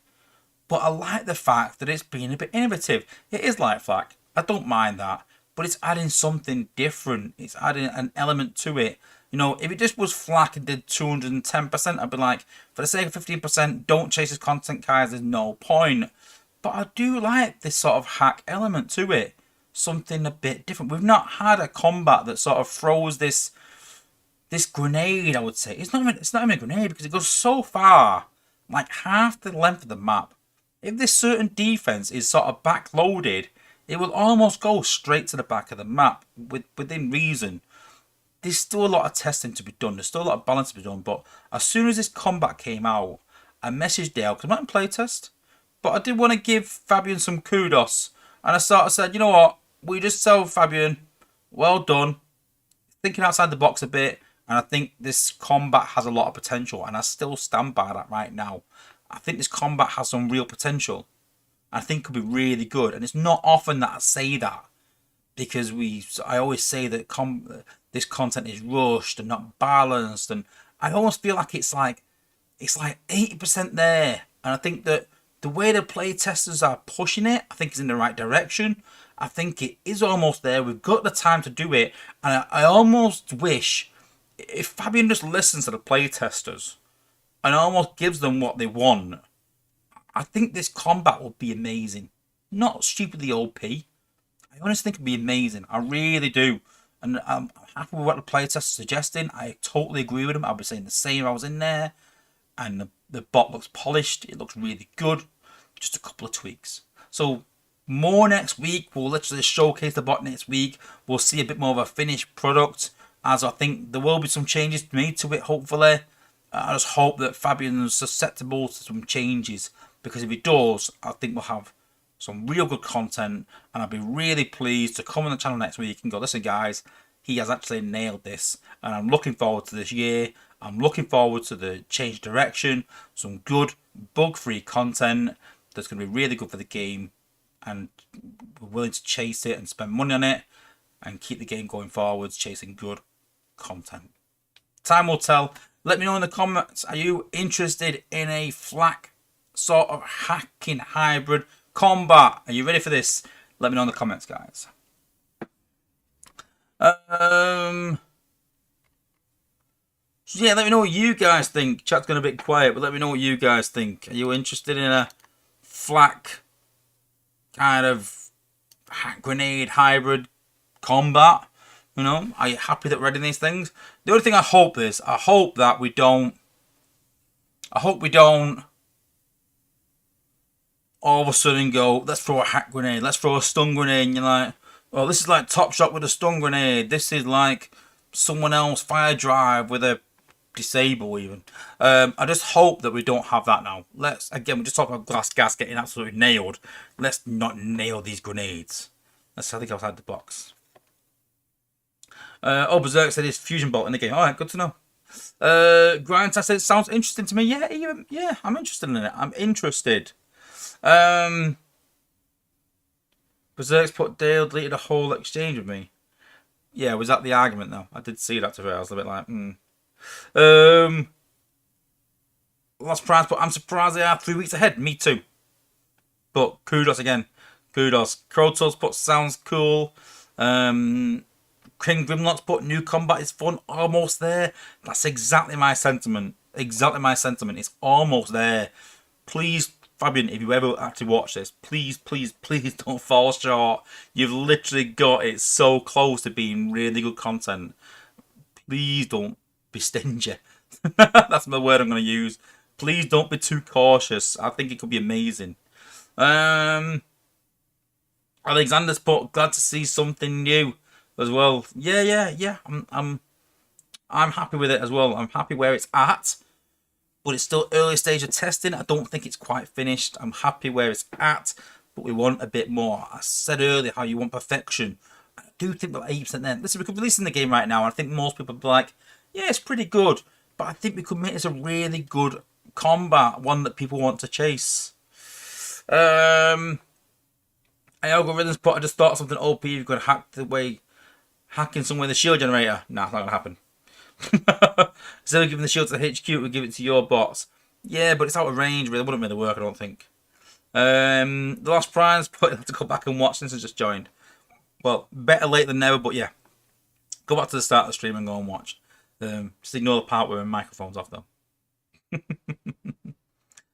But I like the fact that it's being a bit innovative. It is like Flak. I don't mind that. But it's adding something different. It's adding an element to it. You know, if it just was Flak and did 210%, I'd be like, for the sake of 15%, don't chase this content, guys. There's no point. But I do like this sort of hack element to it. Something a bit different. We've not had a combat that sort of throws this grenade, I would say. It's not even a grenade because it goes so far, like half the length of the map. If this certain defense is sort of backloaded, it will almost go straight to the back of the map within reason. There's still a lot of testing to be done. There's still a lot of balance to be done. But as soon as this combat came out, I messaged Dale, because I'm not in playtest, but I did want to give Fabian some kudos. And I sort of said, you know what? We just tell Fabian, well done. Thinking outside the box a bit. And I think this combat has a lot of potential. And I still stand by that right now. I think this combat has some real potential. I think it could be really good. And it's not often that I say that. Because I always say that this content is rushed and not balanced. And I almost feel like it's like 80% there. And I think that the way the playtesters are pushing it, I think is in the right direction. I think it is almost there. We've got the time to do it. And I almost wish if Fabian just listens to the playtesters and almost gives them what they want, I think this combat will be amazing. Not stupidly OP. I honestly think it'd be amazing. I really do. And I'm happy with what the playtesters are suggesting. I totally agree with them. I'll be saying the same if I was in there. And the bot looks polished. It looks really good. Just a couple of tweaks. So more next week. We'll literally showcase the bot next week. We'll see a bit more of a finished product. As I think there will be some changes made to it, hopefully. I just hope that Fabian's susceptible to some changes. Because if he does, I think we'll have some real good content. And I'll be really pleased to come on the channel next week and go, listen guys, he has actually nailed this. And I'm looking forward to this year. I'm looking forward to the change direction. Some good bug-free content that's going to be really good for the game. And we're willing to chase it and spend money on it. And keep the game going forwards, chasing good content. Time will tell. Let me know in the comments, are you interested in a Flak sort of hacking hybrid combat. Are you ready for this? Let me know in the comments, guys. So yeah, let me know what you guys think. Chat's gone a bit quiet, but let me know what you guys think. Are you interested in a flak kind of grenade hybrid combat? You know, are you happy that we're reading these things? The only thing I hope is, I hope we don't all of a sudden go, let's throw a hack grenade, let's throw a stun grenade, and you're like, well, this is like Top Shot with a stun grenade, this is like someone else Fire Drive with a disable even. I just hope that we don't have that now. Let's, again, we just talked about Glass Gas getting absolutely nailed. Let's not nail these grenades. Let's think outside the box. Berserk said his fusion bolt in the game. Alright, good to know. Grindtime said it sounds interesting to me. Yeah, I'm interested in it. I'm interested. Berserk's put Dale deleted a whole exchange with me. Yeah, was that the argument though? I did see that today. I was a bit like, Lost Prize, but I'm surprised they are 3 weeks ahead. Me too. But kudos again. Kudos. Krotos put sounds cool. King Grimlock's put new combat is fun. Almost there. That's exactly my sentiment. Exactly my sentiment. It's almost there. Please, Fabian, if you ever actually watch this, please, please, please don't fall short. You've literally got it so close to being really good content. Please don't be stingy. That's the word I'm going to use. Please don't be too cautious. I think it could be amazing. Alexander's put glad to see something new as well. Yeah. I'm happy with it as well. I'm happy where it's at, but it's still early stage of testing. I don't think it's quite finished. I'm happy where it's at, but we want a bit more. I said earlier how you want perfection. I do think we're 80% there. Listen, we could release in the game right now, and I think most people would be like, yeah, it's pretty good, but I think we could make this a really good combat, one that people want to chase. Algorithms put, I just thought something OP, you could hack the way, hacking some way the shield generator. Nah, it's not going to happen. Instead of giving the shield to the HQ, we give it to your bots. Yeah, but it's out of range, but it wouldn't make the work, I don't think. The Lost Prize put, have to go back and watch since I just joined. Well, better late than never, but yeah. Go back to the start of the stream and go and watch. Just ignore the part where my microphone's off though.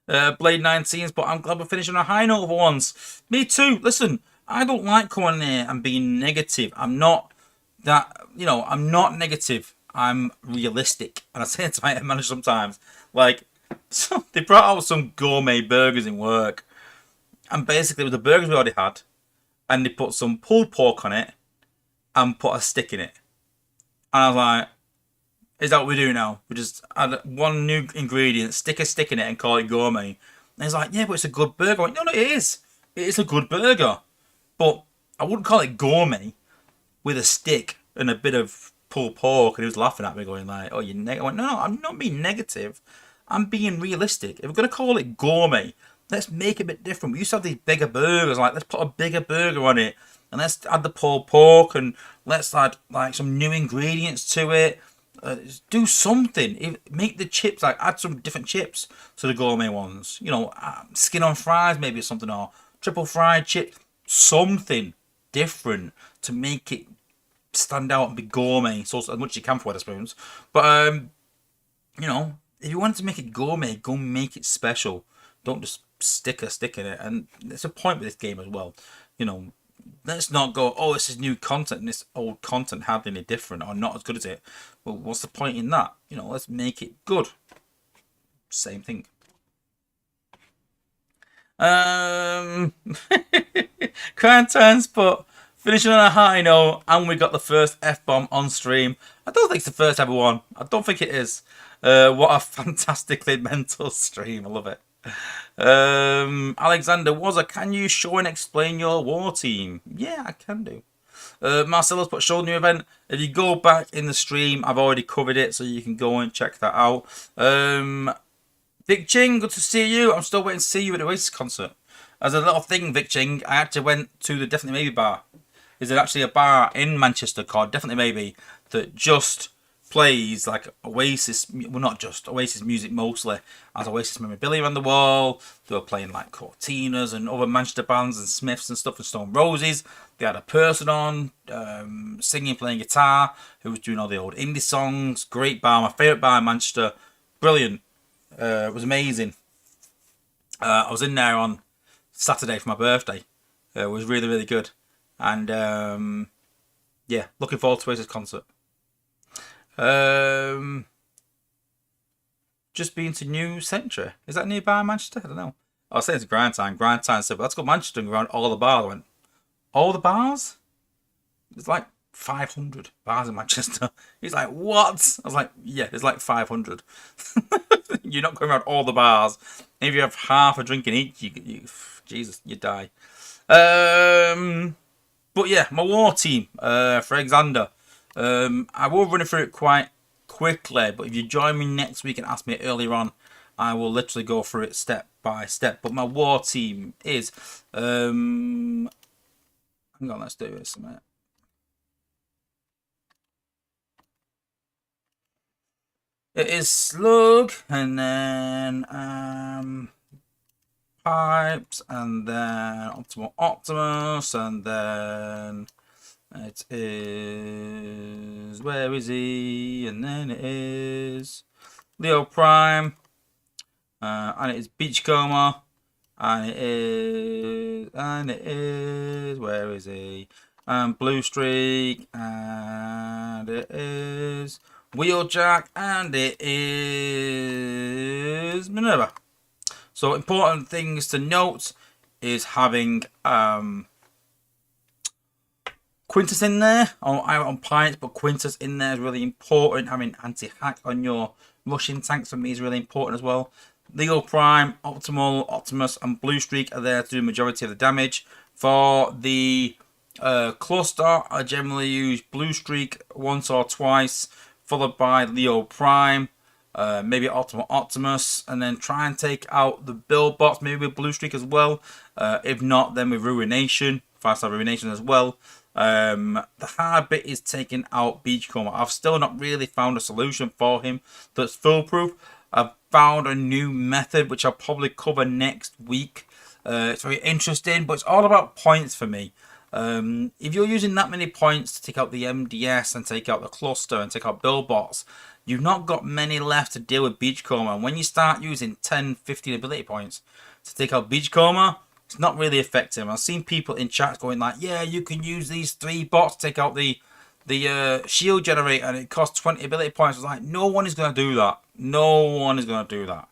Blade 19's, but I'm glad we're finishing on a high note for once. Me too. Listen, I don't like coming here and being negative. I'm not that, I'm not negative. I'm realistic. And I say it to my manager sometimes. Like, so they brought out some gourmet burgers in work. And basically, it was the burgers we already had. And they put some pulled pork on it. And put a stick in it. And I was like, is that what we do now? We just add one new ingredient, stick a stick in it and call it gourmet. And he's like, yeah, but it's a good burger. I'm like, no, it is. It is a good burger. But I wouldn't call it gourmet with a stick and a bit of pulled pork. And he was laughing at me going like, oh, you're negative. I went, no, I'm not being negative. I'm being realistic. If we're going to call it gourmet, let's make it a bit different. We used to have these bigger burgers. Like, let's put a bigger burger on it. And let's add the pulled pork. And let's add like some new ingredients to it. Do something. Make the chips, like add some different chips to the gourmet ones. Skin on fries maybe or something, or triple fried chips. Something different to make it stand out and be gourmet. So as much as you can for Wetherspoons. But if you want to make it gourmet, go make it special. Don't just stick a stick in it. And there's a point with this game as well. Let's not go, oh, this is new content and this old content hardly any different or not as good as it. Well, what's the point in that? Let's make it good. Same thing. Quarantine's put finishing on a high note, and we got the first F-bomb on stream. I don't think it's the first ever one. I don't think it is. What a fantastically mental stream. I love it. Alexander can you show and explain your war team? Yeah, I can do. Marcelo's put show new event. If you go back in the stream, I've already covered it, so you can go and check that out. Vic Ching, good to see you. I'm still waiting to see you at the Oasis concert. As a little thing, Vic Ching, I actually went to the Definitely Maybe bar. Is there actually a bar in Manchester called Definitely Maybe that just plays like Oasis, well not just Oasis music mostly, as Oasis memorabilia on the wall. They were playing like Cortinas and other Manchester bands and Smiths and stuff and Stone Roses. They had a person on singing, playing guitar, who was doing all the old indie songs. Great bar, my favourite bar in Manchester. Brilliant. It was amazing. I was in there on Saturday for my birthday. It was really, really good. And yeah, looking forward to Oasis concert. Just been to New Century. Is that nearby Manchester? I don't know. I was saying to Grindtime. Grindtime said, let's go to Manchester and go around all the bars. I went, all the bars? There's like 500 bars in Manchester. He's like, what? I was like, yeah, there's like 500. You're not going around all the bars. If you have half a drink in each, Jesus, you die. But yeah, my war team for Alexander. I will run it through it quite quickly, but if you join me next week and ask me earlier on, I will literally go through it step by step. But my war team is, hang on, let's do this a minute. It is Slug, and then Pipes, and then Optimal Optimus, and then it is, where is he? And then it is Leo Prime, and it is Beachcomber, and it is, where is he? Blue Streak, and it is Wheeljack, and it is Minerva. So important things to note is having Quintus in there on Pirates, but Quintus in there is really important. Having anti-hack on your rushing tanks for me is really important as well. Leo Prime, Optimal, Optimus, and Blue Streak are there to do the majority of the damage. For the cluster, I generally use Blue Streak once or twice, followed by Leo Prime, maybe Optimal Optimus, and then try and take out the build bots, maybe with Blue Streak as well. If not, then with Ruination, 5-star Ruination as well. The hard bit is taking out Beachcomber. I've still not really found a solution for him that's foolproof. I've found a new method which I'll probably cover next week. It's very interesting, but it's all about points for me. If you're using that many points to take out the MDS and take out the cluster and take out build bots, you've not got many left to deal with Beachcomber. And when you start using 10, 15 ability points to take out Beachcomber, it's not really effective. I've seen people in chat going like, yeah, you can use these 3 bots to take out the shield generator and it costs 20 ability points. It's like, no one is going to do that. No one is going to do that.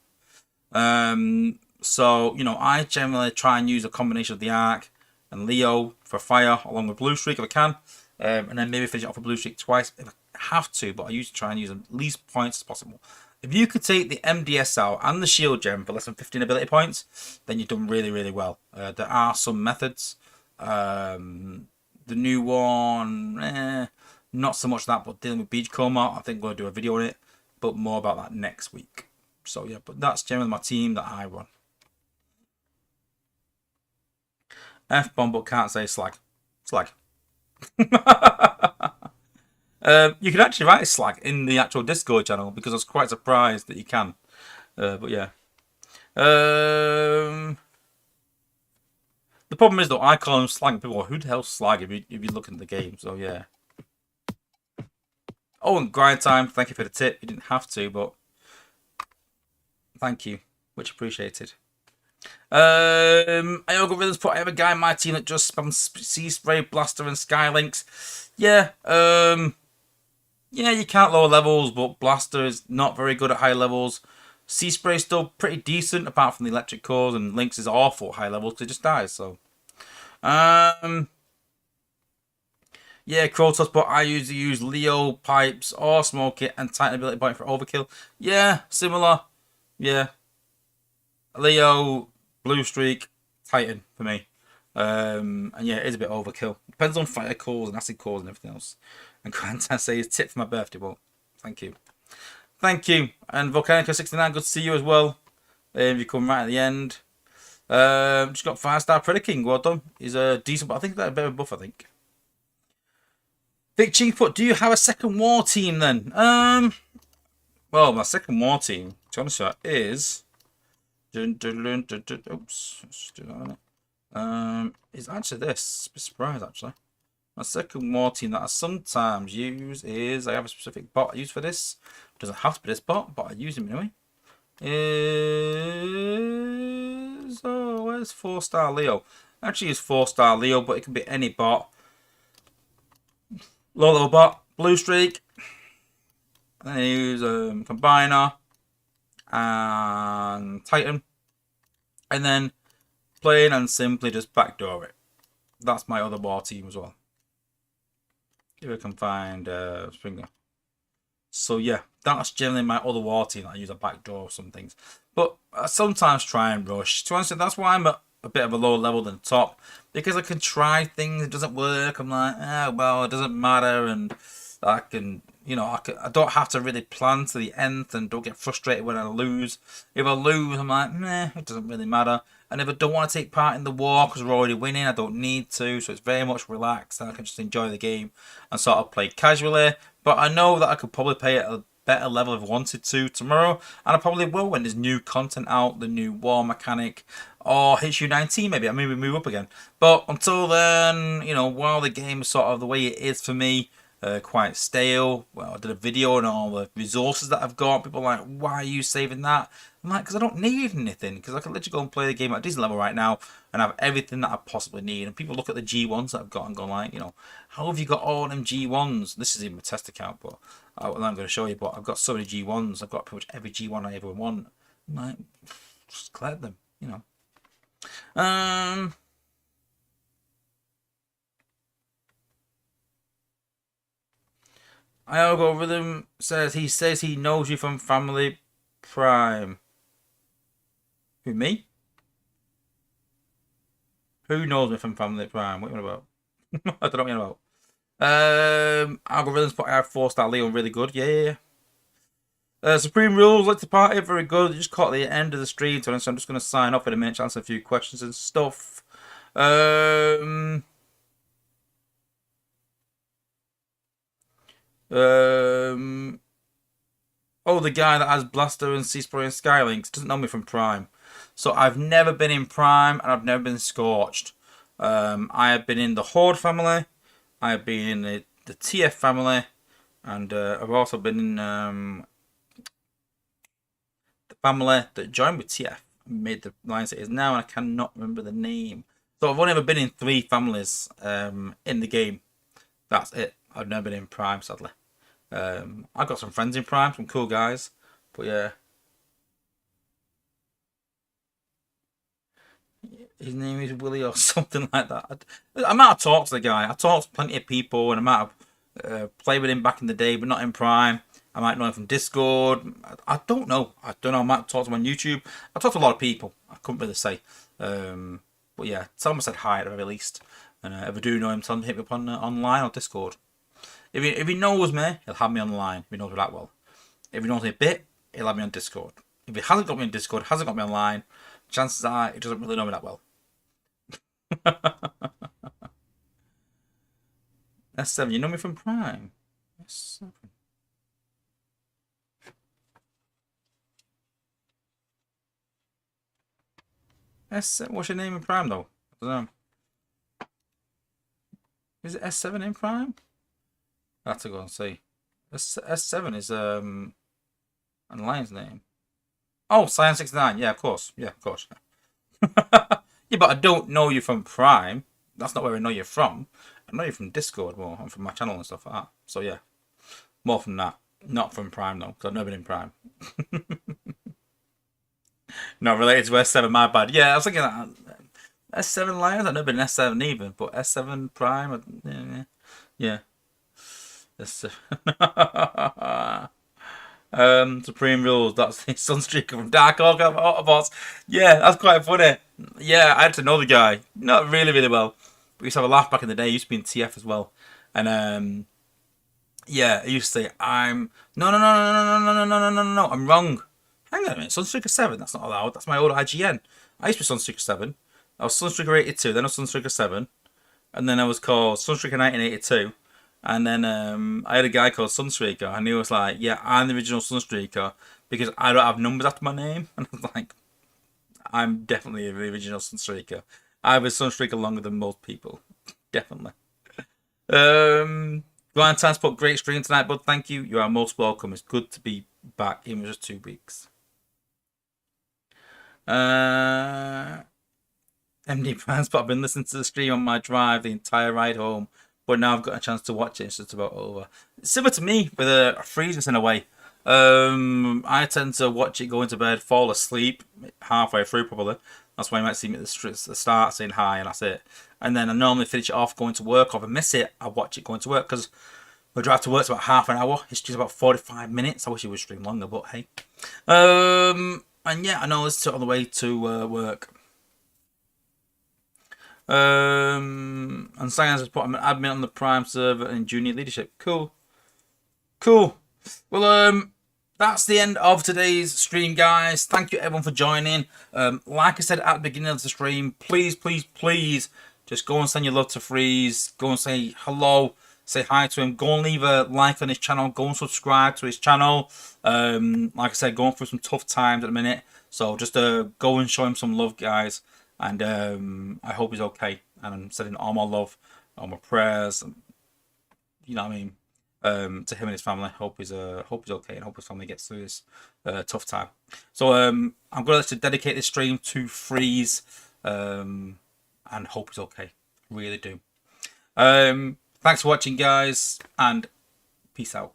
So, you know, I generally try and use a combination of the Arc and Leo for fire along with Blue Streak if I can. And then maybe finish it off with Blue Streak twice if I have to, but I usually try and use the least points as possible. If you could take the MDS out and the shield gem for less than 15 ability points, then you've done really, really well. There are some methods. The new one, not so much that, but dealing with Beachcomber, I think we're going to do a video on it, but more about that next week. So yeah, but that's generally my team that I run. F-bomb, but can't say slag. Slag. You can actually write slag in the actual Discord channel because I was quite surprised that you can. But yeah. The problem is though, I call them slag. People go, who the hell's slag if you look at the game? So yeah. Oh, and grind time. Thank you for the tip. You didn't have to, but thank you. Much appreciated. Ioga Rhythms put, I have a guy in my team that just spams Sea Spray, Blaster, and Skylinks. Yeah. Yeah, you can't lower levels, but Blaster is not very good at high levels. Sea Spray is still pretty decent, apart from the electric cores, and Lynx is awful at high levels because it just dies. So, yeah, Krotos, but I usually use Leo, Pipes, or Smoke It, and Titan ability point for overkill. Yeah, similar. Yeah, Leo, Blue Streak, Titan for me. And yeah, it is a bit overkill. Depends on fire cores and acid cores and everything else. And Grant says tip for my birthday. Well, thank you. Thank you. And Volcanico69, good to see you as well. You come right at the end. Just got 5-star Predator King. Well done. He's a decent, but I think that's a bit of a buff, I think. Vic Cheapfoot, do you have a second war team then? Well, my second war team, to be honest with you, is. Oops, let's do that on it. Is actually this. Be surprised actually. My second war team that I sometimes use is I have a specific bot I use for this. It doesn't have to be this bot, but I use him anyway. Where's 4-star Leo? I actually use 4-star Leo, but it can be any bot. Low level bot, blue streak. And then I use Combiner and Titan. And then plain and simply just backdoor it. That's my other war team as well. If I can find Springer. So yeah, that's generally my other war team that I use a backdoor of some things. But I sometimes try and rush. To answer, that's why I'm a bit of a lower level than top. Because I can try things, it doesn't work. I'm like, well, it doesn't matter. And I can, I don't have to really plan to the nth and don't get frustrated when I lose. If I lose, I'm like, it doesn't really matter. And if I don't want to take part in the war because we're already winning, I don't need to. So it's very much relaxed and I can just enjoy the game and sort of play casually. But I know that I could probably play at a better level if I wanted to tomorrow. And I probably will when there's new content out, the new war mechanic, or HU19 maybe. I maybe move up again. But until then, while the game is sort of the way it is for me, quite stale. Well, I did a video on all the resources that I've got. People are like, why are you saving that? I'm like, because I don't need anything. Because I can literally go and play the game at a decent level right now and have everything that I possibly need. And people look at the G1s that I've got and go like, how have you got all them G1s? This is even a test account, but I'm going to show you. But I've got so many G1s. I've got pretty much every G1 I ever want. I'm like, just collect them, Algorithm says he knows you from Family Prime. Who, me? Who knows me from Family Prime? What are you on about? I don't know what you're about. Algorithms put out 4-star Leon really good. Yeah. Supreme Rules, like to party, very good. Just caught the end of the stream, so I'm just going to sign off in a minute to answer a few questions and stuff. Oh, the guy that has Blaster and Seaspray and Skylinks doesn't know me from Prime. So I've never been in Prime and I've never been Scorched. I have been in the Horde family. I have been in the TF family. And I've also been in the family that joined with TF and made the alliance it is now. And I cannot remember the name. So I've only ever been in 3 families in the game. That's it. I've never been in Prime, sadly. I've got some friends in Prime, some cool guys. But yeah. His name is Willie or something like that. I might have talked to the guy. I talked to plenty of people and I might have played with him back in the day, but not in Prime. I might know him from Discord. I don't know. I might have talked to him on YouTube. I talked to a lot of people. I couldn't really say. But yeah, someone said hi at the very least. And if I do know him, tell him to hit me up on online or Discord. If he knows me, he'll have me online. If he knows me that well. If he knows me a bit, he'll have me on Discord. If he hasn't got me on Discord, hasn't got me online, chances are he doesn't really know me that well. S7, you know me from Prime. S7. S7, what's your name in Prime though? I don't know. Is it S7 in Prime? I have to go and see. S7 is an alliance name. Oh, Cyan69. Yeah, of course. Yeah, of course. Yeah, but I don't know you from Prime. That's not where I know you from. I know you from Discord more and from my channel and stuff like that. So yeah, more from that. Not from Prime though, because I've never been in Prime. Not related to S7, my bad. Yeah, I was thinking that. S7 Lions? I've never been in S7 either, but S7 Prime, yeah. S7. Supreme Rules, that's the Sunstreaker from Dark Orc Autobots. Yeah, that's quite funny. Yeah, I had to know the guy. Not really, really well. We used to have a laugh back in the day. He used to be in TF as well. And yeah, he used to say, no, I'm wrong. Hang on a minute, Sunstreaker 7, that's not allowed. That's my old IGN. I used to be Sunstreaker 7. I was Sunstreaker 82, then I was Sunstreaker 7. And then I was called Sunstreaker 1982. And then I had a guy called Sunstreaker, and he was like, "Yeah, I'm the original Sunstreaker because I don't have numbers after my name." And I was like, "I'm definitely the original Sunstreaker. I have a Sunstreaker longer than most people, definitely." Ryan Transport, great stream tonight, bud. Thank you. You are most welcome. It's good to be back. It was just 2 weeks. MD Transport, I've been listening to the stream on my drive the entire ride home, but now I've got a chance to watch it. It's just about over. Similar to me with a freezers in a way. I tend to watch it going to bed, fall asleep halfway through probably. That's why you might see me at the start saying hi, and that's it. And then I normally finish it off going to work, or if I miss it, I watch it going to work because my drive to work's about half an hour. It's just about 45 minutes. I wish it would stream longer, but hey. And yeah, I know it's on the way to work. And Science has put I'm an admin on the Prime server and junior leadership. Cool. Well, that's the end of today's stream, guys. Thank you everyone for joining. Like I said at the beginning of the stream, please, please, please, just go and send your love to Freeze. Go and say hello, say hi to him. Go and leave a like on his channel. Go and subscribe to his channel. Like I said, going through some tough times at the minute, so just go and show him some love, guys. And I hope he's okay. And I'm sending all my love, all my prayers, you know what I mean, to him and his family. Hope he's okay, and hope his family gets through this tough time. So I'm going to dedicate this stream to Freeze, and hope he's okay. Really do. Thanks for watching, guys, and peace out.